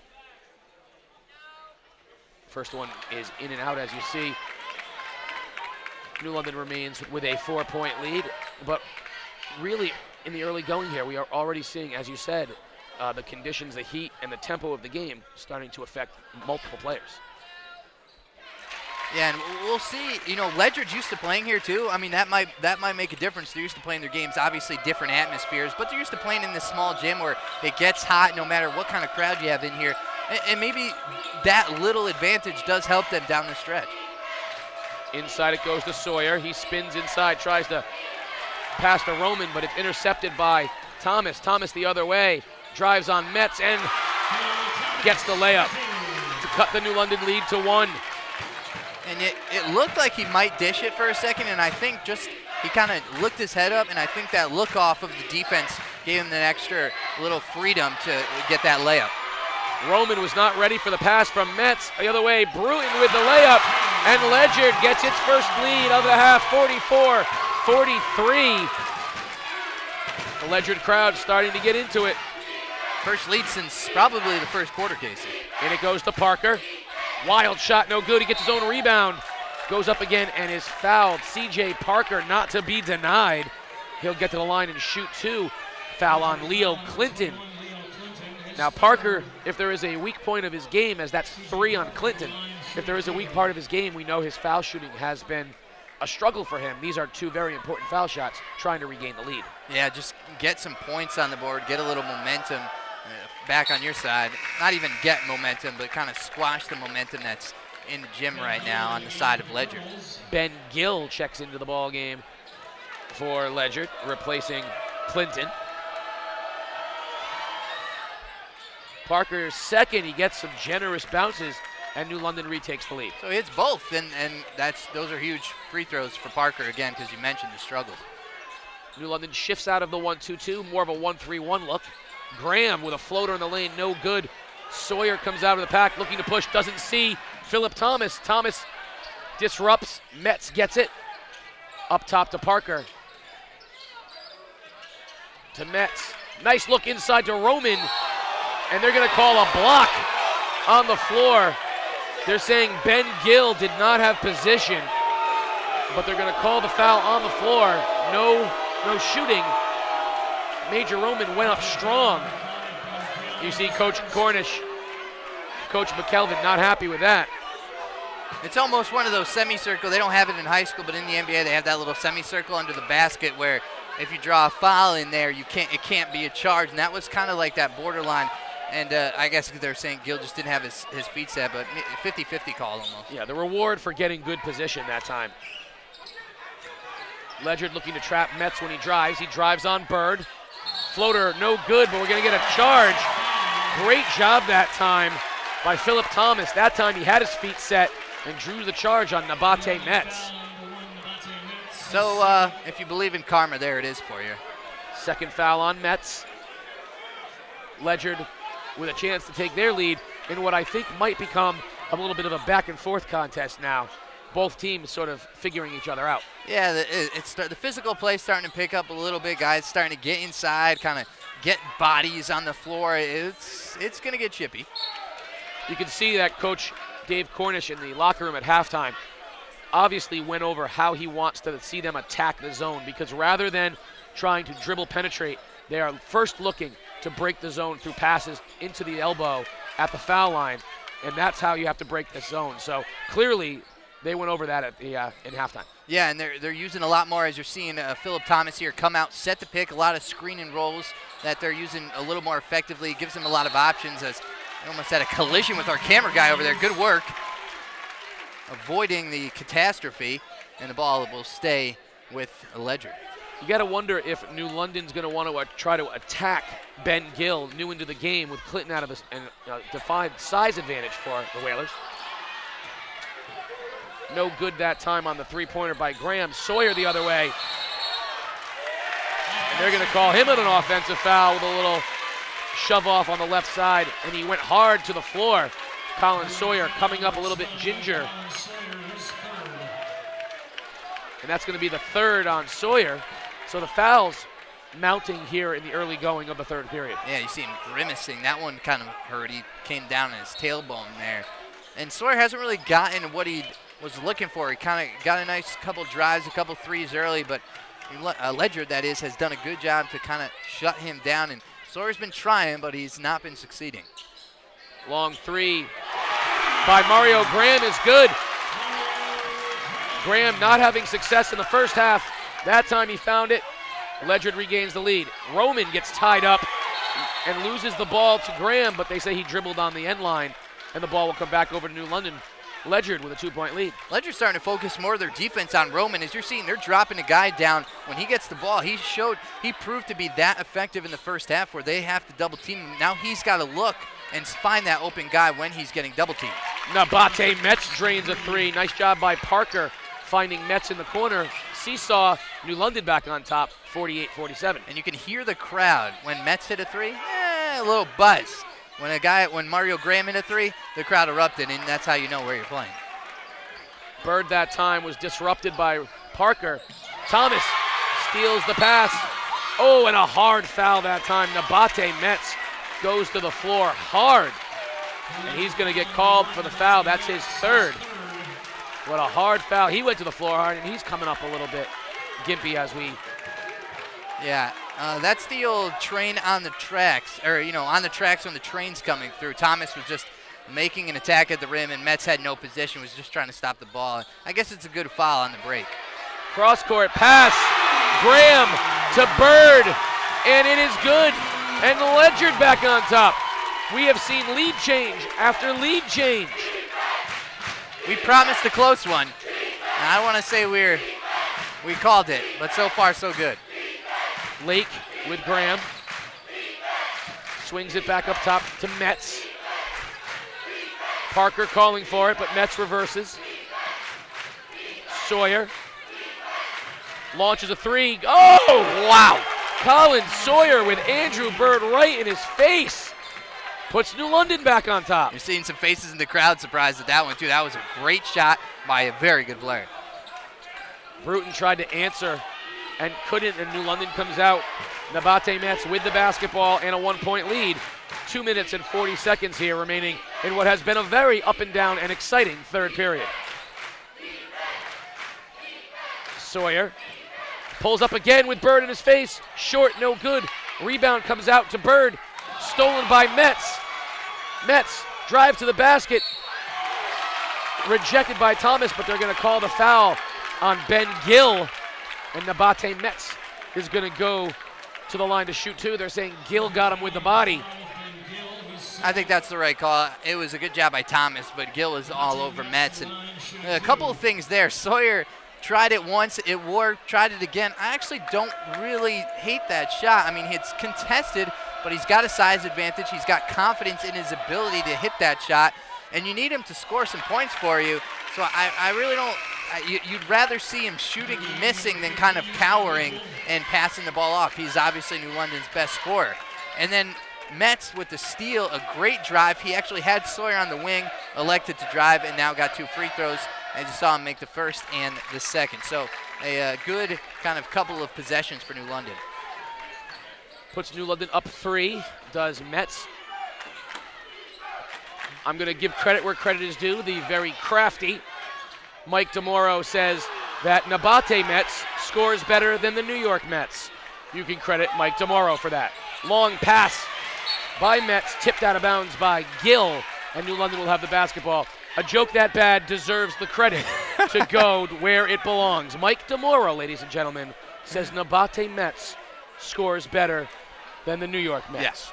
First one is in and out, as you see. New London remains with a 4-point lead, but really in the early going here, we are already seeing, as you said, the conditions, the heat, and the tempo of the game starting to affect multiple players. Yeah, and we'll see. Ledyard's used to playing here too. I mean, that might make a difference. They're used to playing their games, obviously different atmospheres, but they're used to playing in this small gym where it gets hot no matter what kind of crowd you have in here. And maybe that little advantage does help them down the stretch. Inside it goes to Sawyer. He spins inside, tries to pass to Roman, but it's intercepted by Thomas. Thomas the other way, drives on Metz and gets the layup to cut the New London lead to 1. And it looked like he might dish it for a second, and I think he kind of looked his head up, and I think that look off of the defense gave him that extra little freedom to get that layup. Roman was not ready for the pass from Metz. The other way, Bruton with the layup, and Ledyard gets its first lead of the half, 44-43. The Ledyard crowd starting to get into it. First lead since probably the first quarter, Casey. And it goes to Parker. Wild shot, no good. He gets his own rebound. Goes up again and is fouled. C.J. Parker not to be denied. He'll get to the line and shoot 2. Foul on Leo Clinton. Now Parker, if there is a weak point of his game, as that's 3 on Clinton, if there is a weak part of his game, we know his foul shooting has been a struggle for him. These are 2 very important foul shots, trying to regain the lead. Yeah, just get some points on the board, get a little momentum back on your side. Not even get momentum, but kind of squash the momentum that's in the gym right now on the side of Ledyard. Ben Gill checks into the ball game for Ledyard, replacing Clinton. Parker's second, he gets some generous bounces, and New London retakes the lead. So he hits both, and those are huge free throws for Parker, again, because you mentioned the struggles. New London shifts out of the 1-2-2, more of a 1-3-1 look. Graham with a floater in the lane, no good. Sawyer comes out of the pack, looking to push, doesn't see Phillip Thomas. Thomas disrupts, Metz gets it. Up top to Parker. To Metz. Nice look inside to Roman. And they're going to call a block on the floor. They're saying Ben Gill did not have position, but they're going to call the foul on the floor. No shooting. Major Roman went up strong. You see Coach Cornish, Coach McKelvin not happy with that. It's almost one of those semicircle. They don't have it in high school, but in the NBA they have that little semicircle under the basket where if you draw a foul in there, it can't be a charge, and that was kind of like that borderline. And I guess they're saying Gill just didn't have his feet set, but 50-50 call almost. Yeah, the reward for getting good position that time. Ledyard looking to trap Metz when he drives. He drives on Bird. Floater, no good, but we're going to get a charge. Great job that time by Phillip Thomas. That time he had his feet set and drew the charge on Nabate Metz. So if you believe in karma, there it is for you. Second foul on Metz. Ledyard with a chance to take their lead in what I think might become a little bit of a back and forth contest now. Both teams sort of figuring each other out. Yeah, the physical play starting to pick up a little bit. Guys starting to get inside, kind of get bodies on the floor. It's going to get chippy. You can see that Coach Dave Cornish in the locker room at halftime obviously went over how he wants to see them attack the zone, because rather than trying to dribble penetrate, they are first looking to break the zone through passes into the elbow at the foul line, and that's how you have to break the zone. So clearly they went over that at the in halftime. Yeah, and they're using a lot more, as you're seeing Phillip Thomas here come out, set the pick, a lot of screen and rolls that they're using a little more effectively. It gives them a lot of options. As I almost had a collision with our camera guy over there. Good work avoiding the catastrophe, and the ball will stay with Ledyard. You got to wonder if New London's going to want to try to attack Ben Gill, new into the game, with Clinton out of his and defined size advantage for the Whalers. No good that time on the three-pointer by Graham. Sawyer the other way. And they're going to call him an offensive foul with a little shove off on the left side, and he went hard to the floor. Colin Soar coming up a little bit ginger. And that's going to be the third on Sawyer. So the fouls mounting here in the early going of the third period. Yeah, you see him grimacing. That one kind of hurt. He came down in his tailbone there. And Sawyer hasn't really gotten what he was looking for. He kind of got a nice couple drives, a couple threes early, but Ledyard, that is, has done a good job to kind of shut him down. And Sawyer's been trying, but he's not been succeeding. Long three by Mario Graham is good. Graham not having success in the first half. That time he found it. Ledyard regains the lead. Roman gets tied up and loses the ball to Graham, but they say he dribbled on the end line, and the ball will come back over to New London. Ledyard with a 2-point lead. Ledyard's starting to focus more of their defense on Roman. As you're seeing, they're dropping a guy down. When he gets the ball, he proved to be that effective in the first half where they have to double team him. Now he's got to look and find that open guy when he's getting double teamed. Nabate Metz drains a three. Nice job by Parker finding Metz in the corner. Seesaw, New London back on top, 48-47. And you can hear the crowd when Metz hit a three, a little buzz. When Mario Graham hit a three, the crowd erupted, and that's how you know where you're playing. Bird that time was disrupted by Parker. Thomas steals the pass. Oh, and a hard foul that time. Nabate Metz goes to the floor hard, and he's going to get called for the foul. That's his third. What a hard foul. He went to the floor hard, and he's coming up a little bit gimpy as we... Yeah, that's the old train on the tracks, or, on the tracks when the train's coming through. Thomas was just making an attack at the rim, and Metz had no position, was just trying to stop the ball. I guess it's a good foul on the break. Cross-court pass. Graham to Bird, and it is good. And Ledyard back on top. We have seen lead change after lead change. We promised a close one. And I want to say we called it, but so far so good. Lake with Graham. Swings it back up top to Metz. Parker calling for it, but Metz reverses. Sawyer launches a three. Oh, wow. Colin Soar with Andrew Bird right in his face. Puts New London back on top. You're seeing some faces in the crowd surprised at that one, too. That was a great shot by a very good player. Bruton tried to answer and couldn't, and New London comes out. Nabate Metz with the basketball and a 1-point lead. 2 minutes and 40 seconds here remaining in what has been a very up and down and exciting third period. Sawyer pulls up again with Bird in his face. Short, no good. Rebound comes out to Bird. Stolen by Metz. Metz drive to the basket. Rejected by Thomas, but they're going to call the foul on Ben Gill. And Nabate Metz is going to go to the line to shoot two. They're saying Gill got him with the body. I think that's the right call. It was a good job by Thomas, but Gill was all over Metz. And a couple of things there. Sawyer tried it once, it worked, tried it again. I actually don't really hate that shot. I mean, it's contested, but he's got a size advantage. He's got confidence in his ability to hit that shot, and you need him to score some points for you. So I really don't. You'd rather see him shooting and missing than kind of cowering and passing the ball off. He's obviously New London's best scorer. And then Metz with the steal, a great drive. He actually had Sawyer on the wing, elected to drive, and now got 2 free throws. As you saw him make the first and the second. So a good kind of couple of possessions for New London. Puts New London up 3, does Metz. I'm going to give credit where credit is due. The very crafty Mike DeMoro says that Nabate Metz scores better than the New York Mets. You can credit Mike DeMoro for that. Long pass by Metz, tipped out of bounds by Gill, and New London will have the basketball. A joke that bad deserves the credit to go where it belongs. Mike DeMoro, ladies and gentlemen, says Nabate Metz scores better than the New York Mets. Yes.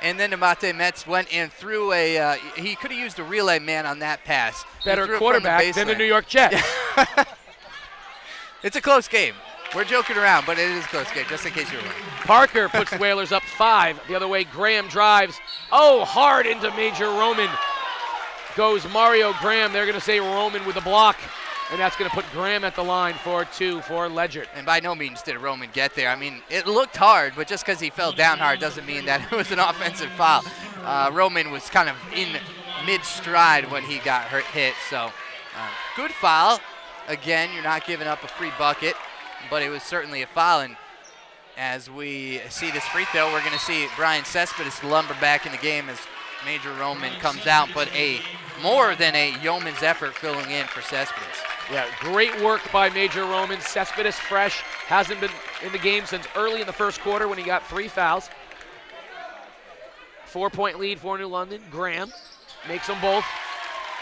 And then Nabate Metz went and threw he could have used a relay man on that pass. Better quarterback than the New York Jets. It's a close game. We're joking around, but it is a close game, just in case you're wondering. Parker puts the Whalers up 5. The other way, Graham drives. Oh, hard into Major Roman. Goes Mario Graham. They're going to say Roman with a block, and that's going to put Graham at the line for 2 for Ledyard. And by no means did Roman get there. I mean, it looked hard, but just because he fell down hard doesn't mean that it was an offensive foul. Roman was kind of in mid-stride when he got hit, so good foul. Again, you're not giving up a free bucket, but it was certainly a foul. And as we see this free throw, we're going to see Brian Cespedes lumber back in the game as Major Roman comes out, but more than a yeoman's effort filling in for Cespedes. Yeah, great work by Major Roman. Cespedes fresh, hasn't been in the game since early in the first quarter when he got 3 fouls. 4-point lead for New London. Graham makes them both,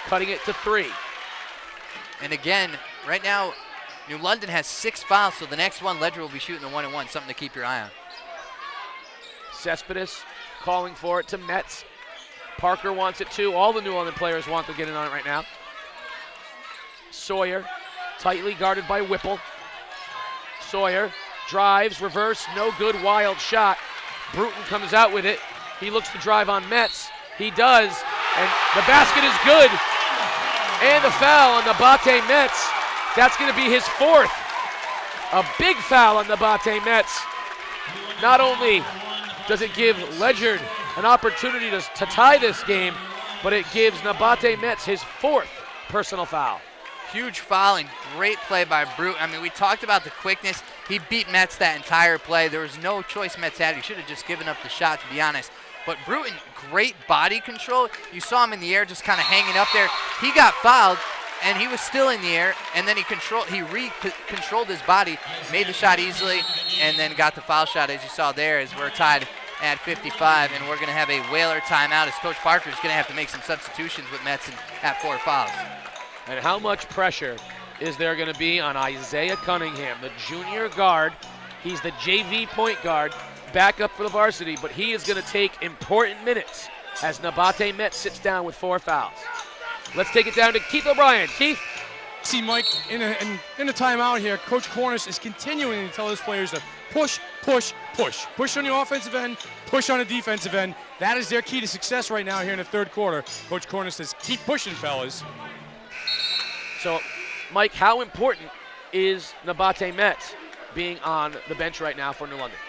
cutting it to 3. And again, right now, New London has 6 fouls, so the next one, Ledyard will be shooting the 1-and-1, something to keep your eye on. Cespedes calling for it to Metz. Parker wants it too. All the New London players want to get in on it right now. Sawyer, tightly guarded by Whipple. Sawyer drives, reverse, no good, wild shot. Bruton comes out with it. He looks to drive on Metz. He does, and the basket is good. And the foul on Nabate Metz. That's going to be his 4th. A big foul on Nabate Metz. Not only does it give Ledyard an opportunity to tie this game, but it gives Nabate Metz his 4th personal foul. Huge foul and great play by Bruton. I mean, we talked about the quickness. He beat Metz that entire play. There was no choice Metz had. He should have just given up the shot, to be honest. But Bruton, great body control. You saw him in the air just kind of hanging up there. He got fouled, and he was still in the air, and then he controlled his body, made the shot easily, and then got the foul shot, as you saw there, as we're tied at 55, and we're going to have a Whaler timeout as Coach Parker is going to have to make some substitutions with Metz at 4 fouls. And how much pressure is there going to be on Isaiah Cunningham, the junior guard? He's the JV point guard, back up for the varsity, but he is going to take important minutes as Nabate Metz sits down with 4 fouls. Let's take it down to Keith O'Brien. Keith? See, Mike, in a timeout here, Coach Cornish is continuing to tell his players to push, push, push. Push on the offensive end, push on the defensive end. That is their key to success right now here in the third quarter. Coach Cornish says, keep pushing, fellas. So, Mike, how important is Nabate Metz being on the bench right now for New London?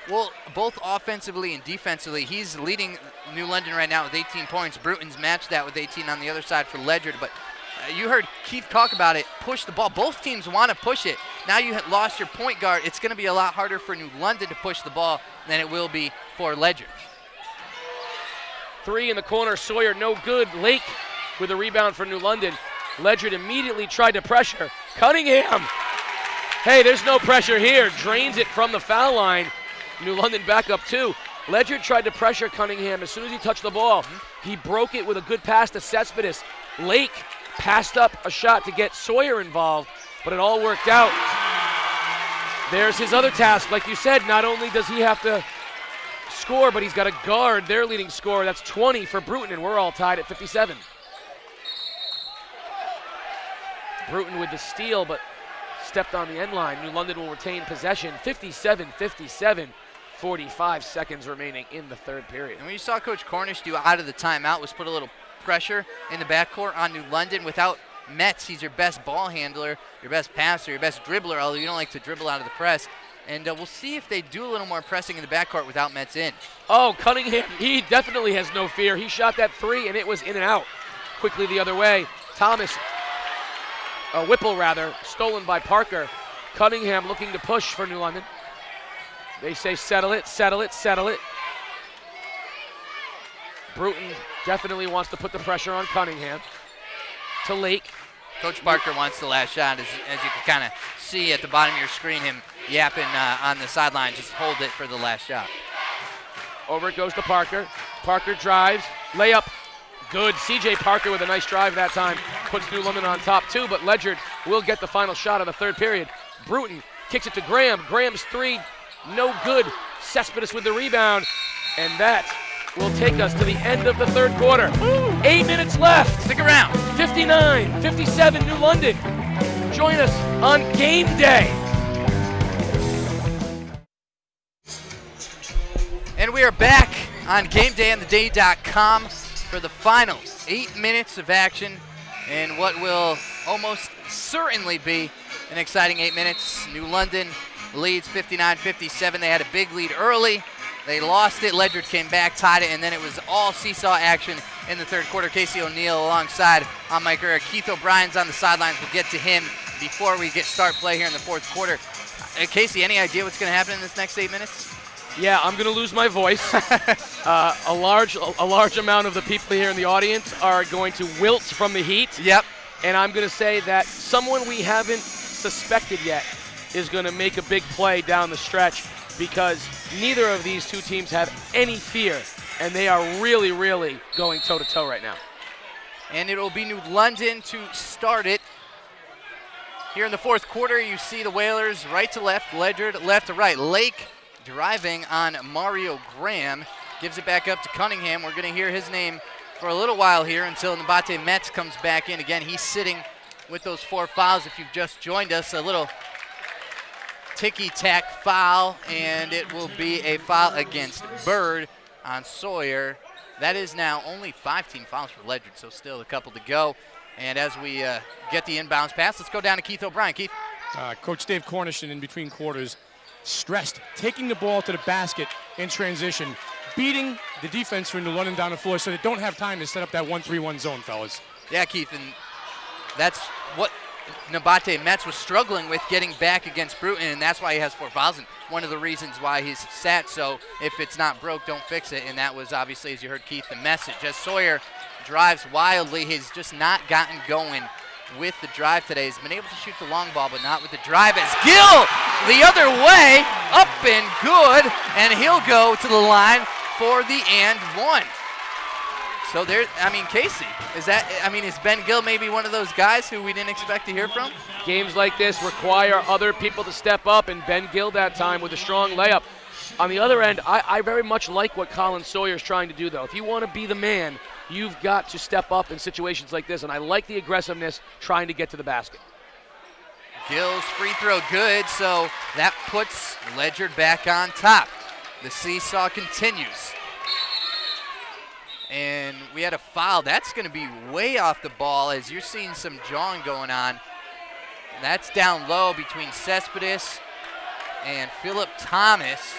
Well, both offensively and defensively, he's leading New London right now with 18 points. Bruton's matched that with 18 on the other side for Ledyard, but you heard Keith talk about it, push the ball. Both teams want to push it. Now you have lost your point guard. It's going to be a lot harder for New London to push the ball than it will be for Ledyard. 3 in the corner, Sawyer no good. Lake with a rebound for New London. Ledyard immediately tried to pressure. Cunningham, hey, there's no pressure here. Drains it from the foul line. New London back up 2. Ledyard tried to pressure Cunningham as soon as he touched the ball. He broke it with a good pass to Cespedes. Lake passed up a shot to get Sawyer involved, but it all worked out. There's his other task. Like you said, not only does he have to score, but he's got to guard their leading scorer. That's 20 for Bruton, and we're all tied at 57. Bruton with the steal, but stepped on the end line. New London will retain possession. 57-57. 45 seconds remaining in the third period. And what you saw Coach Cornish do out of the timeout was put a little pressure in the backcourt on New London. Without Metz, he's your best ball handler, your best passer, your best dribbler, although you don't like to dribble out of the press. And we'll see if they do a little more pressing in the backcourt without Metz in. Oh, Cunningham, he definitely has no fear. He shot that 3, and it was in and out. Quickly the other way. Thomas, Whipple rather, stolen by Parker. Cunningham looking to push for New London. They say settle it, settle it, settle it. Bruton definitely wants to put the pressure on Cunningham. To Lake. Coach Parker wants the last shot, as you can kind of see at the bottom of your screen, him yapping on the sideline. Just hold it for the last shot. Over it goes to Parker. Parker drives, layup, good. C.J. Parker with a nice drive that time. Puts New London on top 2, but Ledyard will get the final shot of the third period. Bruton kicks it to Graham. Graham's 3, no good. Cespedes with the rebound, and that will take us to the end of the third quarter. 8 minutes left. Stick around. 59-57 New London. Join us on Game Day. And we are back on GameDayOnTheDay.com for the final 8 minutes of action and what will almost certainly be an exciting 8 minutes. New London leads 59-57. They had a big lead early. They lost it. Ledyard came back, tied it, and then it was all seesaw action in the third quarter. Casey O'Neill alongside on Mike Guerrero. Keith O'Brien's on the sidelines. We'll get to him before we start play here in the fourth quarter. Casey, any idea what's going to happen in this next 8 minutes? Yeah, I'm going to lose my voice. A large amount of the people here in the audience are going to wilt from the heat. Yep. And I'm going to say that someone we haven't suspected yet is going to make a big play down the stretch, because neither of these two teams have any fear, and they are really, really going toe-to-toe right now. And it will be New London to start it. Here in the fourth quarter, you see the Whalers right to left, Ledyard left to right. Lake driving on Mario Graham, gives it back up to Cunningham. We're going to hear his name for a little while here until Nabate Metz comes back in. Again, he's sitting with those 4 fouls. If you've just joined us, a little ticky-tack foul, and it will be a foul against Bird on Sawyer. That is now only 5 team fouls for Ledyard, so still a couple to go. And as we get the inbounds pass, let's go down to Keith O'Brien. Keith? Coach Dave Cornish in between quarters stressed taking the ball to the basket in transition, beating the defense for New London down the floor so they don't have time to set up that 1-3-1 zone, fellas. Yeah, Keith, and that's what Nabate Metz was struggling with, getting back against Bruton, and that's why he has 4 fouls. And one of the reasons why he's sat, so if it's not broke, don't fix it. And that was obviously, as you heard Keith, the message. As Sawyer drives wildly, he's just not gotten going with the drive today. He's been able to shoot the long ball, but not with the drive. As Gill the other way, up and good, and he'll go to the line for the and one. So there, Casey, is Ben Gill maybe one of those guys who we didn't expect to hear from? Games like this require other people to step up, and Ben Gill that time with a strong layup. On the other end, I very much like what Colin Sawyer is trying to do, though. If you want to be the man, you've got to step up in situations like this, and I like the aggressiveness trying to get to the basket. Gill's free throw good, so that puts Ledyard back on top. The seesaw continues. And we had a foul. That's going to be way off the ball as you're seeing some jawing going on. That's down low between Cespedes and Phillip Thomas.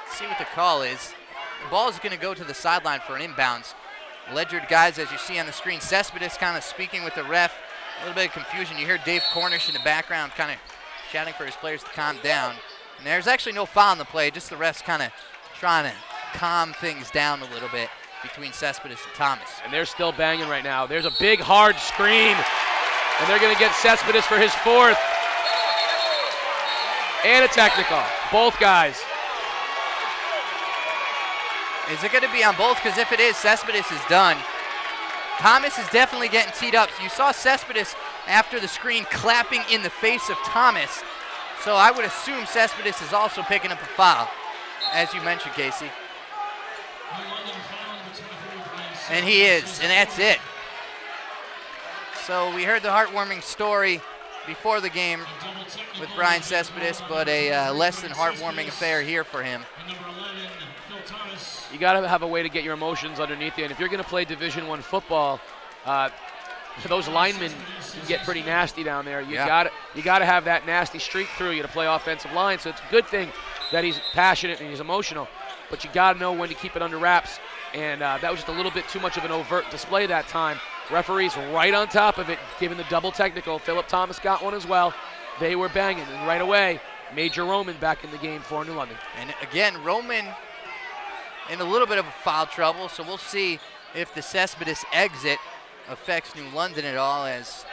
Let's see what the call is. The ball is going to go to the sideline for an inbounds. Ledyard guys, as you see on the screen, Cespedes kind of speaking with the ref. A little bit of confusion. You hear Dave Cornish in the background kind of shouting for his players to calm down. And there's actually no foul in the play, just the refs kind of trying to calm things down a little bit between Cespedes and Thomas. And they're still banging right now. There's a big, hard screen, and they're going to get Cespedes for his 4th. And a technical. Both guys. Is it going to be on both? Because if it is, Cespedes is done. Thomas is definitely getting teed up. You saw Cespedes after the screen clapping in the face of Thomas. So I would assume Cespedes is also picking up a foul, as you mentioned, Casey. And he is, and that's it. So we heard the heartwarming story before the game with Brian Cespedes, but a less than heartwarming affair here for him. You got to have a way to get your emotions underneath you, and if you're going to play Division I football, those linemen can get pretty nasty down there. You got to have that nasty streak through you to play offensive line. So it's a good thing that he's passionate and he's emotional, but you got to know when to keep it under wraps. And that was just a little bit too much of an overt display that time. Referees right on top of it, giving the double technical. Phillip Thomas got one as well. They were banging, and right away, Major Roman back in the game for New London. And again, Roman in a little bit of a foul trouble, so we'll see if the Cespedes exit affects New London at all as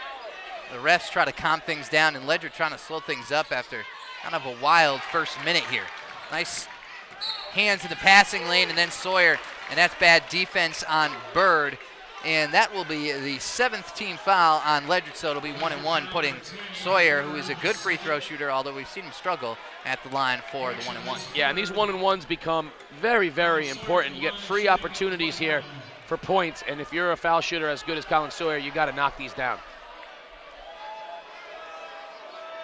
the refs try to calm things down and Ledyard trying to slow things up after kind of a wild first minute here. Nice hands in the passing lane, and then Sawyer, and that's bad defense on Bird. And that will be the 7th team foul on Ledyard, so it'll be 1-1, putting Sawyer, who is a good free throw shooter, although we've seen him struggle, at the line for the 1-1. Yeah, and these 1-1s become very, very important. You get free opportunities here for points, and if you're a foul shooter as good as Colin Sawyer, you got to knock these down.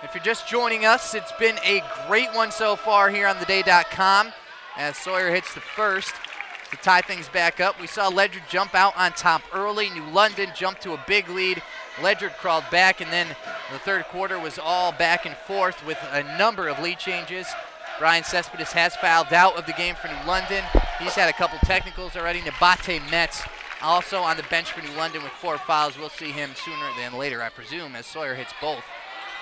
If you're just joining us, it's been a great one so far here on theday.com as Sawyer hits the first to tie things back up. We saw Ledyard jump out on top early. New London jumped to a big lead. Ledyard crawled back, and then the third quarter was all back and forth with a number of lead changes. Brian Cespedes has fouled out of the game for New London. He's had a couple technicals already. Nabate Metz also on the bench for New London with 4 fouls. We'll see him sooner than later, I presume, as Sawyer hits both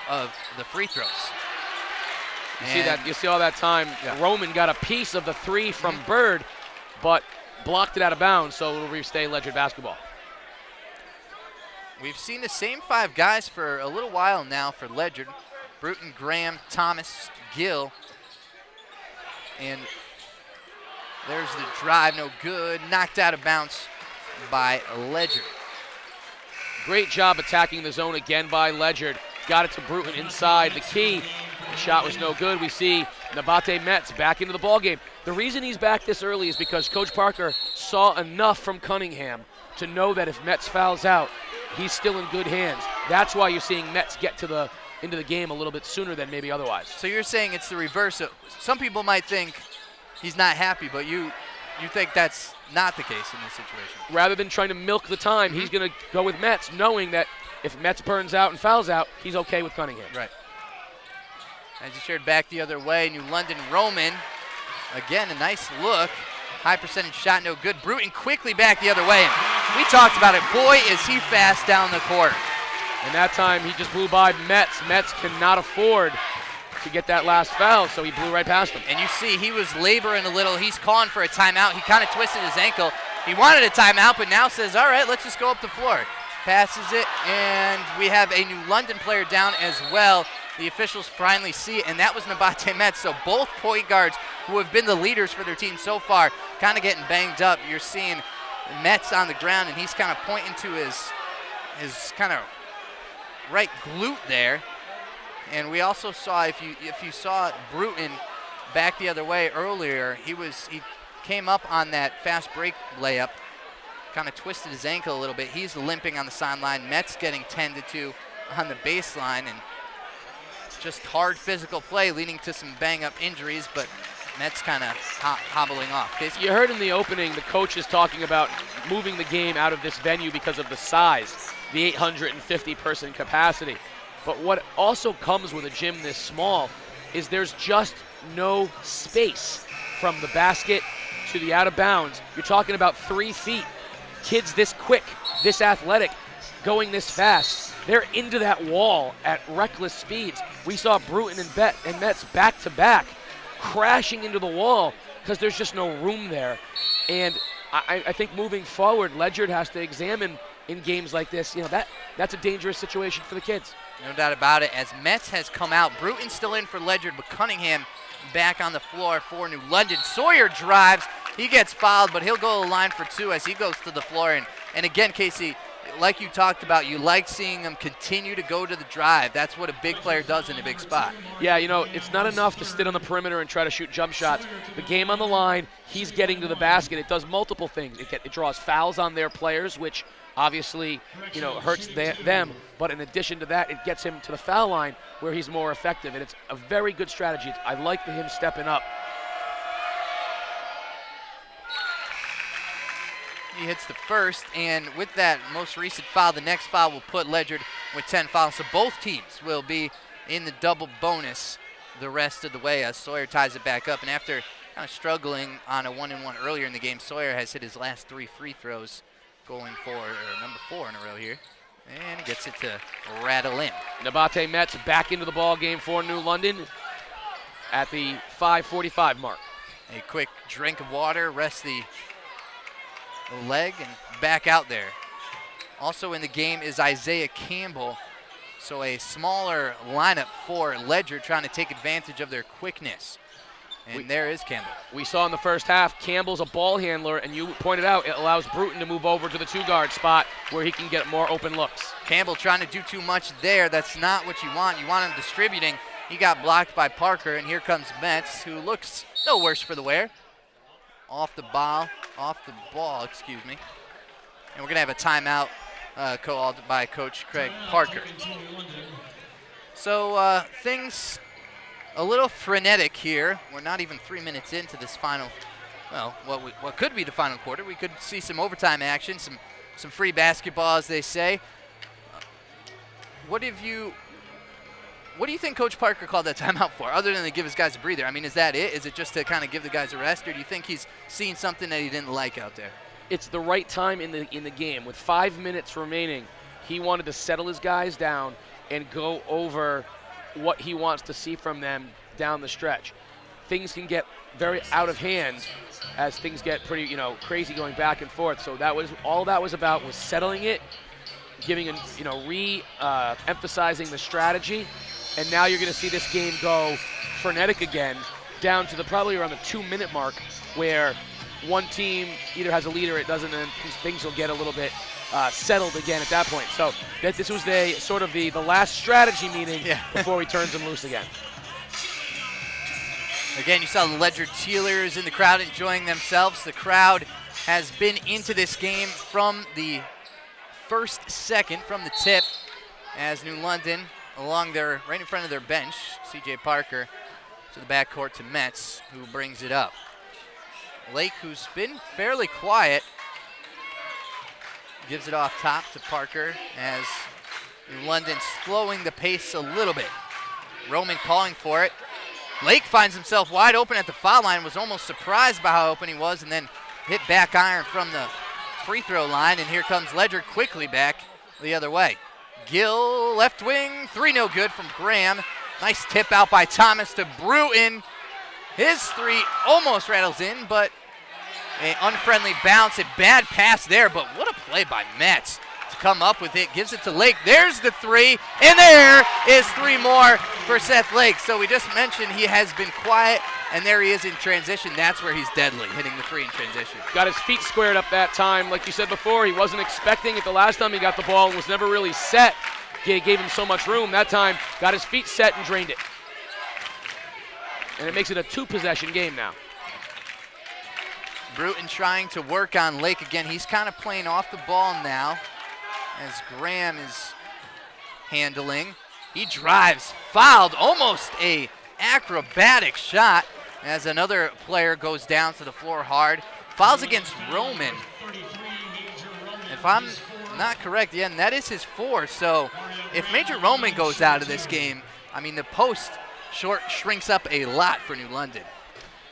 of the free throws. You see all that time. Yeah. Roman got a piece of the 3 from Bird, but blocked it out of bounds, so it'll restay Ledyard basketball. We've seen the same 5 guys for a little while now for Ledyard. Bruton, Graham, Thomas, Gill. And there's the drive, no good. Knocked out of bounds by Ledyard. Great job attacking the zone again by Ledyard. Got it to Bruton inside the key. The shot was no good. We see Nabate Metz back into the ballgame. The reason he's back this early is because Coach Parker saw enough from Cunningham to know that if Metz fouls out, he's still in good hands. That's why you're seeing Metz get into the game a little bit sooner than maybe otherwise. So you're saying it's the reverse. Some people might think he's not happy, but you think that's not the case in this situation. Rather than trying to milk the time, he's going to go with Metz, knowing that if Metz burns out and fouls out, he's okay with Cunningham. Right. As you shared back the other way, New London Roman. Again, a nice look. High percentage shot, no good. Bruton quickly back the other way. And we talked about it. Boy, is he fast down the court. And that time, he just blew by Metz. Metz cannot afford to get that last foul, so he blew right past him. And you see he was laboring a little. He's calling for a timeout. He kind of twisted his ankle. He wanted a timeout, but now says, all right, let's just go up the floor. Passes it, and we have a New London player down as well. The officials finally see it, and that was Nabate Metz. So both point guards who have been the leaders for their team so far kind of getting banged up. You're seeing Metz on the ground, and he's kind of pointing to his kind of right glute there. And we also saw, if you saw Bruton back the other way earlier, he came up on that fast break layup, kind of twisted his ankle a little bit. He's limping on the sideline. Metz getting 10-2 on the baseline, and just hard physical play leading to some bang-up injuries, but Metz kind of hobbling off. You heard in the opening the coach is talking about moving the game out of this venue because of the size, the 850-person capacity. But what also comes with a gym this small is there's just no space from the basket to the out of bounds. You're talking about 3 feet. Kids this quick, this athletic, going this fast. They're into that wall at reckless speeds. We saw Bruton and Metz back to back crashing into the wall because there's just no room there. And I think moving forward, Ledyard has to examine in games like this. That's a dangerous situation for the kids. No doubt about it. As Metz has come out, Bruton's still in for Ledyard, but Cunningham back on the floor for New London. Sawyer drives, He gets fouled, but he'll go to the line for 2 as he goes to the floor. And again, Casey, like you talked about, you like seeing him continue to go to the drive. That's what a big player does in a big spot. Yeah, it's not enough to sit on the perimeter and try to shoot jump shots. The game on the line, he's getting to the basket. It does multiple things. It draws fouls on their players, which obviously, hurts them. But in addition to that, it gets him to the foul line where he's more effective. And it's a very good strategy. I like him stepping up. He hits the first, and with that most recent foul, the next foul will put Ledyard with 10 fouls. So both teams will be in the double bonus the rest of the way as Sawyer ties it back up. And after kind of struggling on a 1-and-1 earlier in the game, Sawyer has hit his last 3 free throws, going for number 4 in a row here. And he gets it to rattle in. Nabate Metz back into the ball game for New London at the 5:45 mark. A quick drink of water, rest the leg, and back out there. Also in the game is Isaiah Campbell. So a smaller lineup for Ledyard, trying to take advantage of their quickness. And there is Campbell. We saw in the first half, Campbell's a ball handler, and you pointed out it allows Bruton to move over to the 2-guard spot where he can get more open looks. Campbell trying to do too much there. That's not what you want. You want him distributing. He got blocked by Parker, and here comes Metz, who looks no worse for the wear. Off the ball, excuse me. And we're going to have a timeout called by Coach Craig Parker. So things a little frenetic here. We're not even 3 minutes into this final, well, what could be the final quarter. We could see some overtime action, some free basketball, as they say. What do you think Coach Parker called that timeout for, other than to give his guys a breather? I mean, is that it? Is it just to kind of give the guys a rest, or do you think he's seen something that he didn't like out there? It's the right time in the game. With 5 minutes remaining, he wanted to settle his guys down and go over what he wants to see from them down the stretch. Things can get very out of hand as things get pretty, crazy going back and forth. So that was all that was about, was settling it, giving emphasizing the strategy. And now you're going to see this game go frenetic again, down to probably around the 2-minute mark, where one team either has a lead or it doesn't, and things will get a little bit settled again at that point. So this was the last strategy meeting before he turns them loose again. Again, you saw the Ledyard Tealers in the crowd enjoying themselves. The crowd has been into this game from the first second, from the tip, as New London, right in front of their bench, C.J. Parker to the backcourt to Metz, who brings it up. Lake, who's been fairly quiet, gives it off top to Parker as New London's slowing the pace a little bit. Roman calling for it. Lake finds himself wide open at the foul line, was almost surprised by how open he was, and then hit back iron from the free throw line, and here comes Ledyard quickly back the other way. Gill, left wing, 3 no good from Graham. Nice tip out by Thomas to Bruton. His 3 almost rattles in, but an unfriendly bounce, a bad pass there, but what a play by Metz to come up with it. Gives it to Lake. There's the 3, and there is 3 more for Seth Lake. So we just mentioned he has been quiet, and there he is in transition. That's where he's deadly, hitting the 3 in transition. Got his feet squared up that time. Like you said before, he wasn't expecting it the last time he got the ball and was never really set. Gave him so much room. That time, got his feet set and drained it. And it makes it a 2-possession game now. Bruton trying to work on Lake again. He's kind of playing off the ball now as Graham is handling. He drives, fouled, almost a acrobatic shot as another player goes down to the floor hard. Fouls against Roman. If I'm not correct, and that is his 4th. So if Major Roman goes out of this game, I mean, the post shrinks up a lot for New London.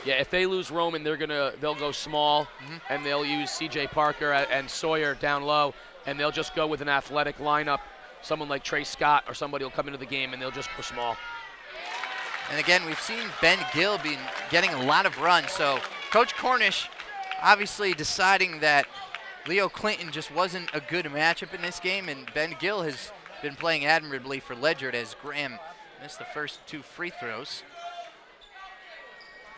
Yeah, if they lose Roman, they'll go small, and they'll use C.J. Parker and Sawyer down low, and they'll just go with an athletic lineup. Someone like Trey Scott or somebody will come into the game, and they'll just go small. And again, we've seen Ben Gill getting a lot of runs. So Coach Cornish obviously deciding that Leo Clinton just wasn't a good matchup in this game, and Ben Gill has been playing admirably for Ledyard as Graham missed the first 2 free throws.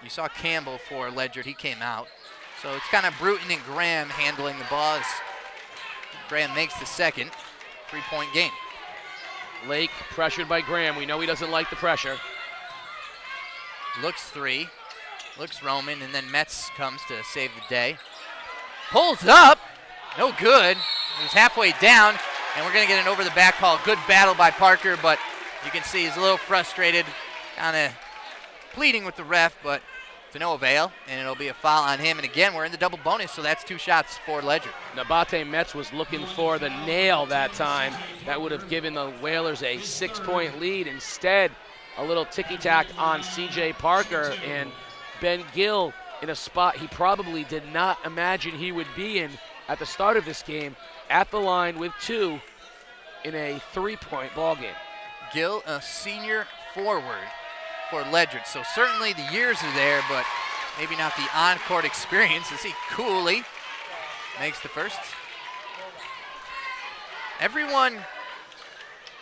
You saw Campbell for Ledyard. He came out. So it's kind of Bruton and Graham handling the ball as Graham makes the second. 3-point game. Lake pressured by Graham. We know he doesn't like the pressure. Looks three. Looks Roman, and then Metz comes to save the day. Pulls up. No good. He was halfway down, and we're going to get an over-the-back call. Good battle by Parker, but you can see he's a little frustrated, kind of pleading with the ref, but to no avail, and it'll be a foul on him. And again, we're in the double bonus, so that's 2 shots for Ledyard. Nabate Metz was looking for the nail that time. That would have given the Whalers a 6-point lead. Instead, a little ticky-tack on C.J. Parker, and Ben Gill in a spot he probably did not imagine he would be in at the start of this game, at the line with 2 in a 3-point ball game. Gill, a senior forward for Ledyard. So certainly the years are there, but maybe not the on-court experience. You see Cooley makes the first. Everyone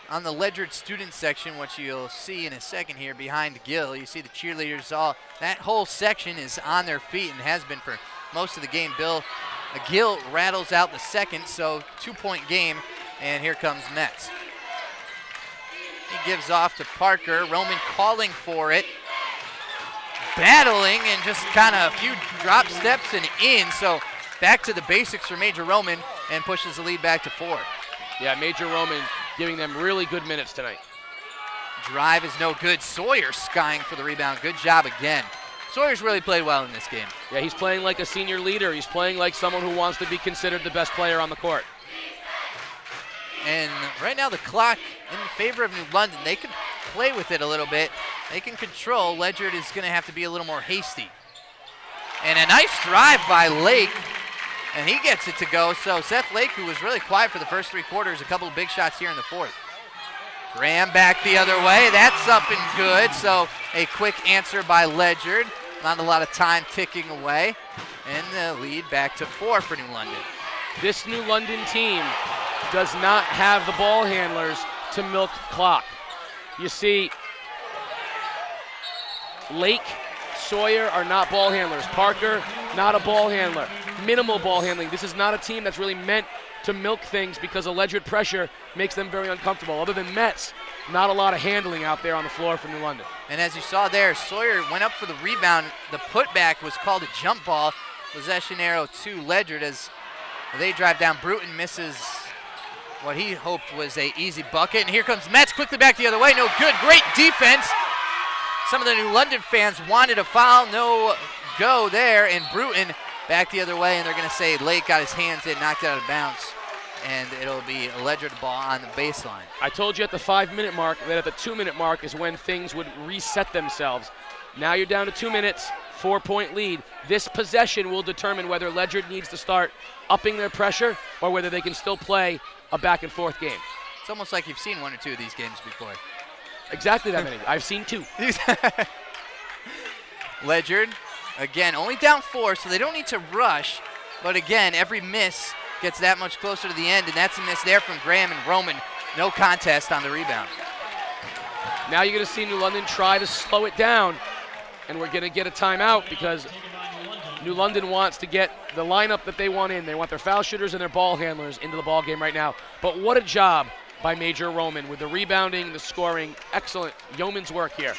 on the Ledyard student section, which you'll see in a second here behind Gill, you see the cheerleaders all, that whole section is on their feet and has been for most of the game. Gill rattles out the second, so 2-point game, and here comes Metz. He gives off to Parker. Roman calling for it. Battling and just kind of a few drop steps and in. So back to the basics for Major Roman and pushes the lead back to 4. Yeah, Major Roman giving them really good minutes tonight. Drive is no good. Sawyer skying for the rebound. Good job again. Sawyer's really played well in this game. Yeah, he's playing like a senior leader. He's playing like someone who wants to be considered the best player on the court. And right now the clock in favor of New London. They can play with it a little bit. They can control. Ledyard is going to have to be a little more hasty. And a nice drive by Lake, and he gets it to go. So Seth Lake, who was really quiet for the first 3 quarters, a couple of big shots here in the 4th. Graham back the other way. That's up and good. So a quick answer by Ledyard. Not a lot of time ticking away. And the lead back to 4 for New London. This New London team does not have the ball handlers to milk the clock. You see, Lake, Sawyer are not ball handlers. Parker, not a ball handler. Minimal ball handling. This is not a team that's really meant to milk things because a Ledyard pressure makes them very uncomfortable. Other than Metz, not a lot of handling out there on the floor for New London. And as you saw there, Sawyer went up for the rebound. The putback was called a jump ball. Possession arrow to Ledyard as they drive down. Bruton misses what he hoped was a easy bucket. And here comes Metz quickly back the other way. No good. Great defense. Some of the New London fans wanted a foul. No go there. And Bruton back the other way. And they're going to say Lake got his hands in, knocked it out of bounds. And it'll be a Ledyard ball on the baseline. I told you at the 5-minute mark that at the 2-minute mark is when things would reset themselves. Now you're down to 2 minutes, 4-point lead. This possession will determine whether Ledyard needs to start upping their pressure or whether they can still play a back-and-forth game. It's almost like you've seen 1 or 2 of these games before. Exactly that many. I've seen 2. Ledyard, again, only down 4, so they don't need to rush. But again, every miss gets that much closer to the end, and that's a miss there from Graham and Roman. No contest on the rebound. Now you're going to see New London try to slow it down, and we're going to get a timeout because New London wants to get the lineup that they want in. They want their foul shooters and their ball handlers into the ball game right now. But what a job by Major Roman with the rebounding, the scoring. Excellent yeoman's work here.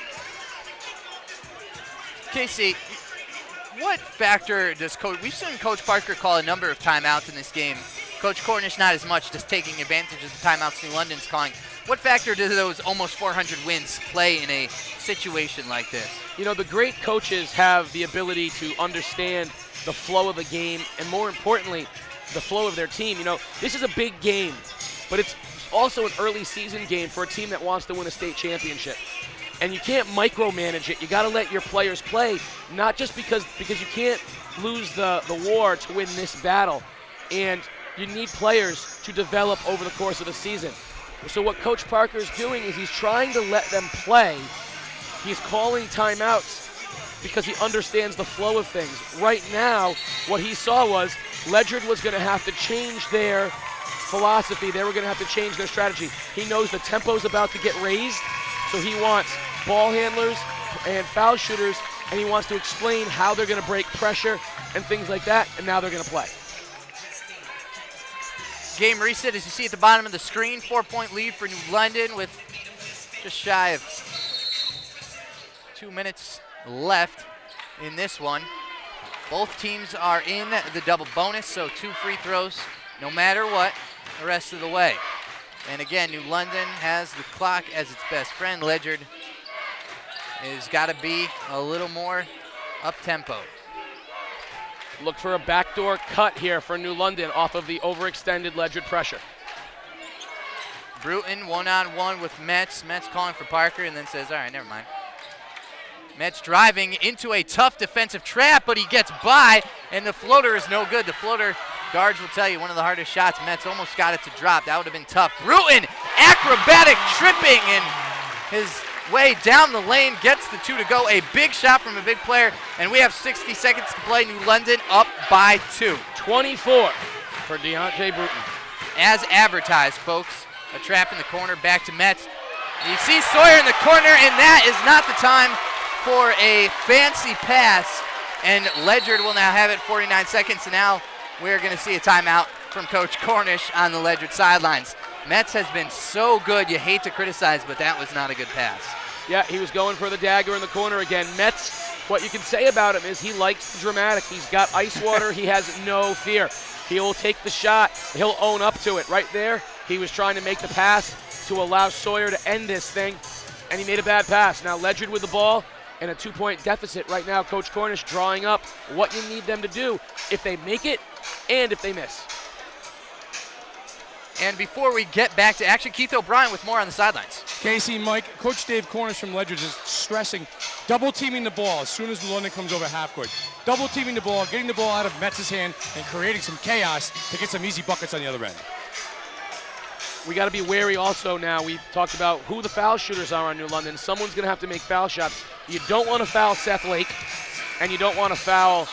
Casey, what factor does we've seen Coach Parker call a number of timeouts in this game. Coach Cornish not as much, just taking advantage of the timeouts New London's calling. What factor do those almost 400 wins play in a situation like this? You know, the great coaches have the ability to understand the flow of the game and, more importantly, the flow of their team. You know, this is a big game, but it's also an early season game for a team that wants to win a state championship. And you can't micromanage it. You got to let your players play, not just because you can't lose the war to win this battle. And you need players to develop over the course of the season. So what Coach Parker is doing is he's trying to let them play. He's calling timeouts because he understands the flow of things. Right now, what he saw was Ledyard was going to have to change their philosophy. They were going to have to change their strategy. He knows the tempo's about to get raised, so he wants ball handlers and foul shooters and he wants to explain how they're going to break pressure and things like that, and now they're going to play. Game reset, as you see at the bottom of the screen, 4-point lead for New London with just shy of 2 minutes left in this one. Both teams are in the double bonus, so 2 free throws no matter what the rest of the way. And again, New London has the clock as its best friend. Ledyard has got to be a little more up-tempo. Look for a backdoor cut here for New London off of the overextended Ledyard pressure. Bruton one-on-one with Metz. Metz calling for Parker and then says, all right, never mind. Metz driving into a tough defensive trap, but he gets by, and the floater is no good. The floater, guards will tell you, one of the hardest shots. Metz almost got it to drop. That would have been tough. Bruton, acrobatic tripping in his way down the lane, gets the 2 to go. A big shot from a big player, and we have 60 seconds to play. New London up by 2. 24 for Deonte Burton. As advertised, folks. A trap in the corner, back to Metz. You see Sawyer in the corner, and that is not the time for a fancy pass. And Ledyard will now have it 49 seconds, and now we're going to see a timeout from Coach Cornish on the Ledyard sidelines. Metz has been so good, you hate to criticize, but that was not a good pass. Yeah, he was going for the dagger in the corner again. Metz, what you can say about him is he likes the dramatic. He's got ice water. He has no fear. He'll take the shot. He'll own up to it. Right there, he was trying to make the pass to allow Sawyer to end this thing, and he made a bad pass. Now Ledyard with the ball and a 2-point deficit right now. Coach Cornish drawing up what you need them to do if they make it and if they miss. And before we get back to action, Keith O'Brien with more on the sidelines. Casey, Mike, Coach Dave Cornish from Ledyard is stressing double-teaming the ball as soon as New London comes over half court. Double-teaming the ball, getting the ball out of Metz's hand, and creating some chaos to get some easy buckets on the other end. We got to be wary also now. We've talked about who the foul shooters are on New London. Someone's going to have to make foul shots. You don't want to foul Seth Lake, and you don't want to foul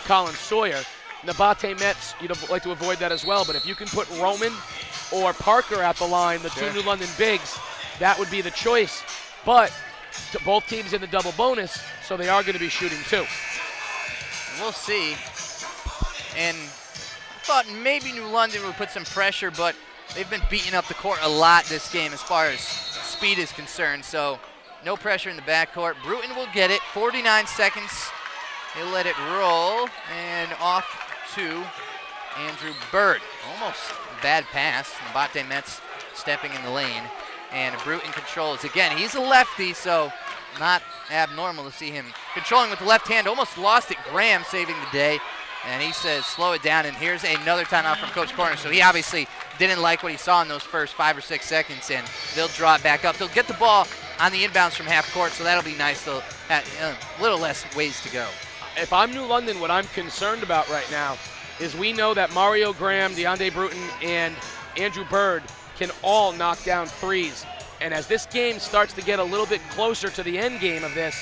Colin Sawyer. Nabate Metz, you'd like to avoid that as well, but if you can put Roman or Parker at the line, the two New London bigs, that would be the choice. But both teams in the double bonus, so they are going to be shooting too. We'll see. And I thought maybe New London would put some pressure, but they've been beating up the court a lot this game as far as speed is concerned, so no pressure in the backcourt. Bruton will get it, 49 seconds. He'll let it roll, and off to Andrew Bird. Almost a bad pass. Nabate Metz stepping in the lane, and Bruton controls. Again, he's a lefty, so not abnormal to see him controlling with the left hand. Almost lost it. Graham saving the day, and he says slow it down, and here's another timeout from Coach Cornish. So he obviously didn't like what he saw in those first 5 or 6 seconds, and they'll draw it back up. They'll get the ball on the inbounds from half court, so that'll be nice. They'll have a little less ways to go. If I'm New London, what I'm concerned about right now is we know that Mario Graham, Deonte Burton, and Andrew Bird can all knock down threes. And as this game starts to get a little bit closer to the end game of this,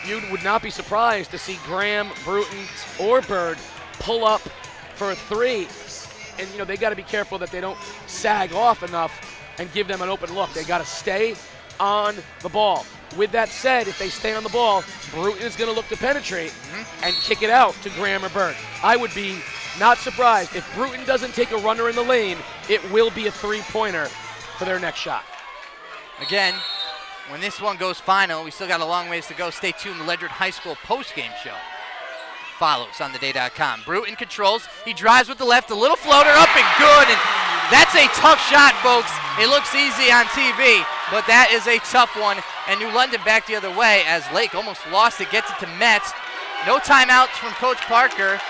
you would not be surprised to see Graham, Bruton, or Bird pull up for a three. And, you know, they got to be careful that they don't sag off enough and give them an open look. They got to stay on the ball. With that said, if they stay on the ball, Bruton is going to look to penetrate and kick it out to Graham or Bird. I would be not surprised if Bruton doesn't take a runner in the lane, it will be a three-pointer for their next shot. Again, when this one goes final, we still got a long ways to go. Stay tuned. The Ledyard High School post-game show follows on theday.com. Bruton controls. He drives with the left, a little floater up and good. And that's a tough shot, folks. It looks easy on TV, but that is a tough one. And New London back the other way as Lake almost lost it, gets it to Metz. No timeouts from Coach Parker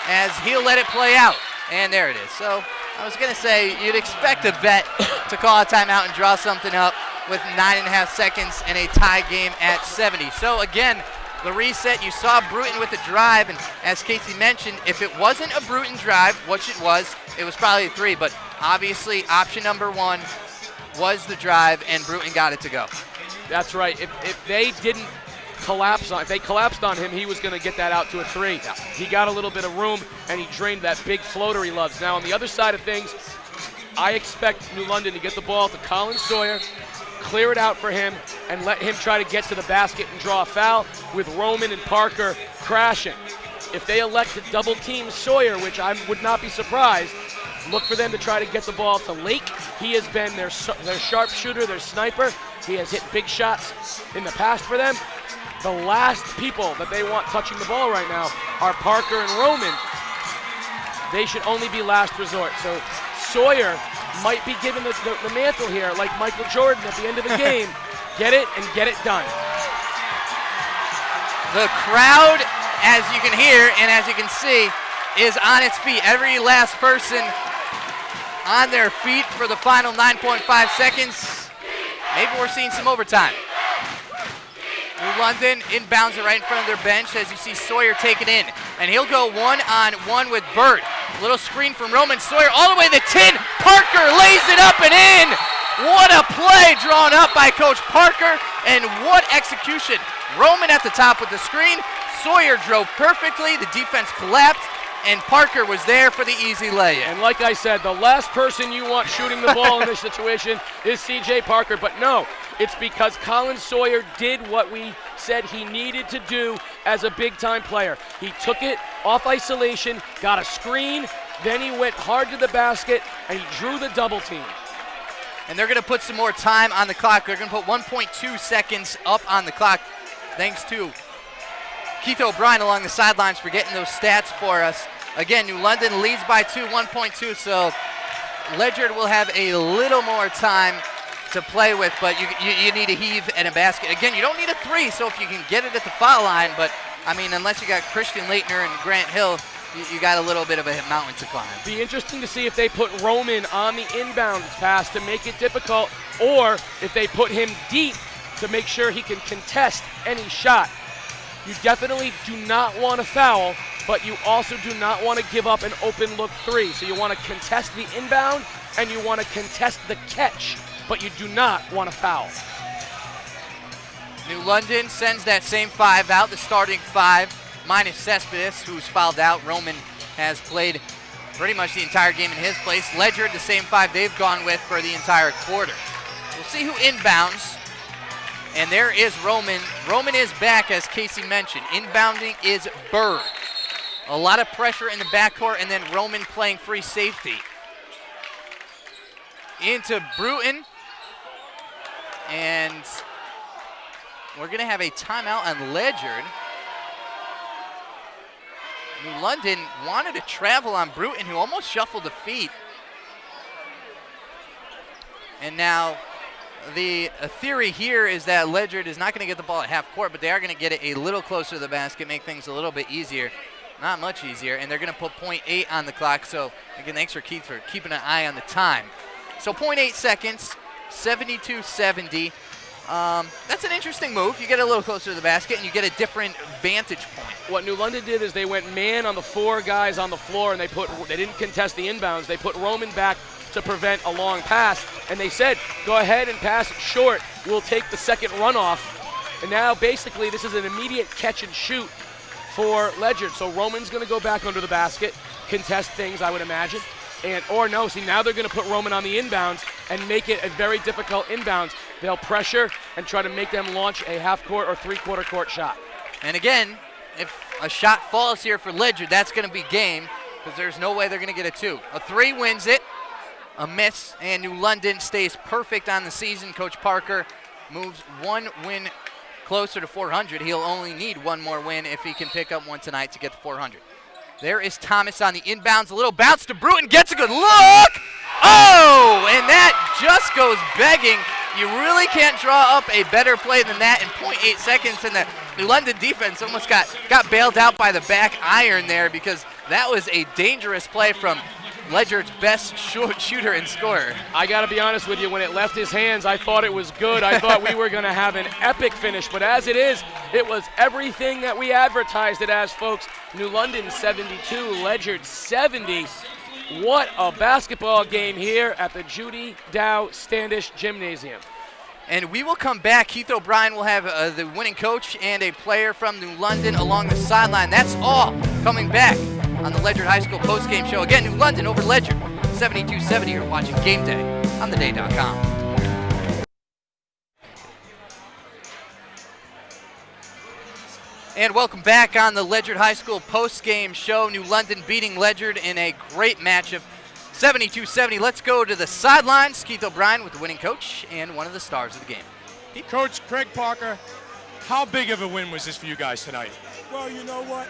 as he'll let it play out. And there it is. So I was going to say you'd expect a vet to call a timeout and draw something up with 9.5 seconds and a tie game at 70. So again, the reset, you saw Bruton with the drive, and as Casey mentioned, if it wasn't a Bruton drive, which it was probably a three, but obviously option number one was the drive, and Bruton got it to go. That's right. If they didn't collapse on, if they collapsed on him, he was going to get that out to a three. Yeah. He got a little bit of room, and he drained that big floater he loves. Now, on the other side of things, I expect New London to get the ball to Colin Sawyer. clear it out for him and let him try to get to the basket and draw a foul with Roman and Parker crashing. If they elect to double team Sawyer, which I would not be surprised, look for them to try to get the ball to Lake. He has been their sharpshooter, their sniper. He has hit big shots in the past for them. The last people that they want touching the ball right now are Parker and Roman. They should only be last resort. So Sawyer might be given the mantle here, like Michael Jordan at the end of the game. Get it and get it done. The crowd, as you can hear and as you can see, is on its feet. Every last person on their feet for the final 9.5 seconds. Maybe we're seeing some overtime. New London inbounds it right in front of their bench as you see Sawyer take it in. And he'll go one-on-one with Bird. Little screen from Roman. Sawyer all the way to the 10. Parker lays it up and in. What a play drawn up by Coach Parker, and what execution. Roman at the top with the screen. Sawyer drove perfectly. The defense collapsed, and Parker was there for the easy lay-in. And like I said, the last person you want shooting the ball in this situation is C.J. Parker, but no, it's because Colin Sawyer did what we said he needed to do as a big-time player. He took it off isolation, got a screen, then he went hard to the basket, and he drew the double team. And they're going to put some more time on the clock. They're going to put 1.2 seconds up on the clock, thanks to Keith O'Brien along the sidelines for getting those stats for us. Again, New London leads by 1.2, so Ledyard will have a little more time to play with, but you need a heave and a basket. Again, you don't need a three, so if you can get it at the foul line, but I mean, unless you got Christian Leitner and Grant Hill, you got a little bit of a mountain to climb. Be interesting to see if they put Roman on the inbound pass to make it difficult, or if they put him deep to make sure he can contest any shot. You definitely do not want to foul, but you also do not want to give up an open look three. So you want to contest the inbound and you want to contest the catch, but you do not want to foul. New London sends that same five out, the starting five, minus Cespedes, who's fouled out. Roman has played pretty much the entire game in his place. Ledyard, the same five they've gone with for the entire quarter. We'll see who inbounds. And there is Roman. Roman is back, as Casey mentioned. Inbounding is Bird. A lot of pressure in the backcourt, and then Roman playing free safety. Into Bruton. And we're going to have a timeout on Ledyard. New London wanted to travel on Bruton, who almost shuffled the feet. And now the theory here is that Ledyard is not going to get the ball at half court, but they are going to get it a little closer to the basket, make things a little bit easier. Not much easier, and they're going to put 0.8 on the clock. So, again, thanks for Keith for keeping an eye on the time. So 0.8 seconds, 72-70. That's an interesting move. You get a little closer to the basket, and you get a different vantage point. What New London did is they went man on the four guys on the floor, and they didn't contest the inbounds. They put Roman back to prevent a long pass, and they said, go ahead and pass it short. We'll take the second runoff. And now, basically, this is an immediate catch and shoot for Ledyard. So Roman's going to go back under the basket, contest things, I would imagine. Now they're going to put Roman on the inbounds and make it a very difficult inbounds. They'll pressure and try to make them launch a half-court or three-quarter court shot. And again, if a shot falls here for Ledyard, that's going to be game, because there's no way they're going to get a two. A three wins it, a miss, and New London stays perfect on the season. Coach Parker moves one win closer to 400. He'll only need one more win if he can pick up one tonight to get to 400. There is Thomas on the inbounds. A little bounce to Bruton. Gets a good look. Oh, and that just goes begging. You really can't draw up a better play than that in 0.8 seconds. And the New London defense almost got bailed out by the back iron there, because that was a dangerous play from Ledyard's best shooter and scorer. I got to be honest with you, when it left his hands, I thought it was good. I thought we were going to have an epic finish, but as it is, it was everything that we advertised it as, folks. New London 72, Ledyard 70. What a basketball game here at the Judy Dow Standish Gymnasium. And we will come back. Keith O'Brien will have the winning coach and a player from New London along the sideline. That's all coming back on the Ledyard High School postgame show. Again, New London over Ledyard, 72-70. You're watching Game Day on theday.com. And welcome back on the Ledyard High School post-game show. New London beating Ledyard in a great matchup, 72-70. Let's go to the sidelines. Keith O'Brien with the winning coach and one of the stars of the game. Coach Craig Parker, how big of a win was this for you guys tonight? Well, you know what?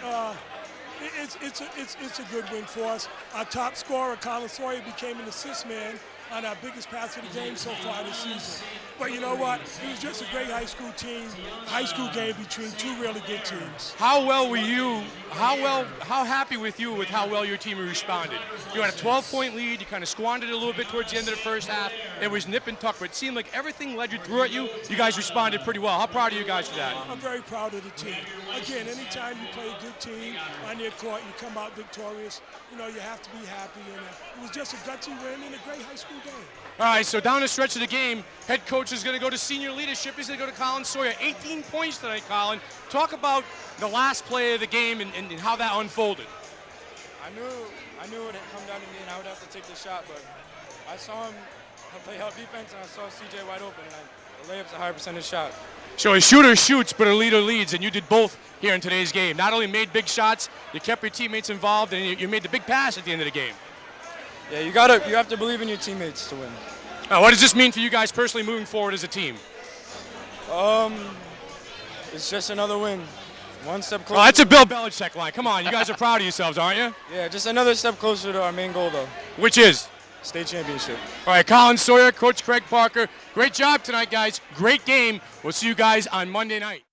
It's a good win for us. Our top scorer, Colin Soar, became an assist man on our biggest pass of the game so far this season. But you know what? It was just a great high school team, high school game between two really good teams. How well were you, how happy with you with how well your team responded? You had a 12-point lead, you kind of squandered it a little bit towards the end of the first half. It was nip and tuck, but it seemed like everything Ledyard threw at you, you guys responded pretty well. How proud are you guys for that? I'm very proud of the team. Again, anytime you play a good team on their court, you come out victorious, you know, you have to be happy. And it was just a gutsy win and a great high school game. All right, so down the stretch of the game, head coach is going to go to senior leadership. He's going to go to Colin Soar. 18 points tonight, Colin. Talk about the last play of the game and how that unfolded. I knew it would come down to me and I would have to take the shot, but I saw him play help defense and I saw CJ wide open, and the layup's a higher percentage shot. So a shooter shoots, but a leader leads, and you did both here in today's game. Not only made big shots, you kept your teammates involved, and you made the big pass at the end of the game. Yeah, you have to believe in your teammates to win. What does this mean for you guys personally moving forward as a team? It's just another win. One step closer. Oh, that's a Bill Belichick line. Come on, you guys are proud of yourselves, aren't you? Yeah, just another step closer to our main goal, though. Which is? State championship. All right, Colin Sawyer, Coach Craig Parker. Great job tonight, guys. Great game. We'll see you guys on Monday night.